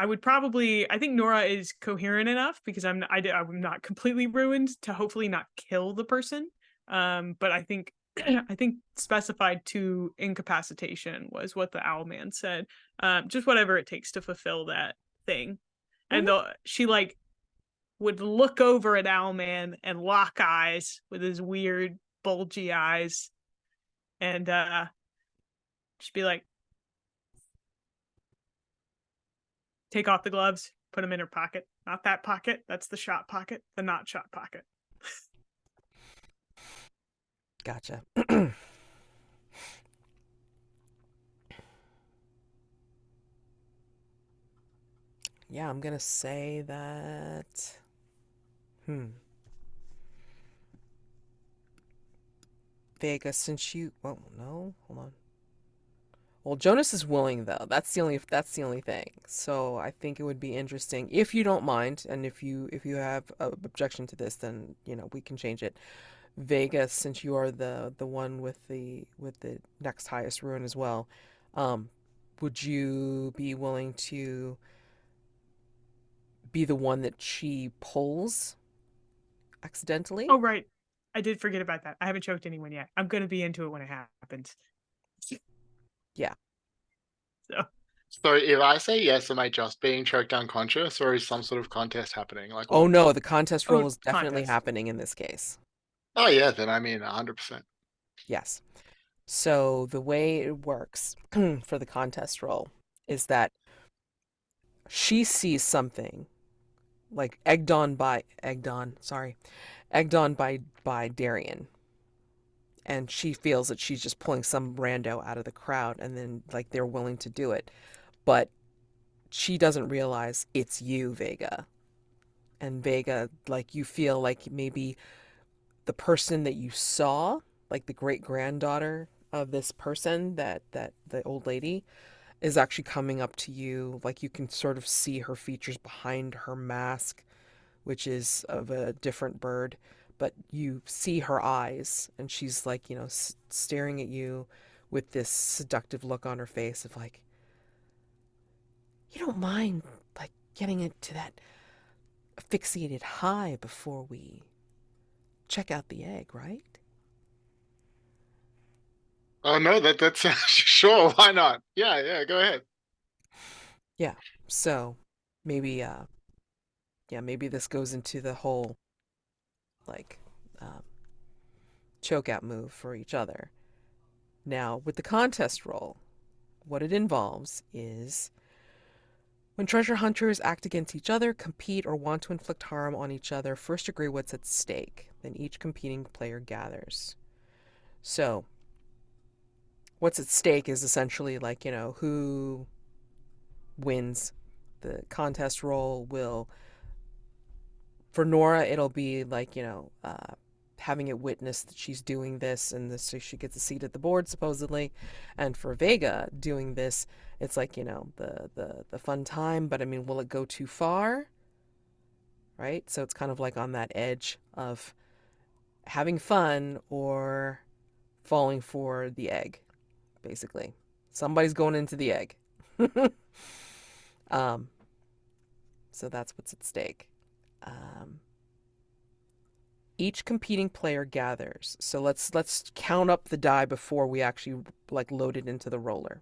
would probably. I think Nora is coherent enough because I'm not completely ruined to hopefully not kill the person. But I think I think specified to incapacitation was what the owl man said. Just whatever it takes to fulfill that thing. And she like would look over at Owlman and lock eyes with his weird bulgy eyes, and just be like, take off the gloves, put them in her pocket. Not that pocket. That's the shot pocket. The not shot pocket. Gotcha. Yeah, I'm gonna say that. Vega, since you. Oh no, hold on. Well, Jonas is willing though. That's the only thing. So I think it would be interesting if you don't mind, and if you have an objection to this, then we can change it. Vega, since you are the one with the next highest ruin as well, would you be willing to be the one that she pulls accidentally? Oh right, I did forget about that. I haven't choked anyone yet. I'm gonna be into it when it happens. Yeah. So if I say yes, am I just being choked unconscious, or is some sort of contest happening? Like, Oh no, the contest roll is definitely contest. happening in this case. Oh yeah, then I mean 100%. Yes. So the way it works for the contest roll is that she sees something like egged on by Darian, and she feels that she's just pulling some rando out of the crowd, and then like they're willing to do it, but she doesn't realize it's you, Vega. And Vega, like, you feel like maybe the person that you saw, like the great granddaughter of this person, that the old lady, is actually coming up to you. Like, you can sort of see her features behind her mask, which is of a different bird, but you see her eyes, and she's like, staring at you with this seductive look on her face of like, you don't mind like getting into that asphyxiated high before we check out the egg, right? Oh no, that's sure, why not? Yeah, go ahead. Yeah. So maybe maybe this goes into the whole like choke out move for each other. Now, with the contest roll, what it involves is when treasure hunters act against each other, compete, or want to inflict harm on each other, first agree what's at stake. Then each competing player gathers. So, what's at stake is essentially like, who wins. The contest roll will, for Nora, it'll be like, having it witnessed that she's doing this, and this, so she gets a seat at the board supposedly. And for Vega doing this, it's like, the fun time, but I mean, will it go too far? Right? So it's kind of like on that edge of having fun or falling for the egg, basically. Somebody's going into the egg. So that's what's at stake. Each competing player gathers. So let's count up the die before we actually like load it into the roller.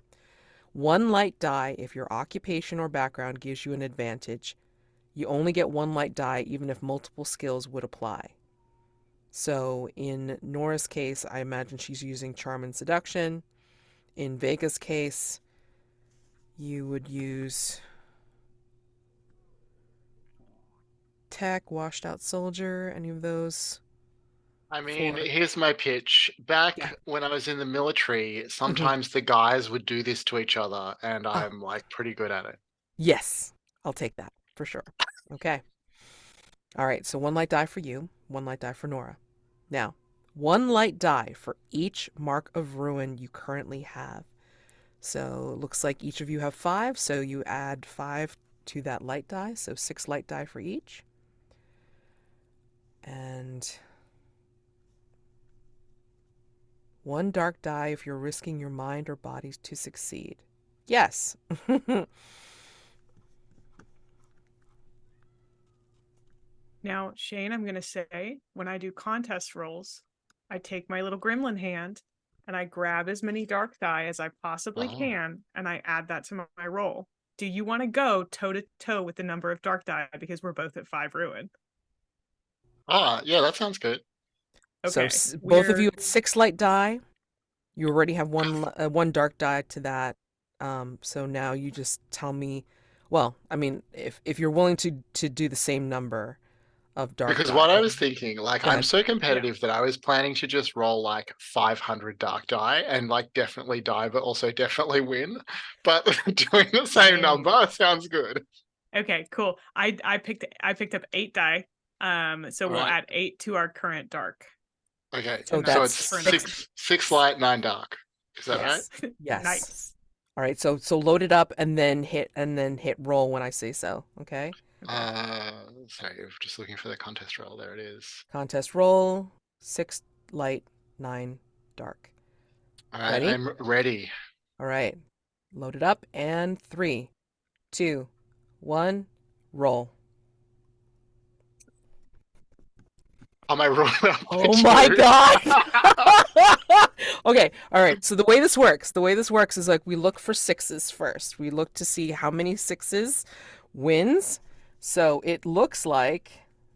1 light die if your occupation or background gives you an advantage. You only get 1 light die even if multiple skills would apply. So in Nora's case, I imagine she's using Charm and Seduction. In Vega's case, you would use Tech, Washed Out Soldier, any of those? I mean, For- here's my pitch. Back Yeah. when I was in the military, sometimes the guys would do this to each other, and Oh. I'm like pretty good at it. Yes, I'll take that for sure. Okay. All right, so 1 light die for you, 1 light die for Nora. Now, 1 light die for each mark of ruin you currently have. So it looks like each of you have 5, so you add 5 to that light die, so 6 light die for each. And 1 dark die if you're risking your mind or bodies to succeed. Yes. Now, Shane, I'm going to say when I do contest rolls, I take my little gremlin hand and I grab as many dark die as I possibly Oh. can, and I add that to my roll. Do you want to go toe to toe with the number of dark die because we're both at 5 ruin? Ah, yeah, that sounds good. So Okay, both of we're- you at 6 light die. You already have one dark die to that. So now you just tell me. Well, I mean, if you're willing to do the same number of dark Because die. what I was thinking, like, Go I'm ahead. so competitive that I was planning to just roll like 500 dark die and like definitely die, but also definitely win. But doing the same Right. number sounds good. Okay, cool. I picked up 8 die. So we'll Alright. add 8 to our current dark. Okay, So And so that's it's for six light, 9 dark. Is that right? Yes. Yes. Nice. All right. So load it up and then hit roll when I say so. Okay. Sorry, I'm just looking for the contest roll. There it is. Contest roll. 6 light, 9 dark. All right, Ready? I'm ready. All right. Load it up and 3, 2, 1, roll. Am I rolling up by Oh my 2? god. Okay, all right. So the way this works is like we look for 6s first. We look to see how many 6s wins. So it looks like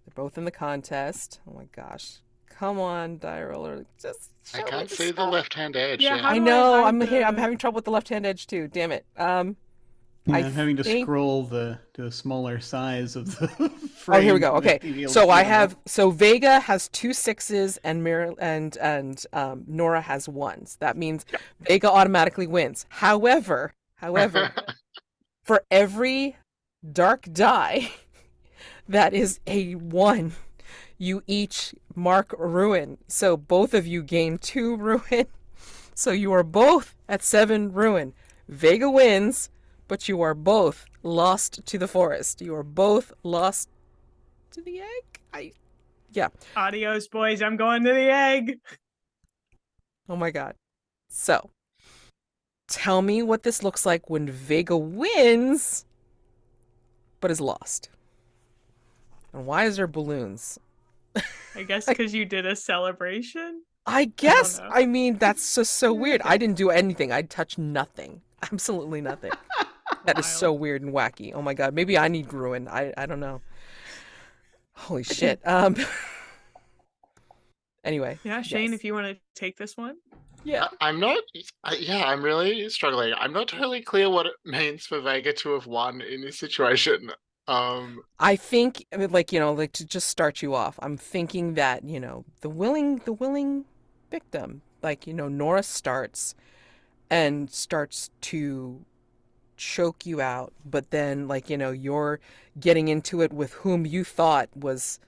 they're both in the contest. Oh my gosh. Come on, die roller. Just I show me can't the see the stuff. left-hand edge. Yeah, Yeah. how I do I know. hide I'm here. I'm the- having trouble with the left-hand edge too. Damn it. Yeah, I I'm having to think- scroll to a smaller size of the Oh, here we frame go. to Okay. be able So to I see them all. have Vega has 2 6s and Nora has 1s. That means Vega automatically wins. However, for every dark die that is a 1, you each mark ruin. So both of you gain 2 ruin. So you are both at 7 ruin. Vega wins, but you are both lost to the forest. You are both lost to the egg. Yeah. Adios, boys. I'm going to the egg. Oh my god. So, tell me what this looks like when Vega wins, but is lost. And why is there balloons? I guess because you did a celebration. I guess. know. I mean, that's just so weird. I didn't do anything. I touched nothing. Absolutely nothing. That is so Wild. weird and wacky. Oh my god. Maybe I need ruin. I don't know. Holy shit. Anyway. Yeah, Shane, yes. if you want to take this one. Yeah. I'm not. Yeah, I'm really struggling. I'm not totally clear what it means for Vega to have won in this situation. I think, I mean, like to just start you off, I'm thinking that, the willing victim, Nora starts to choke you out, but then, you're getting into it with whom you thought was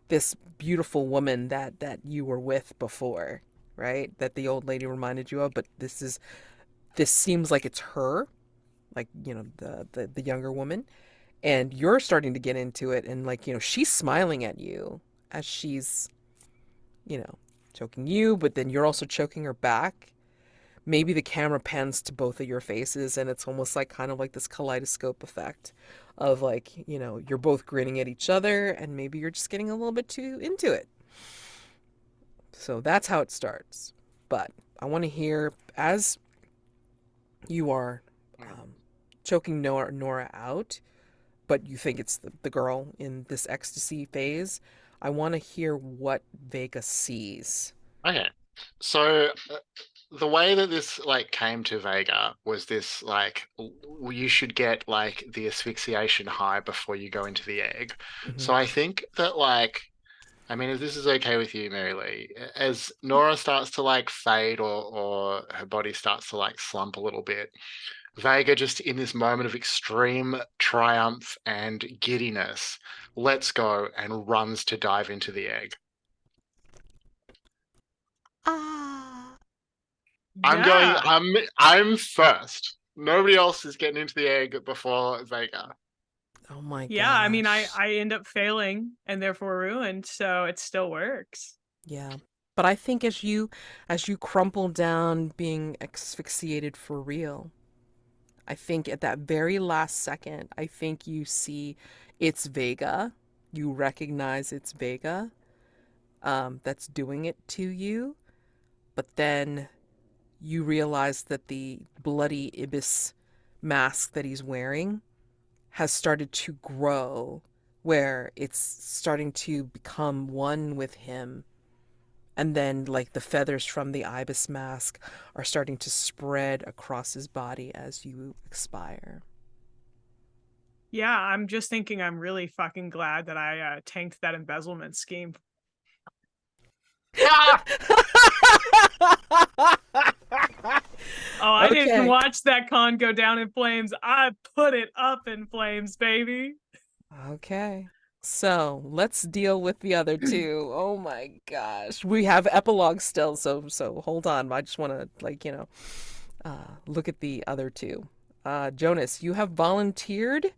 this beautiful woman that you were with before, right? That the old lady reminded you of, but this seems like it's her, the younger woman. And you're starting to get into it, and she's smiling at you as she's choking you, but then you're also choking her back. Maybe the camera pans to both of your faces, and it's almost like kind of like this kaleidoscope effect of you're both grinning at each other, and maybe you're just getting a little bit too into it. So that's how it starts. But I want to hear, as you are choking Nora out, but you think it's the girl in this ecstasy phase, I want to hear what Vega sees. Okay, so the way that this came to Vega was this you should get the asphyxiation high before you go into the egg. So I think that I mean, if this is okay with you, Merilee, as Nora starts to fade or her body starts to slump a little bit, Vega, just in this moment of extreme triumph and giddiness, lets go and runs to dive into the egg. Ah. I'm going. Yeah. I'm first. Nobody else is getting into the egg before Vega. Oh my Yeah, I mean, gosh. I end up failing and therefore ruined, so it still works. Yeah. But I think as you crumple down being asphyxiated for real, I think at that very last second, I think you see it's Vega. You recognize it's Vega that's doing it to you. But then you realize that the bloody ibis mask that he's wearing has started to grow, where it's starting to become one with him. And then, like, the feathers from the ibis mask are starting to spread across his body as you expire. Yeah, I'm just thinking I'm really fucking glad that I tanked that embezzlement scheme. Ah! Oh, I Okay. didn't watch that con go down in flames. I put it up in flames, baby. Okay. So let's deal with the other two. Oh my gosh. We have epilogue still, so hold on. I just want to, like, look at the other two. Jonas, you have volunteered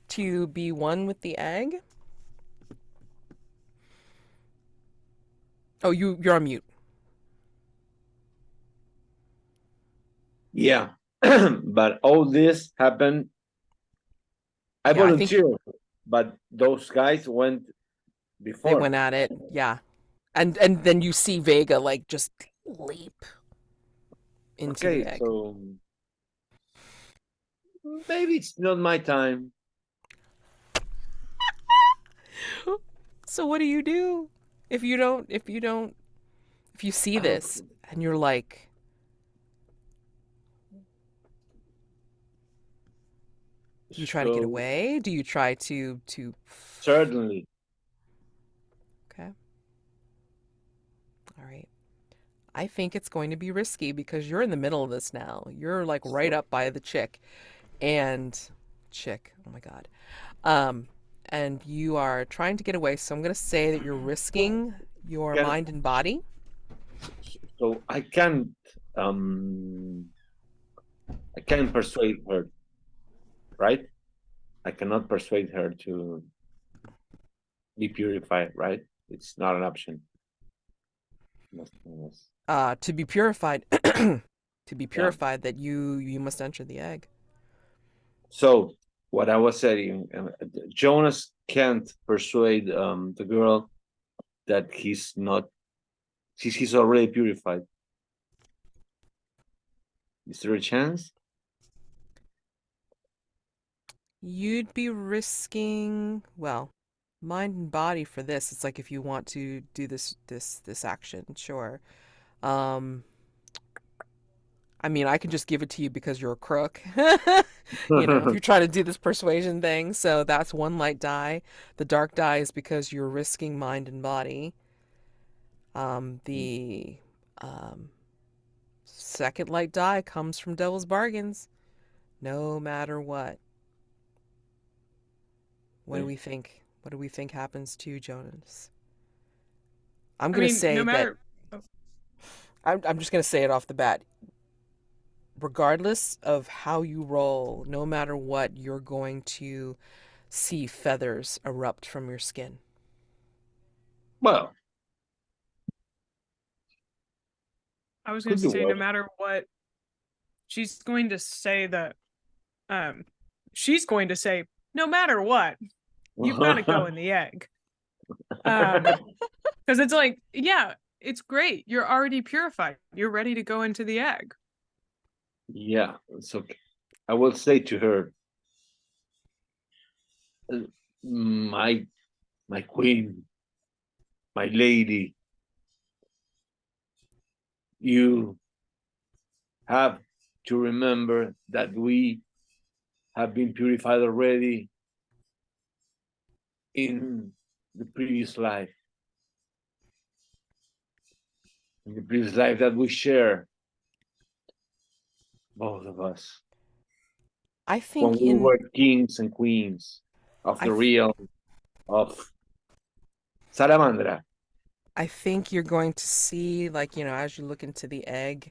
to be one with the egg. Oh, you're on mute. Yeah. But all this happened. I Yeah, I think volunteered, but those guys went they before. went at it. Yeah. And then you see Vega like just leap into the Okay, egg. so maybe it's not my time. So what do you do if you see this and you're like, do you try to get So away? Do you try to certainly. Okay. All right. I think it's going to be risky because you're in the middle of this now. You're like right up by the chick. Oh my God. And you are trying to get away. So I'm going to say that you're risking your Can- mind and body. So I can't persuade her, right? I cannot persuade her to be purified, right? It's not an option. To be purified, to be Yeah. purified, that you must enter the egg. So what I was saying, Jonas can't persuade the girl that he's not. He's already purified. Is there a chance? You'd be risking, well, mind and body for this. It's like if you want to do this action, sure. I mean, I can just give it to you because you're a crook. If you're trying to do this persuasion thing, so that's one light die. The dark die is because you're risking mind and body. The second light die comes from Devil's Bargains. No matter what. What do we think? What do we think happens to Jonas? I'm I gonna mean, say no that matter. I'm just gonna say it off the bat. Regardless of how you roll, no matter what, you're going to see feathers erupt from your skin. Well, I was going could to be say, no worse. matter what, she's going to say that. She's going to say, no matter what, you've got to go in the egg. Because it's like, yeah, it's great. You're already purified. You're ready to go into the egg. Yeah, so I will say to her, my queen, my lady, you have to remember that we have been purified already in the previous life. In the previous life that we share, both of us. I when think we were kings and queens of I the th- realm of Salamandra. I think you're going to see, like, as you look into the egg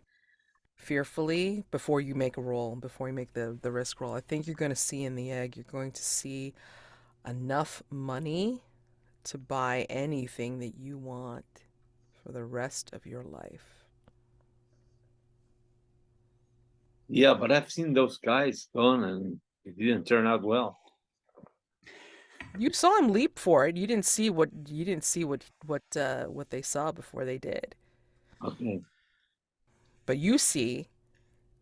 fearfully before you make a roll, before you make the risk roll, I think you're going to see in the egg, you're going to see enough money to buy anything that you want for the rest of your life. Yeah, but I've seen those guys done, and it didn't turn out well. You saw him leap for it. You didn't see what they saw before they did. Okay. But you see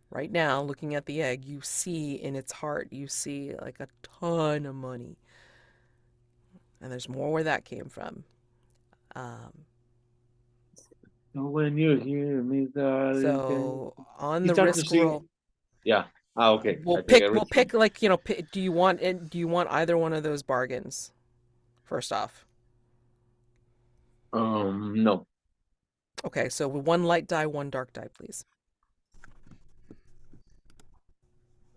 right now, looking at the egg, you see in its heart, you see like a ton of money. And there's more where that came from. So when you hear me, darling, So on he the started to risk sing. roll, Yeah. Ah, okay. we'll I think I pick reached him. like, do you want either one of those bargains? First off. No. Okay, so one light die, one dark die, please.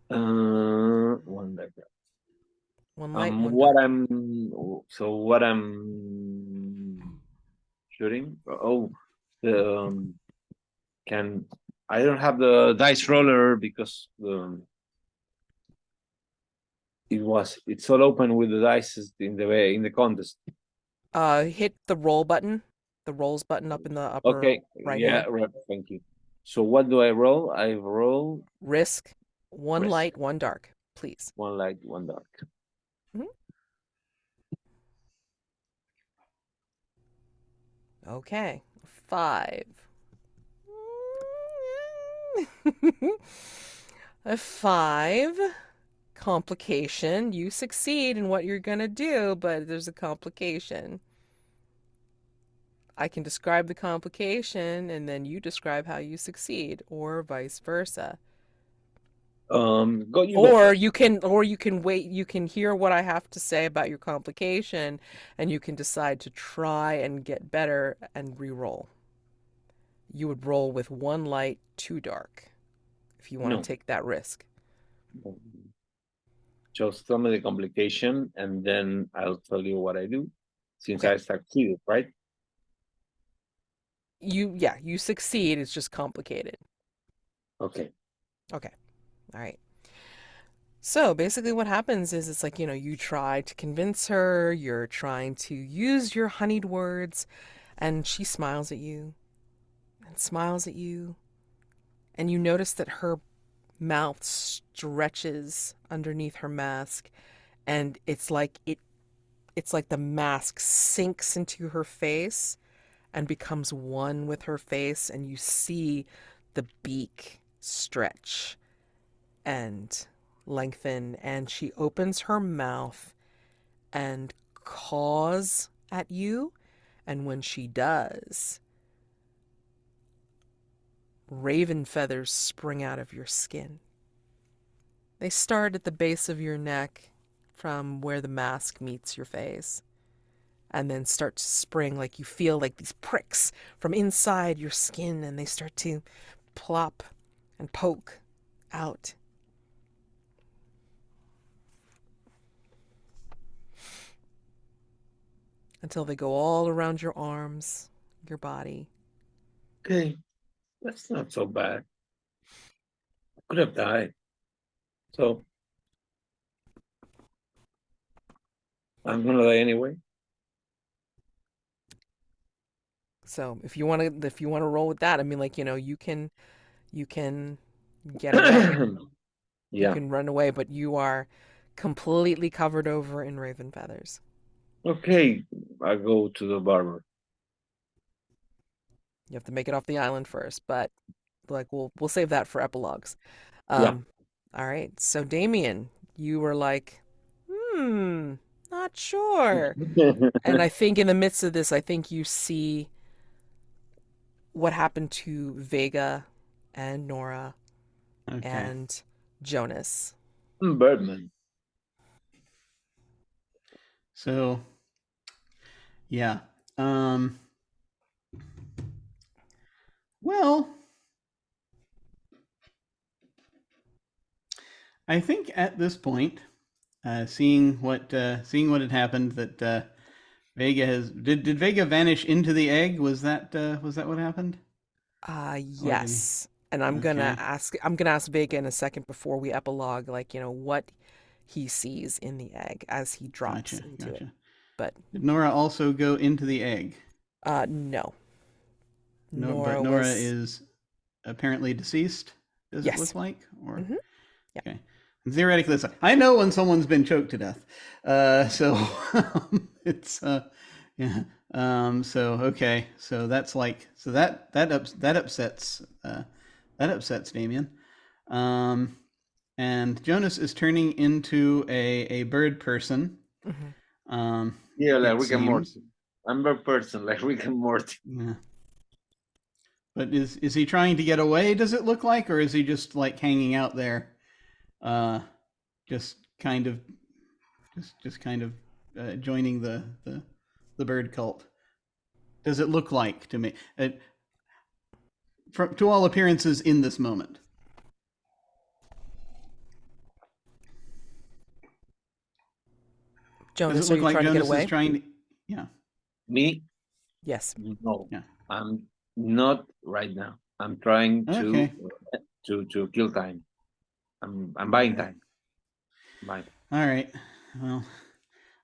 One like that. One light, one dark. What I'm shooting? Oh, the can I don't have the dice roller because it's all open with the dice in the contest. Hit the roll button, the rolls button up in the upper Okay, right yeah, hand. right. Thank you. So what do I roll? I roll Risk, one risk. light, one dark, please. One light, one dark. Okay, 5. A 5. Complication. You succeed in what you're gonna do, but there's a complication. I can describe the complication and then you describe how you succeed, or vice versa. You go Or first. you can wait, you can hear what I have to say about your complication and you can decide to try and get better and re-roll. You would roll with one light, two dark if you want to No. take that risk. Just tell me the complication and then I'll tell you what I do since Okay. I succeeded, right? You succeed, it's just complicated. Okay. Okay. All right. So basically what happens is it's like, you try to convince her, you're trying to use your honeyed words, and she smiles at you and smiles at you, and you notice that her mouth stretches underneath her mask, and it's like the mask sinks into her face and becomes one with her face, and you see the beak stretch and lengthen, and she opens her mouth and caws at you. And when she does, raven feathers spring out of your skin. They start at the base of your neck from where the mask meets your face, and then start to spring, like you feel like these pricks from inside your skin, and they start to plop and poke out. Until they go all around your arms, your body. Okay. That's not so bad. I could have died. So I'm gonna die anyway. So if you want to roll with that, I mean, like, you can get away. You Yeah. can run away, but you are completely covered over in raven feathers. Okay. I go to the barber. You have to make it off the island first, but like we'll save that for epilogues. Yeah. All right. So Damian, you were like, not sure. And I think in the midst of this, I think you see what happened to Vega and Nora Okay. and Jonas. Birdman. So, yeah. Well, I think at this point, seeing what had happened, that Vega has did Vega vanish into the egg? Was that what happened? Or did he? Yes. And I'm gonna Okay. ask Vega in a second before we epilogue, like, what he sees in the egg as he drops Gotcha. into it. Gotcha. But Did Nora also go into the egg? no. No, but Nora Nora was is apparently deceased. Does it yes. look like? Or Mhm. Yeah. okay. Theoretically, I know when someone's been choked to death. So it's yeah. So okay. So that's like that upsets Damian. And Jonas is turning into a bird person. Mhm. Yeah, like It Rick and Morty. seems. I'm a person like Rick and Morty. Yeah. But is he trying to get away? Does it look like, or is he just like hanging out there, just kind of joining the bird cult? Does it look like to me, to all appearances in this moment? Jonas, Does it are look you like trying to get Jonas away? is trying to? Yeah. Me? Yes. No. Yeah. I'm not right now. I'm trying Okay. to kill time. I'm buying time. Buying. All right. Well,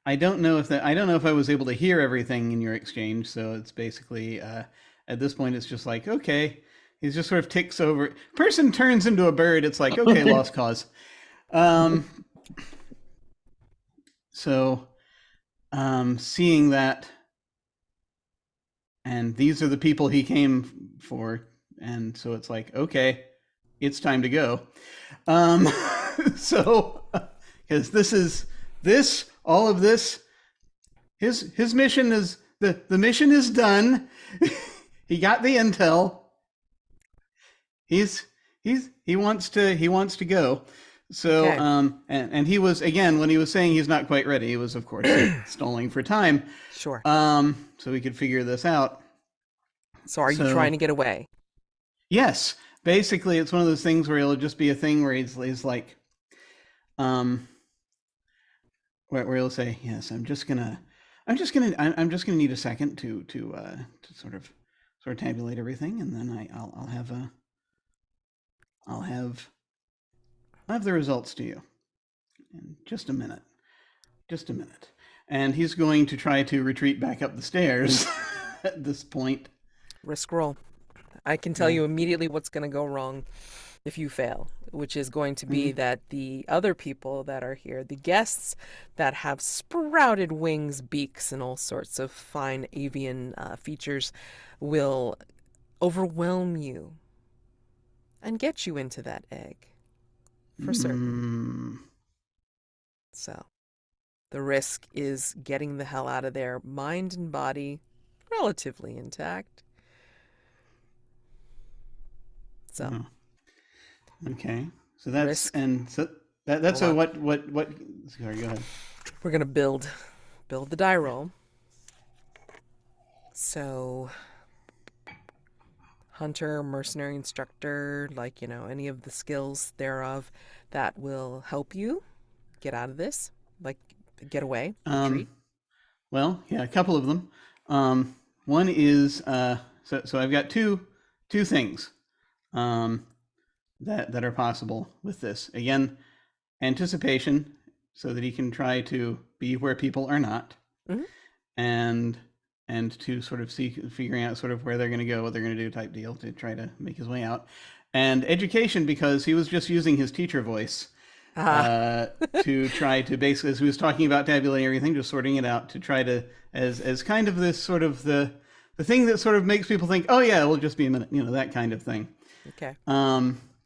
I don't know if I was able to hear everything in your exchange, so it's basically at this point it's just like, okay, he's just sort of ticks over. Person turns into a bird, it's like, okay, lost cause. So seeing that, and these are the people he came for, and so it's like, okay, it's time to go. So because all of this, his mission is the mission is done. He got the intel. He wants to go. So Okay. and he was, again, when he was saying he's not quite ready, he was of course stalling for time. Sure. So we could figure this out. So are you trying to get away? Yes, basically it's one of those things where it'll just be a thing where he's like, where he'll say, yes, I'm just gonna need a second to sort of tabulate everything, and then I'll have the results to you in just a minute. And he's going to try to retreat back up the stairs at this point. Risk roll. I can tell you immediately what's going to go wrong if you fail, which is going to be that the other people that are here, the guests that have sprouted wings, beaks, and all sorts of fine avian features, will overwhelm you and get you into that egg for certain. So the risk is getting the hell out of there, mind and body relatively intact. So okay, so that's risk. and so that's a what sorry, go ahead. We're gonna build the die roll. So hunter, mercenary, instructor, like, any of the skills thereof that will help you get out of this, like get away, retreat. Well, yeah, a couple of them. One is so I've got two things that are possible with this. Again, anticipation, so that he can try to be where people are not, and to sort of figuring out sort of where they're going to go, what they're going to do, type deal, to try to make his way out. And education, because he was just using his teacher voice to try to basically, as he was talking about tabulating everything, just sorting it out, to try to, as kind of this sort of the thing that sort of makes people think, oh yeah, it'll just be a minute, that kind of thing. Okay.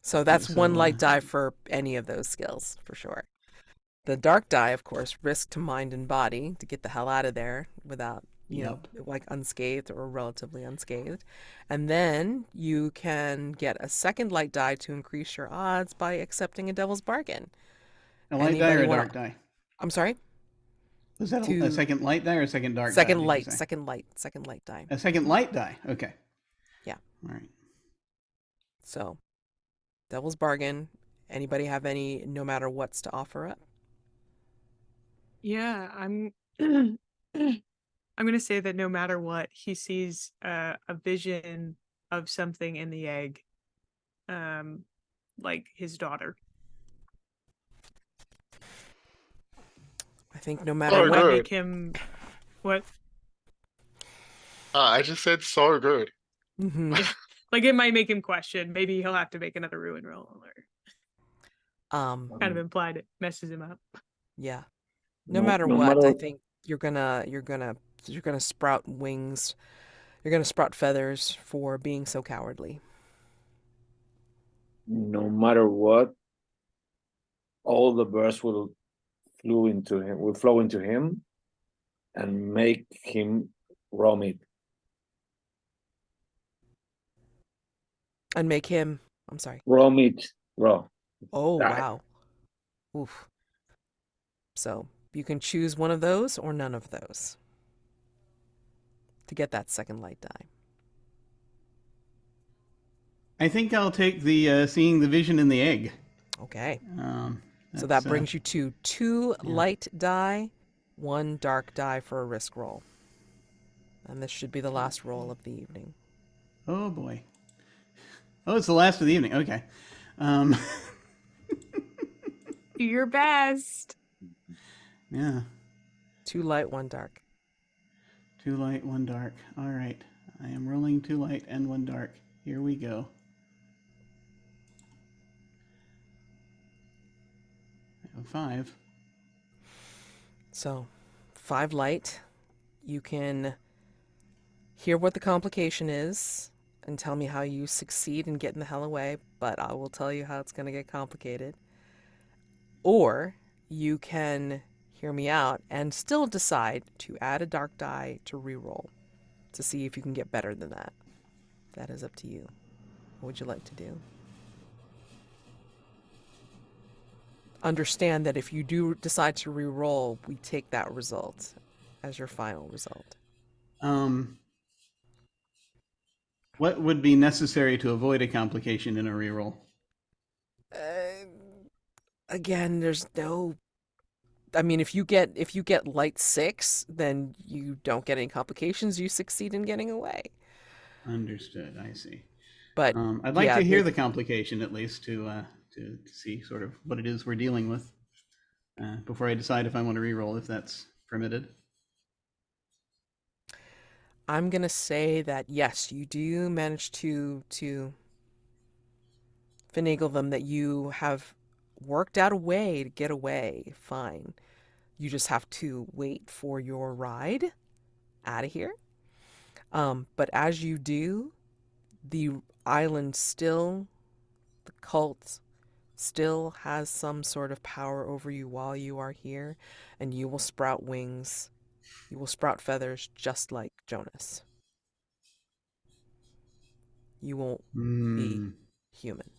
So that's one light die for any of those skills, for sure. The dark die, of course, risk to mind and body to get the hell out of there without, like unscathed or relatively unscathed. And then you can get a second light die to increase your odds by accepting a devil's bargain. A light die or a dark die? I'm sorry? Was that a second light die or a second dark die? Second light die. A second light die, okay. Yeah. All right. So, devil's bargain, Anybody have any no matter what's to offer up? Yeah, I'm I'm gonna say that no matter what, he sees a vision of something in the egg, like his daughter. I think no matter Oh, Might what, good. make him what? I just said so good. hmm Yeah, like it might make him question. Maybe he'll have to make another ruin roll, or kind of implied it messes him up. yeah. No No, matter no what, I matter think you're gonna sprout wings. You're gonna sprout feathers for being so cowardly. no matter what, all the birds will flow into him and make him raw meat. And make him, I'm sorry. Raw meat. Raw. Oh, Die. wow. Oof. So you can choose one of those or none of those to get that second light die. I think I'll take the seeing the vision in the egg. Okay. So That's, that brings you to 2 yeah. light die, 1 dark die for a risk roll. And this should be the last roll of the evening. Oh boy. Oh, it's the last of the evening. Okay. Um, Do your best. yeah. 2 light, 1 dark. 2 light, 1 dark. All right. I am rolling 2 light and 1 dark. Here we go. I have 5. So 5 light. You can hear what the complication is and tell me how you succeed in getting the hell away, but I will tell you how it's going to get complicated. Or you can hear me out and still decide to add a dark die to reroll to see if you can get better than that. That is up to you. What would you like to do? Understand that if you do decide to reroll, we take that result as your final result. What would be necessary to avoid a complication in a reroll? Again, there's no. I mean, if you get light 6, then you don't get any complications. You succeed in getting away. Understood. I see. But I'd like yeah, to hear the complication at least to see sort of what it is we're dealing with before I decide if I want to reroll, if that's permitted. I'm gonna say that yes, you do manage to finagle them, that you have worked out a way to get away. Fine. You just have to wait for your ride out of here. But as you do, the island still, the cult still has some sort of power over you while you are here, and you will sprout wings. You will sprout feathers just like Jonas. You won't be human.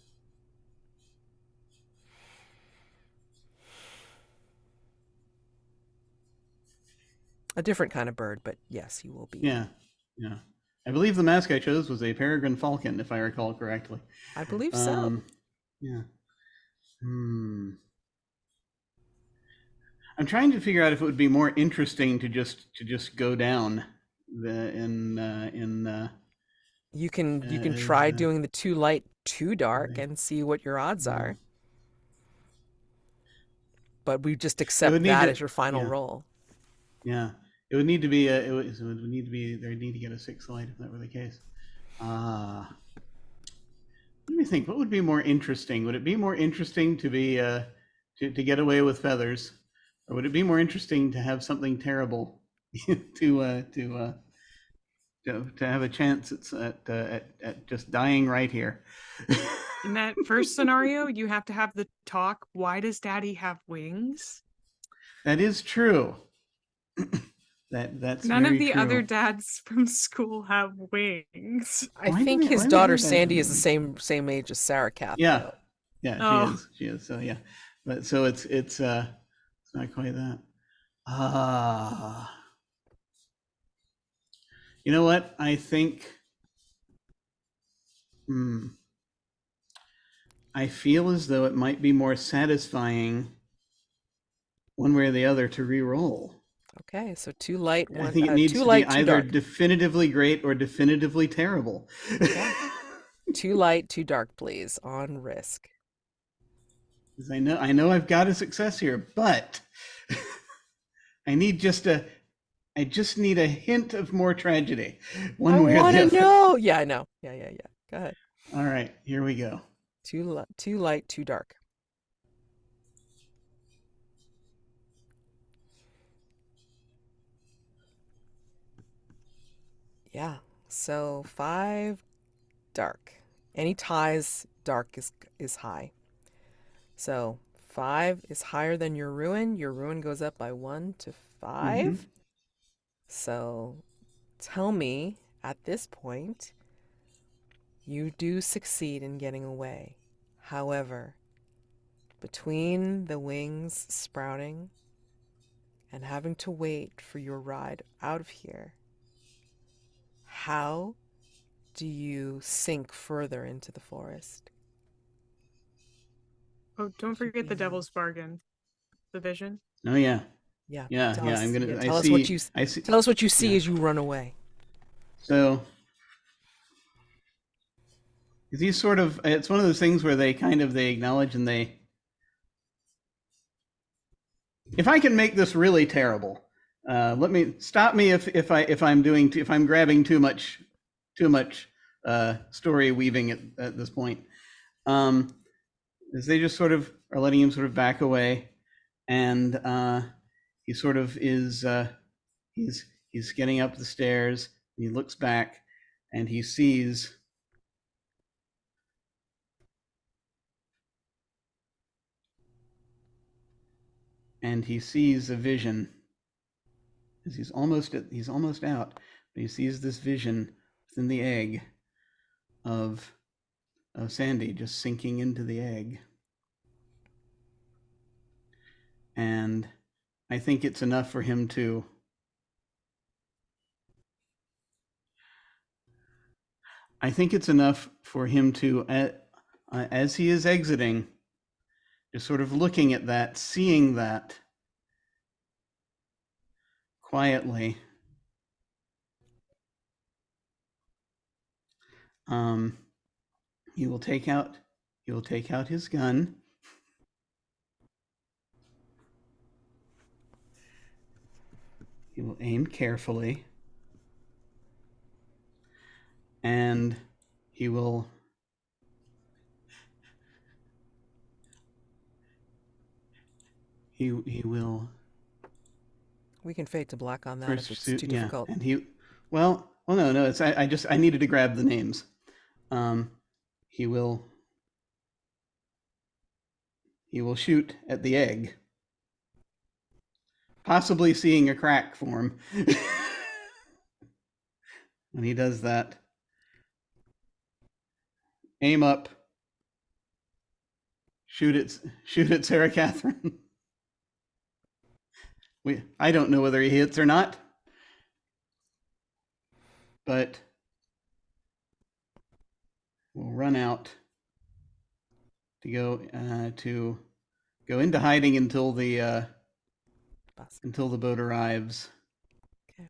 A different kind of bird, but yes, you will be. Yeah. Yeah. I believe the mask I chose was a peregrine falcon, if I recall correctly. I believe so. Yeah. I'm trying to figure out if it would be more interesting to just go down You can try doing the 2 light, 2 dark and see what your odds are. But we just accept that as your final roll. Yeah. It would need to be it would need to be there'd need to get a 6 light if that were the case. Let me think. What would be more interesting? Would it be more interesting to be to get away with feathers, or would it be more interesting to have something terrible to have a chance at just dying right here? In that first scenario, you have to have the talk. Why does Daddy have wings? That is true. That's None very of the true. other dads from school have wings. I think his daughter Sandy is the same age as Sarah Kath. Yeah, though. yeah, Oh. she is. So yeah, but so it's not quite that. You know what? I think. I feel as though it might be more satisfying one way or the other to re-roll. Okay, so 2 light, I 1 think it needs 2 to be light, 2 either dark. definitively great or definitively terrible. Okay. 2 light, 2 dark, please, on risk. 'Cause I know I've got a success here, but I just need a hint of more tragedy. One I way or want the to other. know. Yeah, I know. Yeah. Go ahead. All right, here we go. 2 light, 2 dark. Yeah. So 5 dark. Any ties, dark is high. So 5 is higher than your ruin. Your ruin goes up by 1 to 5. Mhm. So tell me, at this point, you do succeed in getting away. However, between the wings sprouting and having to wait for your ride out of here, how do you sink further into the forest? Oh, don't forget the Keeping- devil's bargain, the vision. Oh yeah. Yeah. Yeah, Tell yeah. us, I'm gonna. yeah, I tell us see. what you I see. tell us what you see Yeah. as you run away. So these sort of. It's one of those things where they acknowledge and they. If I can make this really terrible, let me stop me if I'm grabbing too much story weaving at this point. As they just sort of are letting him sort of back away, and he sort of is he's getting up the stairs. And he looks back, and he sees. And he sees a vision. As he's almost out, but he sees this vision within the egg of Sandy just sinking into the egg. And I think it's enough for him to as he is exiting, just sort of looking at that, seeing that quietly. He will take out his gun. He will aim carefully. And he will We can fade to black on that if it's too yeah, difficult. and no, it's I needed to grab the names. He will shoot at the egg, possibly seeing a crack form. When he does that, aim up, shoot at Sarah Catherine. I don't know whether he hits or not, but we'll run out to go into hiding until the boat arrives. Okay.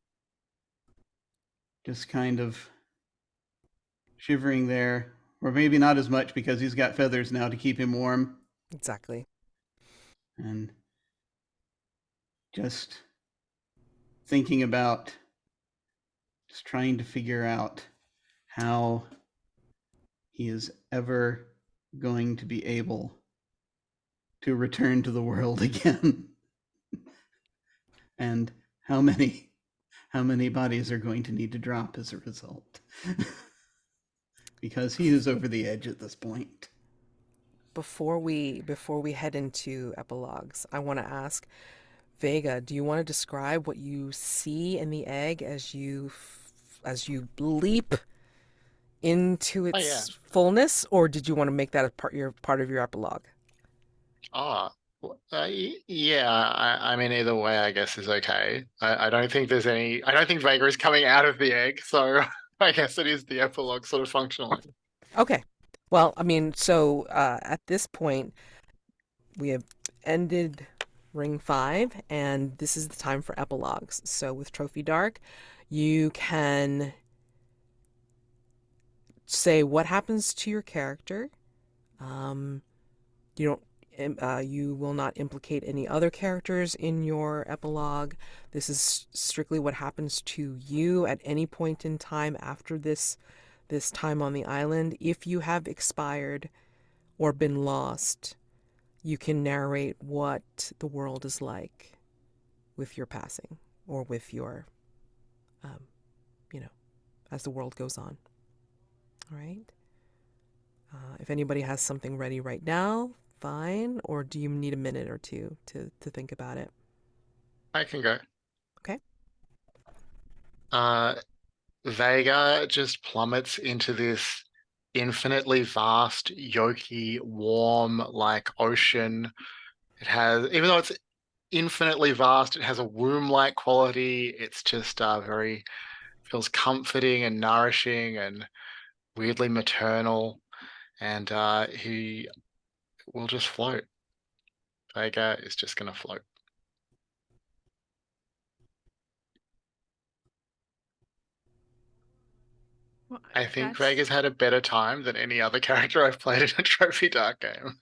Just kind of shivering there, or maybe not as much because he's got feathers now to keep him warm. Exactly. And just thinking about, just trying to figure out how he is ever going to be able to return to the world again. And how many bodies are going to need to drop as a result. Because he is over the edge at this point. Before we head into epilogues, I want to ask Vega, do you want to describe what you see in the egg as you leap into its fullness, or did you want to make that a part of your epilogue? Yeah, I mean, either way, I guess is okay. I don't think Vega is coming out of the egg, so I guess it is the epilogue sort of functionally. Okay. Well, I mean, so at this point, we have ended Ring 5, and this is the time for epilogues. So with Trophy Dark, you can say what happens to your character. Um, you don't. You will not implicate any other characters in your epilogue. This is strictly what happens to you at any point in time after this time on the island. If you have expired or been lost, you can narrate what the world is like with your passing or with your, um, you know, as the world goes on. All right. If anybody has something ready right now, fine. Or do you need a minute or two to think about it? I can go. Okay. Uh, Vega just plummets into this infinitely vast, yolky, warm, like ocean. It has, even though it's infinitely vast, it has a womb-like quality. It's just very feels comforting and nourishing and weirdly maternal. And he will just float. Vega is just gonna float. Well, I think that's, Vega's had a better time than any other character I've played in a Trophy Dark game. I was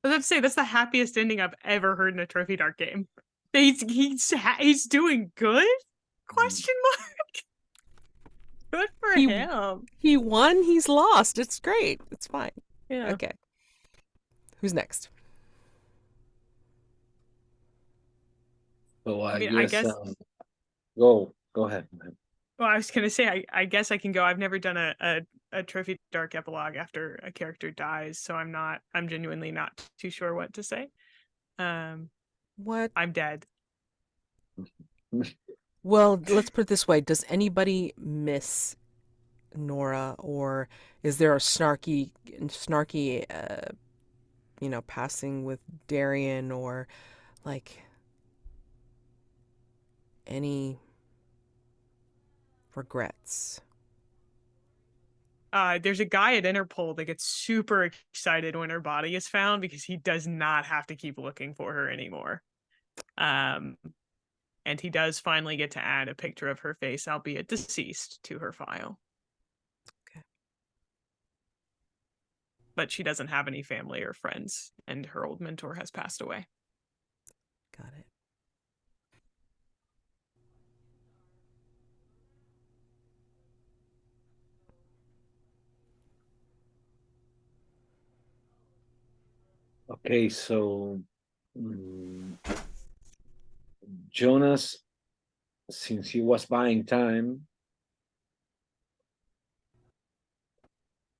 about to say that's the happiest ending I've ever heard in a Trophy Dark game. He's doing good? Question mark. Good for He him. he won. He's lost. It's great. It's fine. Yeah. Okay. Who's next? So I mean, I guess guess- go ahead. Well, I was gonna say I guess I can go. I've never done a Trophy Dark epilogue after a character dies, so I'm genuinely not too sure what to say. What? I'm dead. Well, let's put it this way. Does anybody miss Nora, or is there a snarky, passing with Darian, or like any regrets? There's a guy at Interpol that gets super excited when her body is found because he does not have to keep looking for her anymore. And he does finally get to add a picture of her face, albeit deceased, to her file. Okay. But she doesn't have any family or friends, and her old mentor has passed away. Got it. Okay, so mm, Jonas, since he was buying time,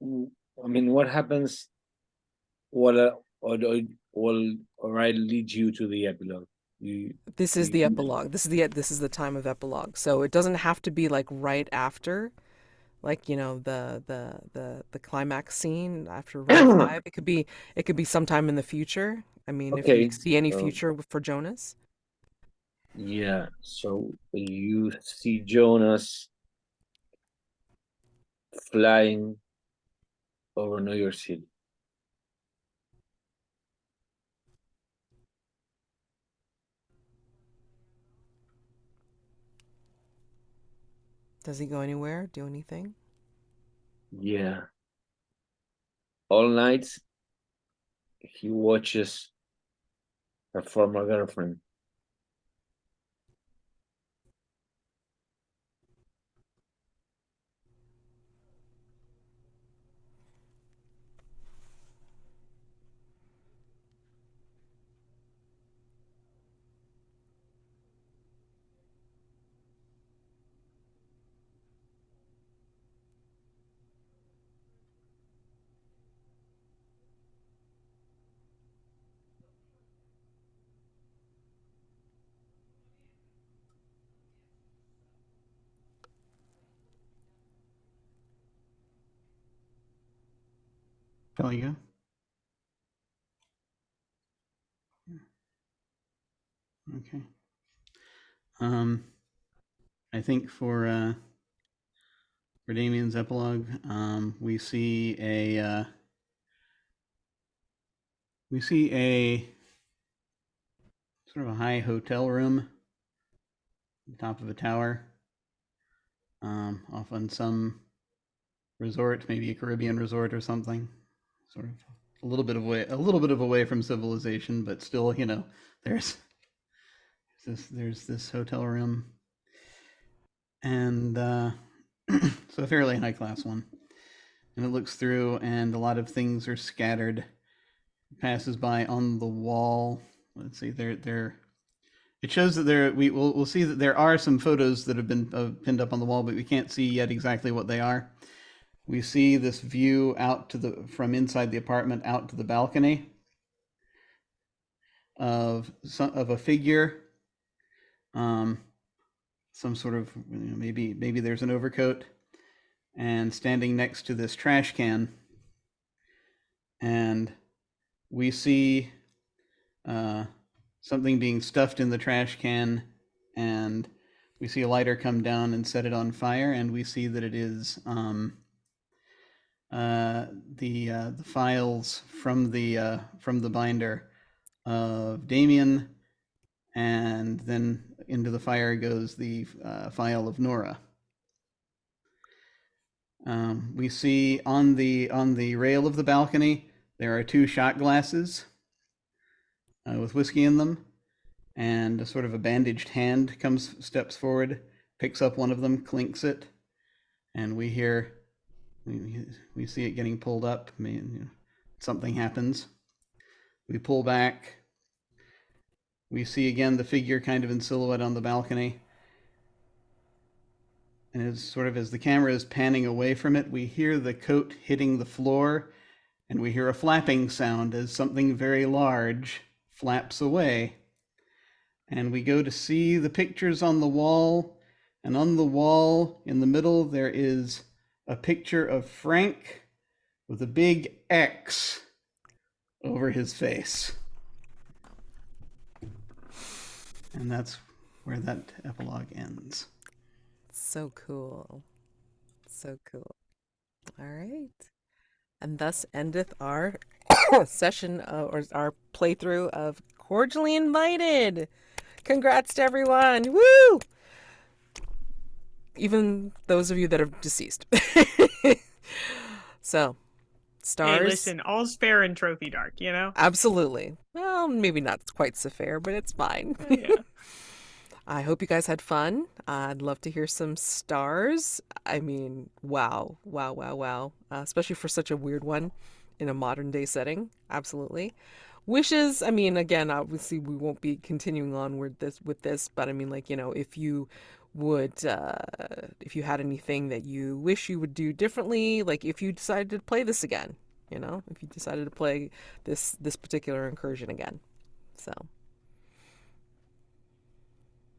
I mean, what happens? Will alright lead you to the epilogue? This is the epilogue. This is the time of epilogue. So it doesn't have to be like right after, like the climax scene after round 5. It could be sometime in the future. I mean, if you Okay, see any future for Jonas. Yeah, so you see Jonas flying over New York City. Does he go anywhere? Do anything? Yeah. All night he watches her former girlfriend. Shall I go? Okay. I think for Damian's epilogue, we see We see a sort of a high hotel room on top of a tower, off on some resort, maybe a Caribbean resort or something. Sort of a little bit away from civilization, but still, there's this hotel room, and so a fairly high class one. And it looks through, and a lot of things are scattered. Passes by on the wall. Let's see, it shows that we'll see that there are some photos that have been pinned up on the wall, but we can't see yet exactly what they are. We see this view out from inside the apartment out to the balcony of a figure, some sort of, maybe there's an overcoat, and standing next to this trash can, and we see something being stuffed in the trash can, and we see a lighter come down and set it on fire, and we see that it is the files from the binder of Damian, and then into the fire goes the file of Nora. We see on the rail of the balcony there are 2 shot glasses with whiskey in them, and a sort of a bandaged hand steps forward, picks up one of them, clinks it, and we see it getting pulled up. Something happens. We pull back. We see again the figure kind of in silhouette on the balcony. And as the camera is panning away from it, we hear the coat hitting the floor, and we hear a flapping sound as something very large flaps away. And we go to see the pictures on the wall, and on the wall in the middle there is a picture of Frank with a big X over his face. And that's where that epilogue ends. So cool. So cool. All right. And thus endeth our session or our playthrough of Cordially Invited. Congrats to everyone. Woo! Even those of you that are deceased. So, stars. Hey, listen, all's fair in Trophy Dark, you know? Absolutely. Well, maybe not quite so fair, but it's fine. Yeah. I hope you guys had fun. I'd love to hear some stars. I mean, wow. Especially for such a weird one in a modern day setting. Absolutely. Wishes, I mean, again, obviously we won't be continuing on with this, but I mean, like, if you would, if you had anything that you wish you would do differently, like if you decided to play this again, if you decided to play this particular incursion again. So.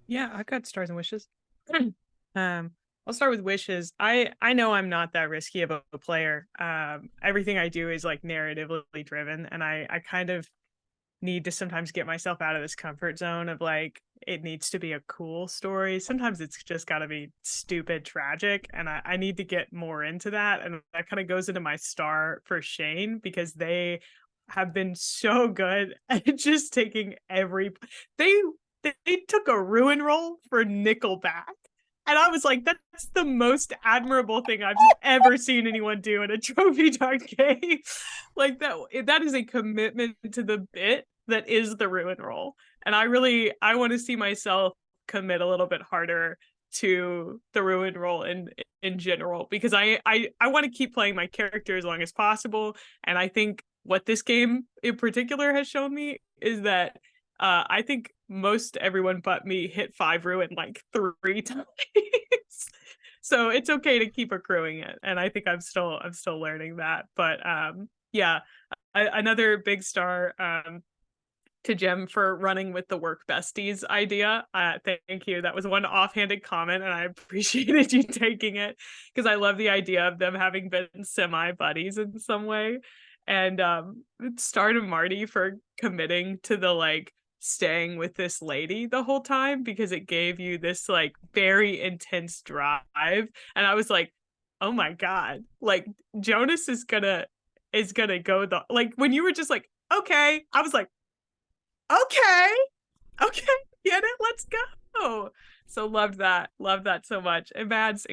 Yeah, I've got stars and wishes. I'll start with wishes. I know I'm not that risky of a player. Everything I do is like narratively driven, and I kind of need to sometimes get myself out of this comfort zone of like, it needs to be a cool story. Sometimes it's just got to be stupid tragic, and I need to get more into that. And that kind of goes into my star for Shane, because they have been so good at just taking they took a ruin roll for Nickelback. And I was like, that's the most admirable thing I've ever seen anyone do in a Trophy Dark game. Like that is a commitment to the bit that is the ruin roll. And I want to see myself commit a little bit harder to the ruin roll in general, because I want to keep playing my character as long as possible. And I think what this game in particular has shown me is that I think most everyone but me hit 5 ruin like 3 times. So it's okay to keep accruing it. And I think I'm still learning that. But yeah, another big star to Jem for running with the work besties idea. Thank you. That was one offhanded comment, and I appreciated you taking it, because I love the idea of them having been semi buddies in some way. And star to Marty for committing to the like staying with this lady the whole time, because it gave you this like very intense drive. And I was like, oh my god, like Jonas is gonna go like when you were just like, okay. I was like, okay, get it, let's go. So loved that so much. And Mads,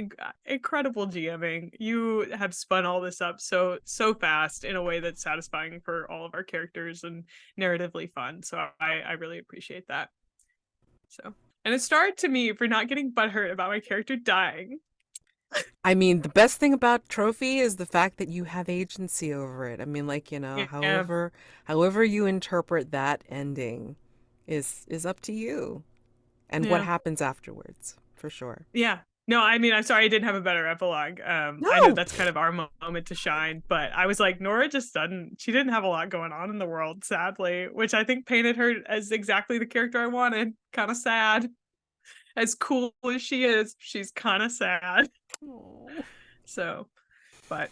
incredible GMing. You have spun all this up so fast in a way that's satisfying for all of our characters and narratively fun. So I really appreciate that. So, and a star to me for not getting butthurt about my character dying. I mean, the best thing about Trophy is the fact that you have agency over it. I mean, like, you know, Yeah. however you interpret that ending is up to you and what Yeah. happens afterwards, for sure. Yeah. No, I mean, I'm sorry I didn't have a better epilogue. I know No! that's kind of our moment to shine, but I was like, Nora just she didn't have a lot going on in the world, sadly, which I think painted her as exactly the character I wanted. Kind of sad. As cool as she is, she's kind of sad. Aw. So, but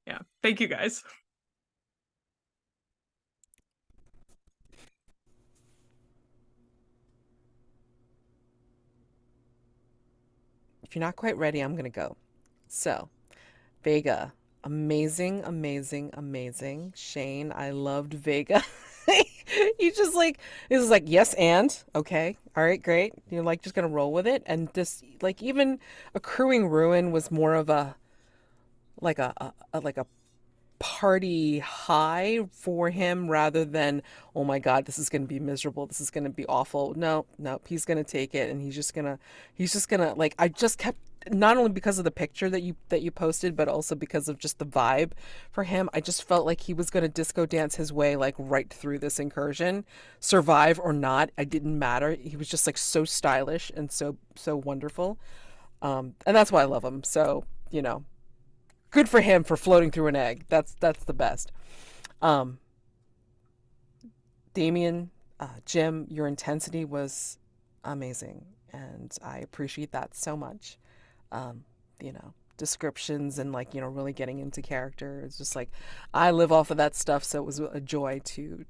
yeah, thank you guys. If you're not quite ready, I'm going to go. So, Vega, amazing, amazing, amazing. Shane, I loved Vega. You just like, it was like, yes, and okay, all right, great. You're like just gonna roll with it, and this like even accruing ruin was more of a like a party high for him rather than, oh my God, this is going to be miserable. This is going to be awful. No, he's going to take it, and he's just gonna like, I just kept, not only because of the picture that you posted, but also because of just the vibe for him. I just felt like he was going to disco dance his way like right through this incursion, survive or not. It didn't matter. He was just like so stylish and so wonderful. And that's why I love him. So, you know, good for him for floating through an egg. That's the best. Damian, Jim, your intensity was amazing, and I appreciate that so much. You know, descriptions and like, you know, really getting into character. It's just like I live off of that stuff, so it was a joy to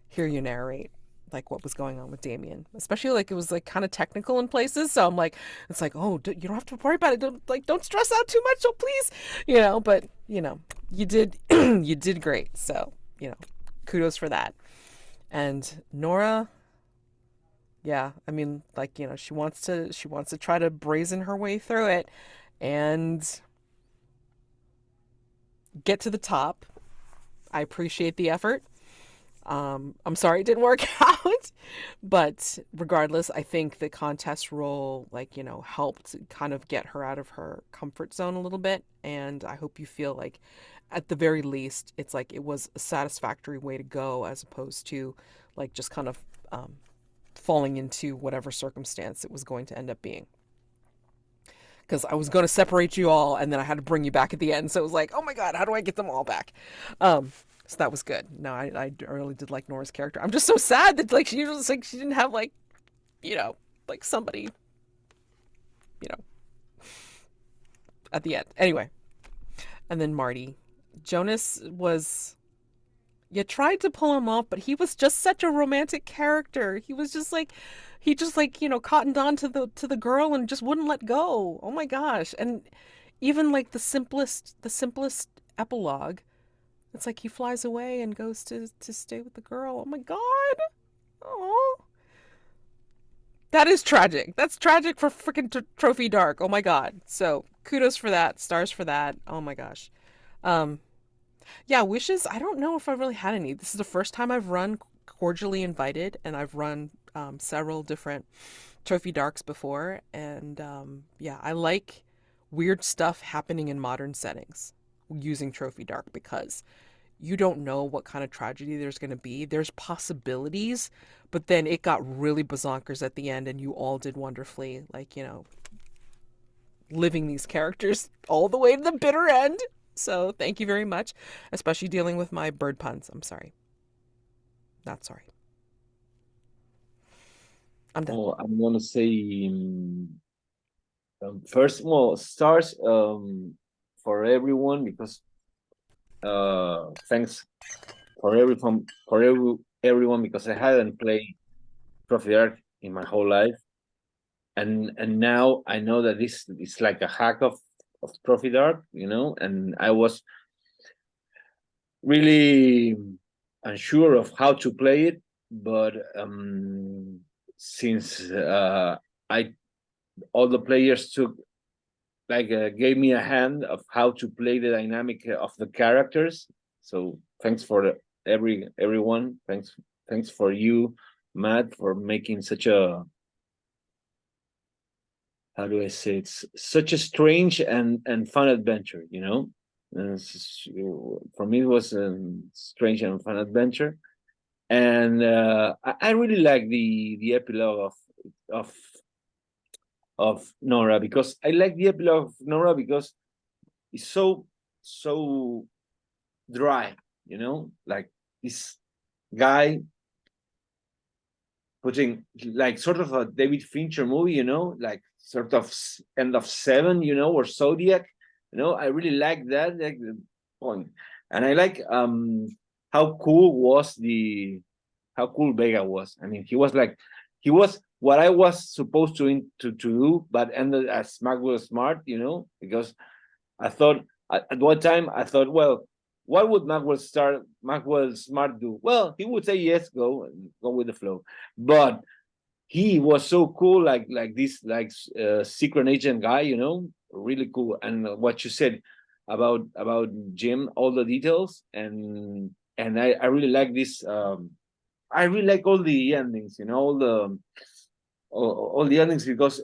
hear you narrate like what was going on with Damian, especially like it was like kind of technical in places. So I'm like, it's like, oh, you don't have to worry about it. Don't stress out too much, so please, you know. But you know, you did you did great. So you know, kudos for that. And Nora, yeah, I mean, like, you know, she wants to try to brazen her way through it and get to the top. I appreciate the effort. I'm sorry it didn't work out, but regardless, I think the contest role, like, you know, helped kind of get her out of her comfort zone a little bit. And I hope you feel like, at the very least, it's like it was a satisfactory way to go as opposed to like just kind of falling into whatever circumstance it was going to end up being. Because I was going to separate you all and then I had to bring you back at the end. So it was like, oh my God, how do I get them all back? So that was good. No, I really did like Nora's character. I'm just so sad that like she was like she didn't have like, you know, like somebody, you know, at the end. Anyway, and then Marty, Jonas was, you tried to pull him off, but he was just such a romantic character. He was just like, he just like, you know, cottoned on to the girl and just wouldn't let go. Oh my gosh. And even like the simplest epilogue, it's like he flies away and goes to stay with the girl. Oh my God. Oh. That is tragic. That's tragic for freaking Trophy Dark. Oh my God. So kudos for that. Stars for that. Oh my gosh. Yeah, wishes. I don't know if I really had any. This is the first time I've run Cordially Invited, and I've run several different Trophy Darks before. And yeah, I like weird stuff happening in modern settings using Trophy Dark because you don't know what kind of tragedy there's going to be. There's possibilities, but then it got really bazonkers at the end, and you all did wonderfully, like, you know, living these characters all the way to the bitter end. So thank you very much, especially dealing with my bird puns. I'm sorry. Not sorry. I'm done. Oh, I'm gonna say first of all, stars for everyone because thanks for everyone because I hadn't played Trophy Arc in my whole life, and now I know that this is like a hack of Trophy Dark, you know, and I was really unsure of how to play it, but since I all the players took gave me a hand of how to play the dynamic of the characters. So thanks for everyone. Thanks for you, Matt, for making such a, how do I say, it's such a strange and fun adventure, you know. For me it was a strange and fun adventure, and I really like the epilogue of of Nora, because I like the epilogue of Nora because it's so dry, you know, like this guy putting like sort of a David Fincher movie, you know, like sort of end of Seven, you know, or Zodiac, you know. I really like that, like the point, and I like how cool Vega was. I mean, he was what I was supposed to do, but ended as Maxwell Smart, you know, because I thought at one time I thought, well, what would Maxwell Smart do? Well, he would say yes, go with the flow. But he was so cool, like this secret agent guy, you know, really cool. And what you said about Jim, all the details, and I really like this. I really like all the endings, you know, all the endings, because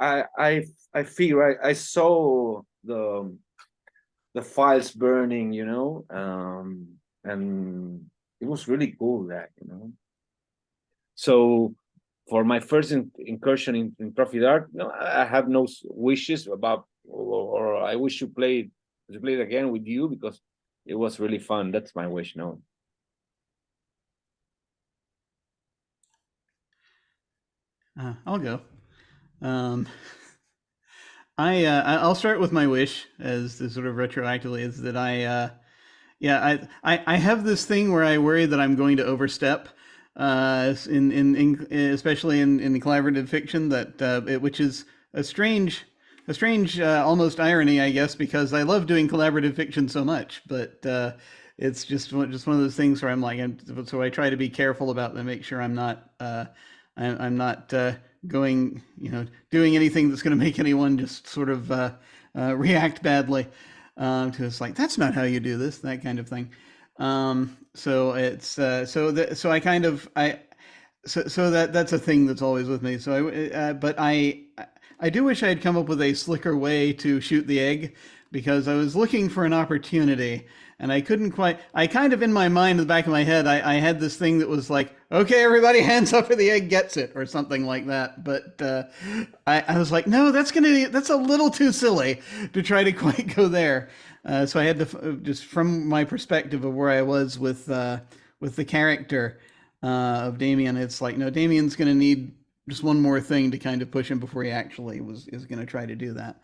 I feel I saw the files burning, you know, and it was really cool, that, you know. So for my first incursion in Profit Art, no, I have no wishes about, or I wish to play it again with you, because it was really fun. That's my wish. No. I'll go. I'll start with my wish, as the sort of retroactively, is that I have this thing where I worry that I'm going to overstep, especially in collaborative fiction, which is a strange almost irony, I guess, because I love doing collaborative fiction so much, but it's just one of those things where I'm like, so I try to be careful about that, make sure I'm not going, you know, doing anything that's going to make anyone just sort of react badly to, it's like, that's not how you do this, that kind of thing. So it's so that's a thing that's always with me. So but I do wish I had come up with a slicker way to shoot the egg, because I was looking for an opportunity and I couldn't quite. I kind of, in my mind, in the back of my head, I had this thing that was like, okay, everybody, hands up, or the egg gets it, or something like that. But I was like, no, that's a little too silly to try to quite go there. So I had to, just from my perspective of where I was with the character of Damian, it's like, no, Damian's going to need just one more thing to kind of push him before he actually is going to try to do that.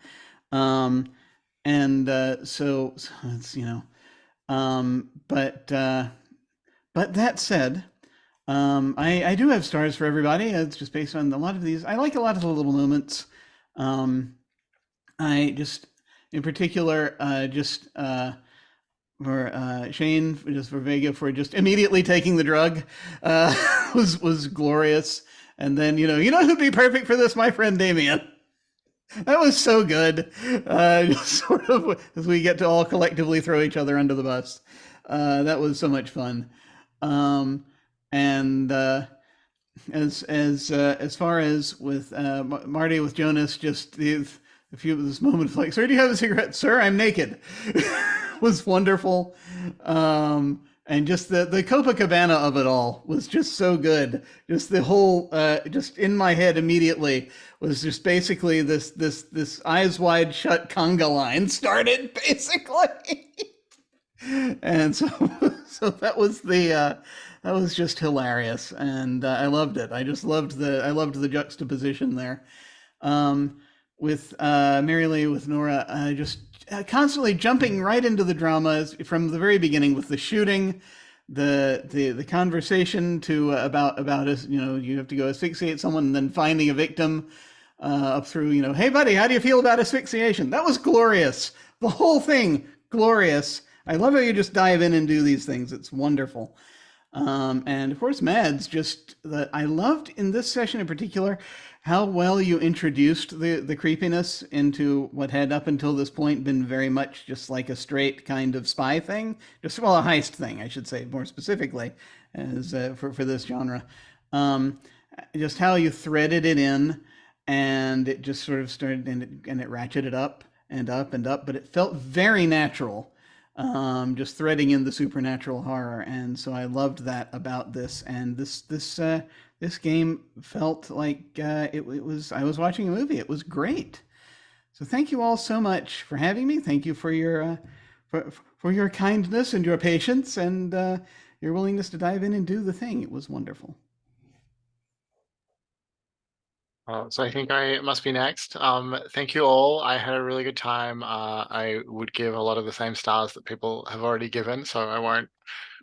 So it's, you know, but that said, I do have stars for everybody. It's just based on a lot of these. I like a lot of the little moments. I just, in particular, for Shane, just for Vega, for just immediately taking the drug, was glorious. And then, you know who'd be perfect for this? My friend Damian. That was so good. Just sort of as we get to all collectively throw each other under the bus. That was so much fun. And as far as with Marty, with Jonas, just this moment of like, sir, do you have a cigarette? Sir, I'm naked. Was wonderful. And just the Copacabana of it all was just so good. Just the whole, just in my head immediately was just basically this eyes wide shut conga line started, basically. And so that was that was just hilarious, and I loved it. I just loved the juxtaposition there, with Merilee, with Nora, just constantly jumping right into the drama from the very beginning, with the shooting, the conversation to about us. You know, you have to go asphyxiate someone, and then finding a victim, up through, hey buddy, how do you feel about asphyxiation? That was glorious. The whole thing glorious. I love how you just dive in and do these things. It's wonderful. And of course, Mads, just that I loved in this session in particular how well you introduced the creepiness into what had up until this point been very much just like a straight kind of spy thing, just well, a heist thing, I should say more specifically, as for this genre. Um, just how you threaded it in, and it just sort of started and it ratcheted up and up and up, but it felt very natural, just threading in the supernatural horror. And so I loved that about this. And this game felt like it was I was watching a movie. It was great. So thank you all so much for having me. Thank you for your kindness and your patience and your willingness to dive in and do the thing. It was wonderful. So I think I must be next. Thank you all. I had a really good time. I would give a lot of the same stars that people have already given, so I won't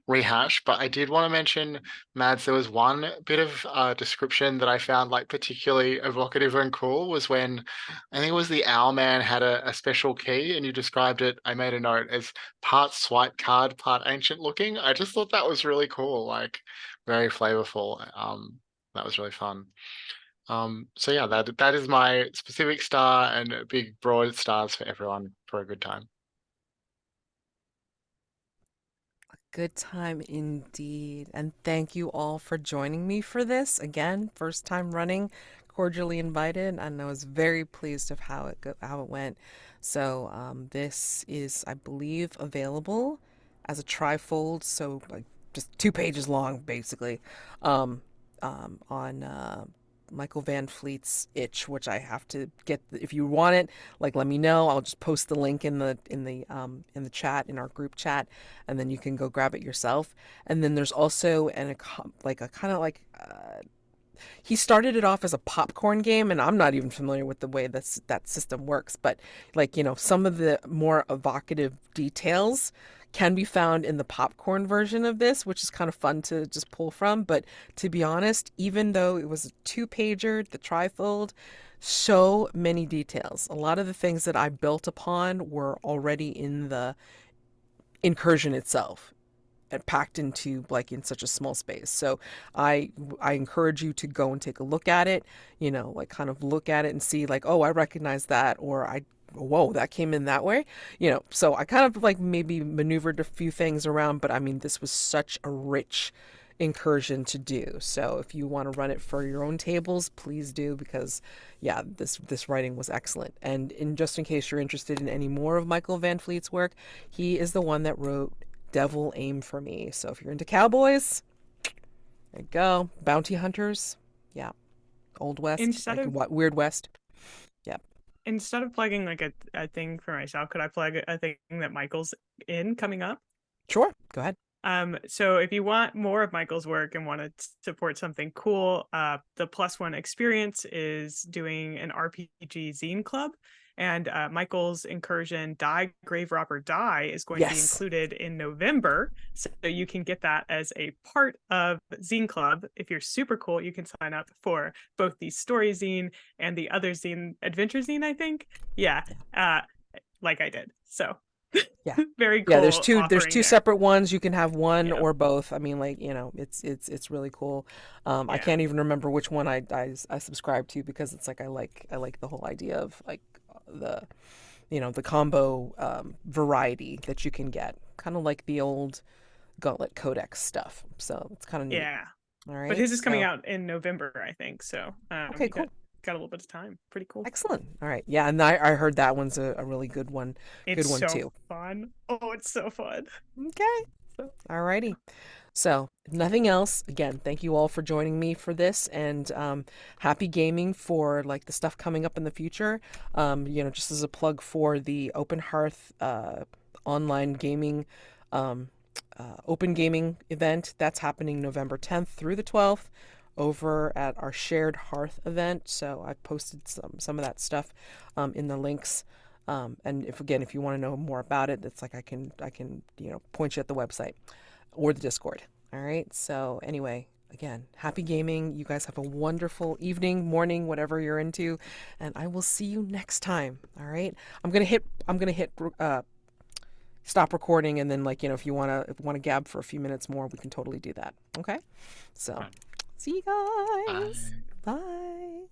rehash. But I did want to mention, Mads, there was one bit of description that I found like particularly evocative and cool was when I think it was the Owl Man had a special key, and you described it. I made a note as part swipe card, part ancient looking. I just thought that was really cool, like very flavorful. That was really fun. So yeah, that is my specific star and big broad stars for everyone for a good time. Good time indeed. And thank you all for joining me for this. Again, first time running, cordially invited, and I was very pleased of how it went. So this is, I believe, available as a trifold, so like just 2 pages long, basically, on Michael Van Fleet's Itch, which I have to get. If you want it, like let me know. I'll just post the link in the chat, in our group chat, and then you can go grab it yourself. And then there's also he started it off as a popcorn game, and I'm not even familiar with the way that system works, but like, some of the more evocative details can be found in the popcorn version of this, which is kind of fun to just pull from. But to be honest, even though it was a 2-pager, the trifold, so many details. A lot of the things that I built upon were already in the incursion itself, and packed into like in such a small space. So I encourage you to go and take a look at it, like kind of look at it and see like, oh, I recognize that, or whoa, that came in that way. So I kind of like maybe maneuvered a few things around, but I mean, this was such a rich incursion to do. So if you want to run it for your own tables, please do, because yeah, this writing was excellent. And just in case you're interested in any more of Michael Van Fleet's work, he is the one that wrote Devil Aim for Me. So if you're into cowboys, there you go. Bounty hunters, yeah. Old West, Weird West. Yep. Instead of plugging like a thing for myself, could I plug a thing that Michael's in coming up? Sure, go ahead. So if you want more of Michael's work and want to support something cool, the +1 experience is doing an RPG zine club. And Michael's incursion, Die, Grave Robber, Die, is going to be included in November. So you can get that as a part of Zine Club. If you're super cool, you can sign up for both the story zine and the other zine, Adventure Zine, I think. Yeah, like I did. So yeah, very cool. Yeah, there's two separate ones. You can have one or both. I mean, like, it's really cool. I can't even remember which one I subscribe to, because it's like I like the whole idea of like the combo variety that you can get, kind of like the old Gauntlet Codex stuff. So it's kind of neat. Yeah. All right. But his is coming out in November, I think. So okay, cool. Got a little bit of time. Pretty cool. Excellent. All right. Yeah, and I heard that one's a really good one. It's good one so too. Fun. Oh, it's so fun. Okay. All righty. So, if nothing else, again, thank you all for joining me for this, and happy gaming for like the stuff coming up in the future. Just as a plug for the Open Hearth online gaming open gaming event, that's happening November 10th through the 12th over at our Shared Hearth event. So I've posted some of that stuff in the links. And if you want to know more about it, it's like I can point you at the website or the Discord. All right. So anyway, again, happy gaming. You guys have a wonderful evening, morning, whatever you're into, and I will see you next time. All right. I'm gonna hit stop recording, and then like, if you want to gab for a few minutes more, we can totally do that. Okay? So, Right. see you guys. Bye. Bye.